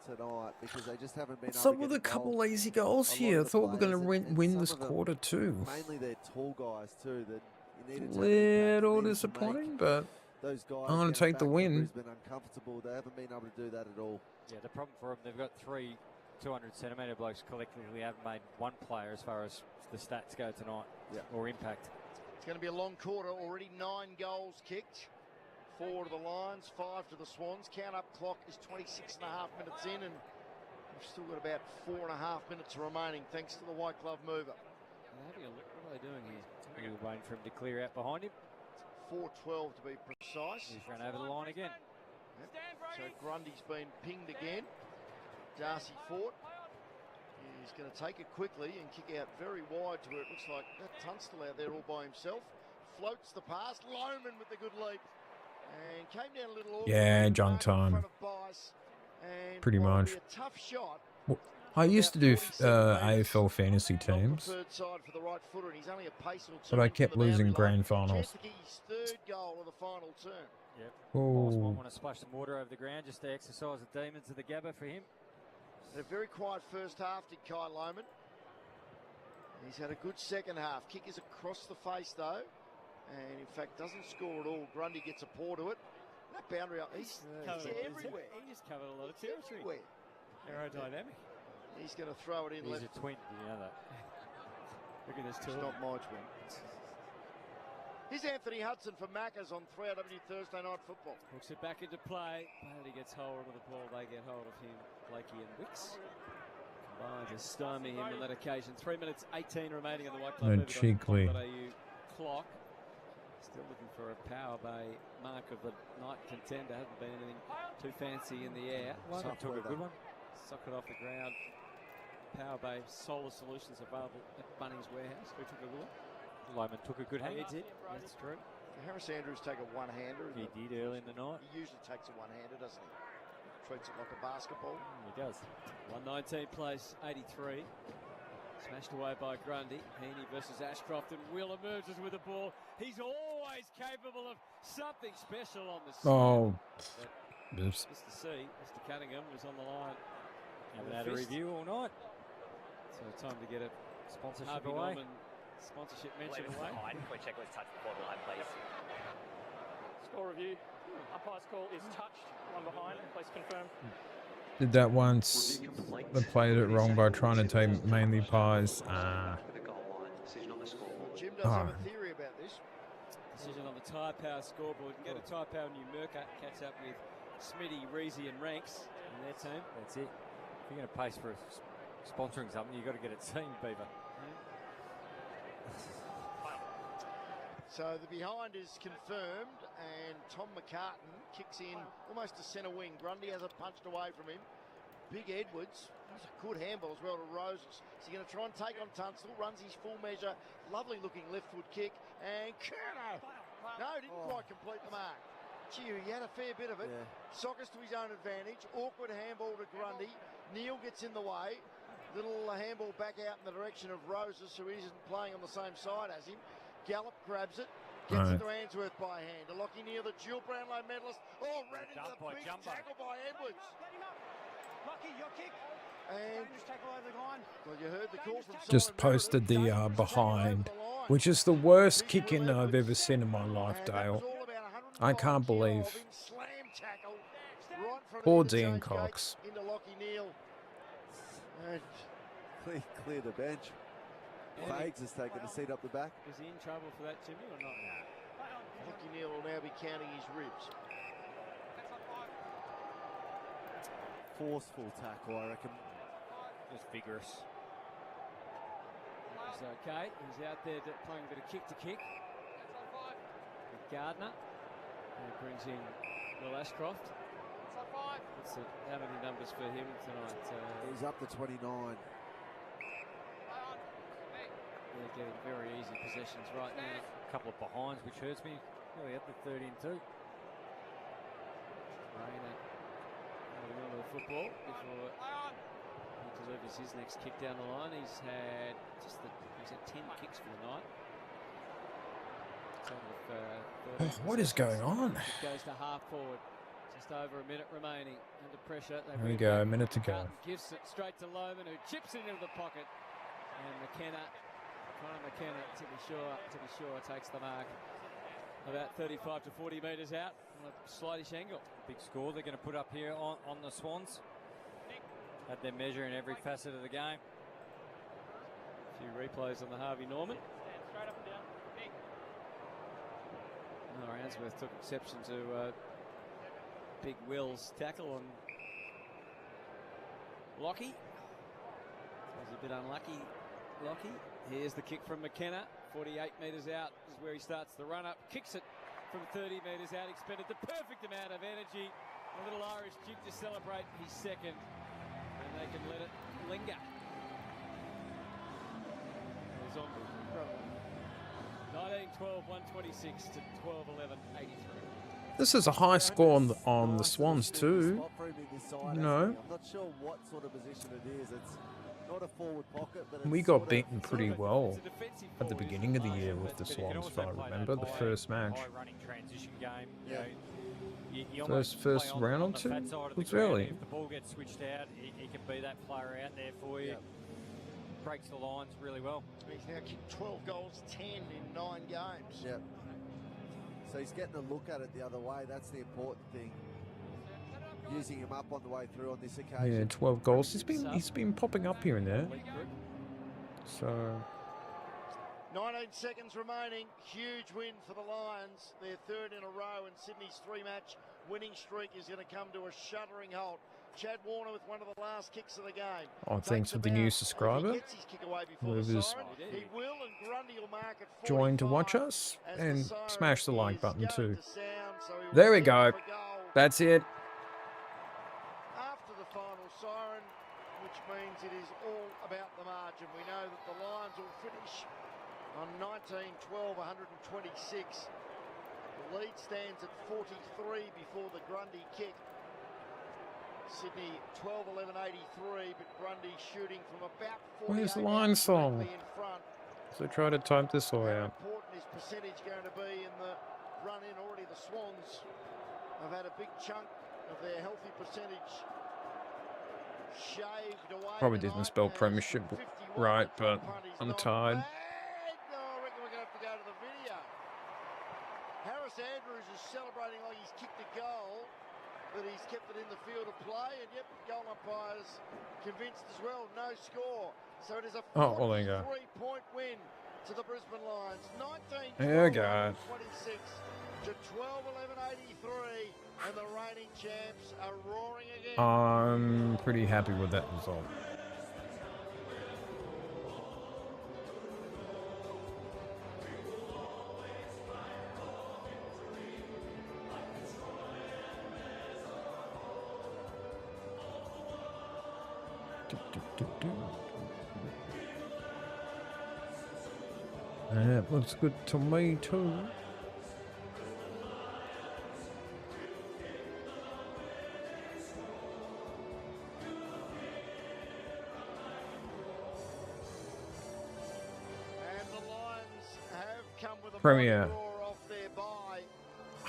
[SPEAKER 5] tonight because they just haven't been able to
[SPEAKER 7] Some
[SPEAKER 5] get
[SPEAKER 7] with a
[SPEAKER 5] involved.
[SPEAKER 7] couple easy goals here. I thought we were going to win this
[SPEAKER 5] some of them,
[SPEAKER 7] quarter too.
[SPEAKER 5] Mainly they're tall guys too. That you need to
[SPEAKER 7] Little disappointing, but
[SPEAKER 5] those guys.
[SPEAKER 7] I want to take the win.
[SPEAKER 5] Brisbane uncomfortable. They haven't been able to do that at all.
[SPEAKER 3] Yeah, the problem for them, they've got 3 200-centimetre blokes collectively haven't made one player as far as the stats go tonight, or impact.
[SPEAKER 4] It's going to be a long quarter. Already 9 goals kicked. 4 to the Lions, 5 to the Swans. Count-up clock is 26.5 minutes in, and we've still got about 4.5 minutes remaining, thanks to the white glove mover.
[SPEAKER 2] They're having a look. What are they doing here?
[SPEAKER 3] We're waiting for him to clear out behind him.
[SPEAKER 4] 4:12 to be precise.
[SPEAKER 3] He's run over the line again.
[SPEAKER 4] Yep. So Grundy's been pinged again. Darcy Fort. He's going to take it quickly and kick out very wide to where it looks like that Tunstall out there all by himself. Floats the pass. Lohman with the good leap. And came down a little.
[SPEAKER 7] Yeah, junk time. Pretty much.
[SPEAKER 4] A tough shot.
[SPEAKER 7] Well, I used to do AFL fantasy teams, but I kept losing grand finals.
[SPEAKER 4] Third goal of the final term.
[SPEAKER 3] Yep.
[SPEAKER 7] Oh.
[SPEAKER 3] Might want to splash some water over the ground just to exercise the demons of the Gabba for him.
[SPEAKER 4] A very quiet first half, did Kai Lohman. He's had a good second half. Kick is across the face, though. And, in fact, doesn't score at all. Grundy gets a paw to it. That boundary, he's everywhere.
[SPEAKER 2] He just covered a lot of territory. Aerodynamic.
[SPEAKER 4] He's going to throw it in
[SPEAKER 3] He's
[SPEAKER 4] left.
[SPEAKER 3] a twin, you know that.
[SPEAKER 2] Look at this two.
[SPEAKER 4] It's not my twin. Here's Anthony Hudson for Maccas on 3RW Thursday Night Football.
[SPEAKER 2] Hooks it back into play. Bailey gets hold of the ball. They get hold of him. Blakey and Wicks combine to stymie him on that occasion. 3 minutes 18 remaining on the white club.
[SPEAKER 7] Cheekly.
[SPEAKER 2] Clock. Still looking for a Power Bay mark of the night contender. Hasn't been anything too fancy in the air.
[SPEAKER 3] Sock took a good one.
[SPEAKER 2] Sock it off the ground. Power Bay Solar Solutions available at Bunnings Warehouse. Who took a good one?
[SPEAKER 3] Lohman took a good hang.
[SPEAKER 2] He did. That's true.
[SPEAKER 4] Harris Andrews take a one-hander.
[SPEAKER 3] He did early in the night.
[SPEAKER 4] He usually takes a one-hander, doesn't he? Treats it like a basketball.
[SPEAKER 3] He does.
[SPEAKER 2] 119 place, 83. Smashed away by Grundy. Heaney versus Ashcroft, and Will emerges with the ball. He's always capable of something special on the side.
[SPEAKER 7] Oh.
[SPEAKER 2] Mr. C, Mr. Cunningham, was on the line.
[SPEAKER 3] Haven't had a review all night.
[SPEAKER 2] So time to get a
[SPEAKER 3] sponsorship
[SPEAKER 2] Harvey
[SPEAKER 3] away.
[SPEAKER 2] Norman sponsorship mention away.
[SPEAKER 11] Can we check let's touch the ball line, please?
[SPEAKER 1] Score review. Umpire's call is touched. One behind. Please confirm.
[SPEAKER 7] Did that once. They played it wrong by trying to take mainly pies.
[SPEAKER 4] Jim does have a theory about this.
[SPEAKER 2] Decision on the Tyre Power scoreboard. You can go to Tyre Power Numurkah, catch up with Smitty, Reezy and Ranks and their team.
[SPEAKER 3] That's it. If you're going to pace for sponsoring something, you've got to get it seen, Beaver.
[SPEAKER 4] So the behind is confirmed, and Tom McCartan kicks in almost to centre wing. Grundy has it punched away from him. Big Edwards, that's a good handball as well to Roses. Is he going to try and take on Tunstall? Runs his full measure. Lovely looking left foot kick. And Kerno! No, didn't quite complete the mark. Gee, he had a fair bit of it.
[SPEAKER 5] Yeah.
[SPEAKER 4] Sockers to his own advantage. Awkward handball to Grundy. Neal gets in the way. Little handball back out in the direction of Roses, who isn't playing on the same side as him. Gallop grabs it, gets it to Ainsworth by hand. A Lockie Neal, the dual Brownlow medalist. Oh, ran into the big tackle by Edwards.
[SPEAKER 1] Lucky, your kick.
[SPEAKER 4] And
[SPEAKER 1] tackle over the line.
[SPEAKER 4] Well, you heard the call from
[SPEAKER 7] Just posted the behind, which is the worst kick-in I've ever seen in my life, Dale. I can't believe. Poor Dean Cox.
[SPEAKER 4] Into Lockie Neal. And
[SPEAKER 5] Clear the bench. Fags has taken a seat up the back.
[SPEAKER 2] Is he in trouble for that, Jimmy, or not?
[SPEAKER 4] Lockie Neal will now be counting his ribs.
[SPEAKER 5] Forceful tackle, I reckon.
[SPEAKER 3] Just vigorous.
[SPEAKER 2] He's okay. He's out there playing a bit of kick-to-kick. With Gardner. And he brings in Will Ashcroft. How many numbers for him tonight?
[SPEAKER 5] He's up to 29.
[SPEAKER 2] They're getting very easy possessions right now.
[SPEAKER 3] A couple of behinds, which hurts me. Oh, he had the 13 too.
[SPEAKER 2] Rainer holding on to the football before he delivers his next kick down the line. He's had 10 kicks for the night.
[SPEAKER 7] What is going on?
[SPEAKER 2] It goes to half forward. Just over a minute remaining. Under pressure.
[SPEAKER 7] There we go, a minute to go.
[SPEAKER 2] Gives it straight to Lohman, who chips it into the pocket. And Conor McKenna, to be sure, takes the mark. about 35 to 40 metres out on a slightish angle.
[SPEAKER 3] Big score they're going to put up here on the Swans. Had their measure in every facet of the game.
[SPEAKER 2] A few replays on the Harvey Norman.
[SPEAKER 1] Straight up and down.
[SPEAKER 2] Answorth took exception to Big Will's tackle on Lockie. Was a bit unlucky, Lockie. Here's the kick from McKenna. 48 metres out is where he starts the run up. Kicks it from 30 metres out. Expended the perfect amount of energy. A little Irish jig to celebrate his second. And they can let it linger. Zombie. 19-12, 126 to 12-11, 83.
[SPEAKER 7] This is a high score on the Swans too.
[SPEAKER 5] I'm not sure what sort of position it is. It's not a forward pocket, but
[SPEAKER 7] We got beaten pretty well at the beginning of the year with the Swans, if I remember, the first match. First round or two was early.
[SPEAKER 3] If the ball gets switched out, he can be that player out there for you. Breaks the lines really well.
[SPEAKER 4] He's now kicked 12 goals, 10 in 9 games.
[SPEAKER 5] Yep. So he's getting a look at it the other way. That's the important thing. Using him up on the way through on this occasion.
[SPEAKER 7] Yeah, 12 goals. He's been popping up here and there. So
[SPEAKER 4] 19 seconds remaining. Huge win for the Lions. Their third in a row, and Sydney's 3-match winning streak is going to come to a shuddering halt. Chad Warner with one of the last kicks of the game.
[SPEAKER 7] oh, thanks for the new subscriber. Whoever's joined to watch us, and smash the like button too. There we go. That's it.
[SPEAKER 4] After the final siren, which means it is all about the margin. We know that the Lions will finish on 19-12, 126. The lead stands at 43 before the Grundy kick. Sydney 12-11, 83, but Grundy shooting from about 48.
[SPEAKER 7] Where's the line song? So try to type this all out.
[SPEAKER 4] How important is percentage going to be in the run-in? Already the Swans have had a big chunk of their healthy percentage shaved away.
[SPEAKER 7] Probably didn't spell premiership right, but I'm tired.
[SPEAKER 4] I reckon we're going to have to go to the video. Harris Andrews is celebrating like he's kicked a goal, but he's kept it in the field of play, and yep, goal umpires convinced as well. No score. So it is a 43-point win to the Brisbane Lions. 19-26 to 12-11-83, and the reigning champs are roaring again.
[SPEAKER 7] I'm pretty happy with that result. That looks good to me too. Premier.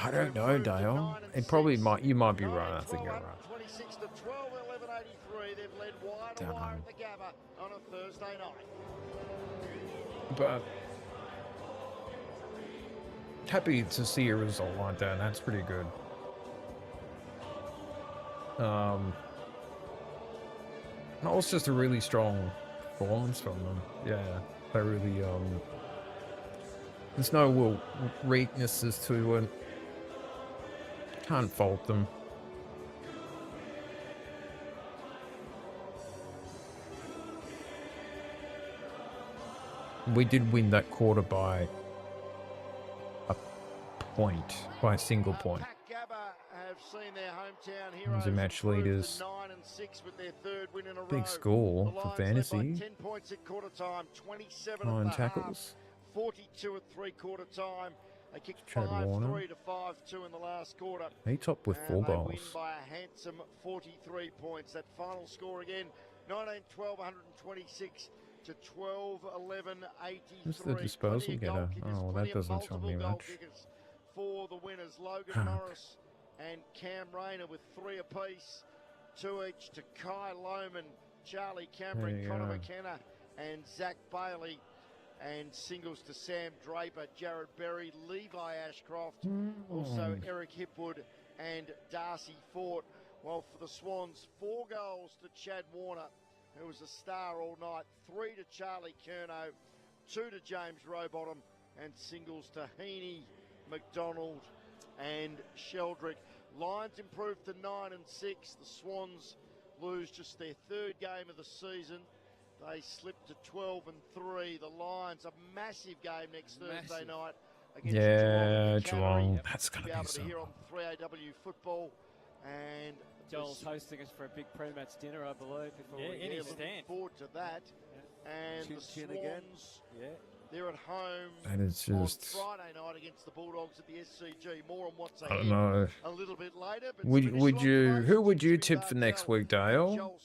[SPEAKER 7] I don't know, Dale. It probably might. You might be right. I think you're right.
[SPEAKER 4] 26 to 12, 11, 83. They've led wide and wide at the Gabba on a Thursday night.
[SPEAKER 7] But happy to see a result like that. That's pretty good. That was just a really strong performance from them. Yeah, they really there's no weaknesses to it. Can't fault them. We did win that quarter by a point, by a single point. These are match leaders. Big score for fantasy.
[SPEAKER 4] 10 points at quarter time, 27
[SPEAKER 7] 9
[SPEAKER 4] at the
[SPEAKER 7] tackles.
[SPEAKER 4] half, 42 at three-quarter time. They kicked
[SPEAKER 7] Chad
[SPEAKER 4] 5-3 to 5-2 in the last quarter.
[SPEAKER 7] He topped with 4
[SPEAKER 4] And they
[SPEAKER 7] goals.
[SPEAKER 4] win by a handsome 43 points. That final score again, 19-12, 126 to 12-11, 83.
[SPEAKER 7] Who's the disposal getter? Oh, that doesn't tell me much.
[SPEAKER 4] For the winners, Logan Norris and Cam Rayner with 3 apiece, 2 each to Kai Lohman, Charlie Cameron, Connor McKenna, and Zach Bailey. and singles to Sam Draper, Jared Berry, Levi Ashcroft, also Eric Hipwood and Darcy Fort. While for the Swans, 4 goals to Chad Warner, who was a star all night, 3 to Charlie Curnow, 2 to James Rowbottom, and singles to Heaney, McDonald and Sheldrick. Lions improved to 9 and 6. The Swans lose just their 3rd game of the season. They slipped to 12 and 3. The Lions, a massive game next Thursday night against
[SPEAKER 7] Geelong. That's going to be
[SPEAKER 4] so. Here on 3AW football, and
[SPEAKER 2] Joel's hosting us for a big pre-match dinner, I believe.
[SPEAKER 3] In his stand.
[SPEAKER 4] Forward to that, and the Swans. Again. They're at home
[SPEAKER 7] and it's just
[SPEAKER 4] on Friday night against the Bulldogs at the SCG. More on what's
[SPEAKER 7] I don't know.
[SPEAKER 4] A little bit later. But
[SPEAKER 7] who would you tip for next week, Dale?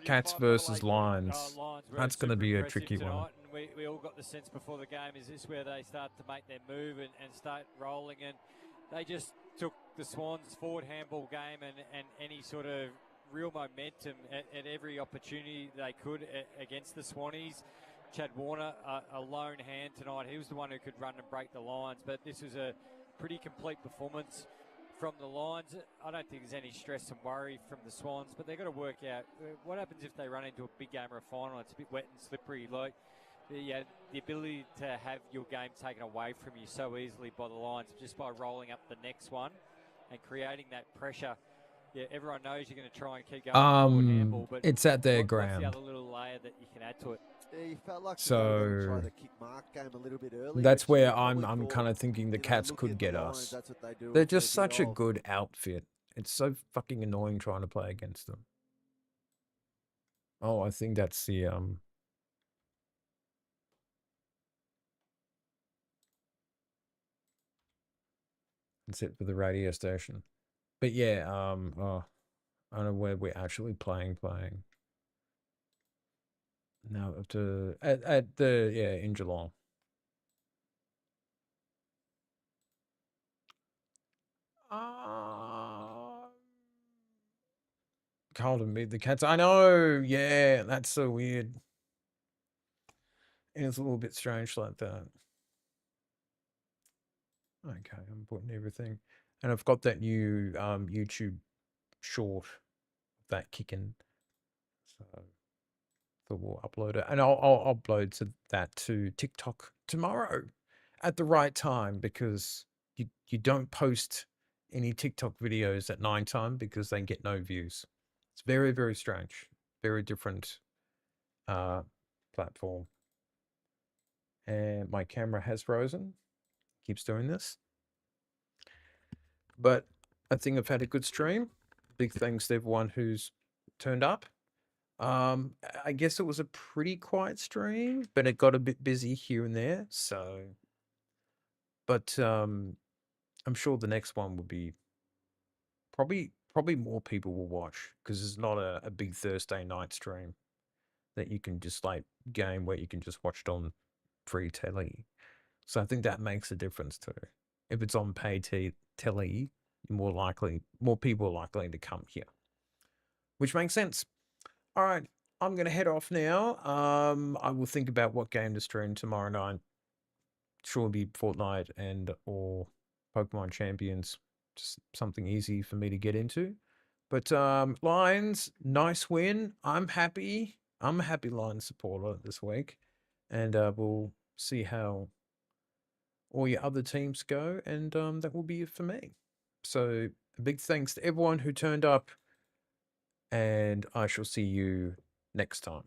[SPEAKER 7] Cats versus Lions. That's going to be a tricky one.
[SPEAKER 3] And we all got the sense before the game, is this where they start to make their move and start rolling? And they just took the Swans forward handball game and any sort of real momentum at every opportunity they could against the Swannies. Chad Warner, a lone hand tonight. He was the one who could run and break the lines, but this was a pretty complete performance from the Lions. I don't think there's any stress and worry from the Swans, but they've got to work out what happens if they run into a big game or a final. It's a bit wet and slippery. Like the ability to have your game taken away from you so easily by the Lions just by rolling up the next one and creating that pressure. Yeah, everyone knows you're going to try and keep going forward handball, but
[SPEAKER 7] it's at their
[SPEAKER 3] what's
[SPEAKER 7] ground.
[SPEAKER 3] the other little layer that you can add to it?
[SPEAKER 5] Yeah, you felt like
[SPEAKER 7] so
[SPEAKER 5] try the kick mark game a little bit early,
[SPEAKER 7] that's where I'm kind of thinking the Cats could get us. They're just such a good outfit. It's so fucking annoying trying to play against them. Oh, I think that's the that's it for the radio station. But yeah, oh, I don't know where we're actually playing. No, at the in Geelong. Carlton beat the Cats. I know. Yeah, that's so weird. And it's a little bit strange like that. Okay, I'm putting everything. And I've got that new YouTube short, that kicking. So we'll upload it. And I'll upload that to TikTok tomorrow at the right time, because you don't post any TikTok videos at 9 time because they get no views. It's very, very strange. Very different platform. And my camera has frozen. Keeps doing this. But I think I've had a good stream. Big thanks to everyone who's turned up. I guess it was a pretty quiet stream, but it got a bit busy here and there. So, but I'm sure the next one will be probably more people will watch, because it's not a big Thursday night stream that you can just like game where you can just watch it on free telly. So I think that makes a difference too. If it's on pay telly, more people are likely to come here, which makes sense. All right, I'm going to head off now. I will think about what game to stream tomorrow night. Sure, it'll be Fortnite or Pokemon Champions. Just something easy for me to get into. But Lions, nice win. I'm happy. I'm a happy Lions supporter this week. And we'll see how all your other teams go. And that will be it for me. So a big thanks to everyone who turned up. And I shall see you next time.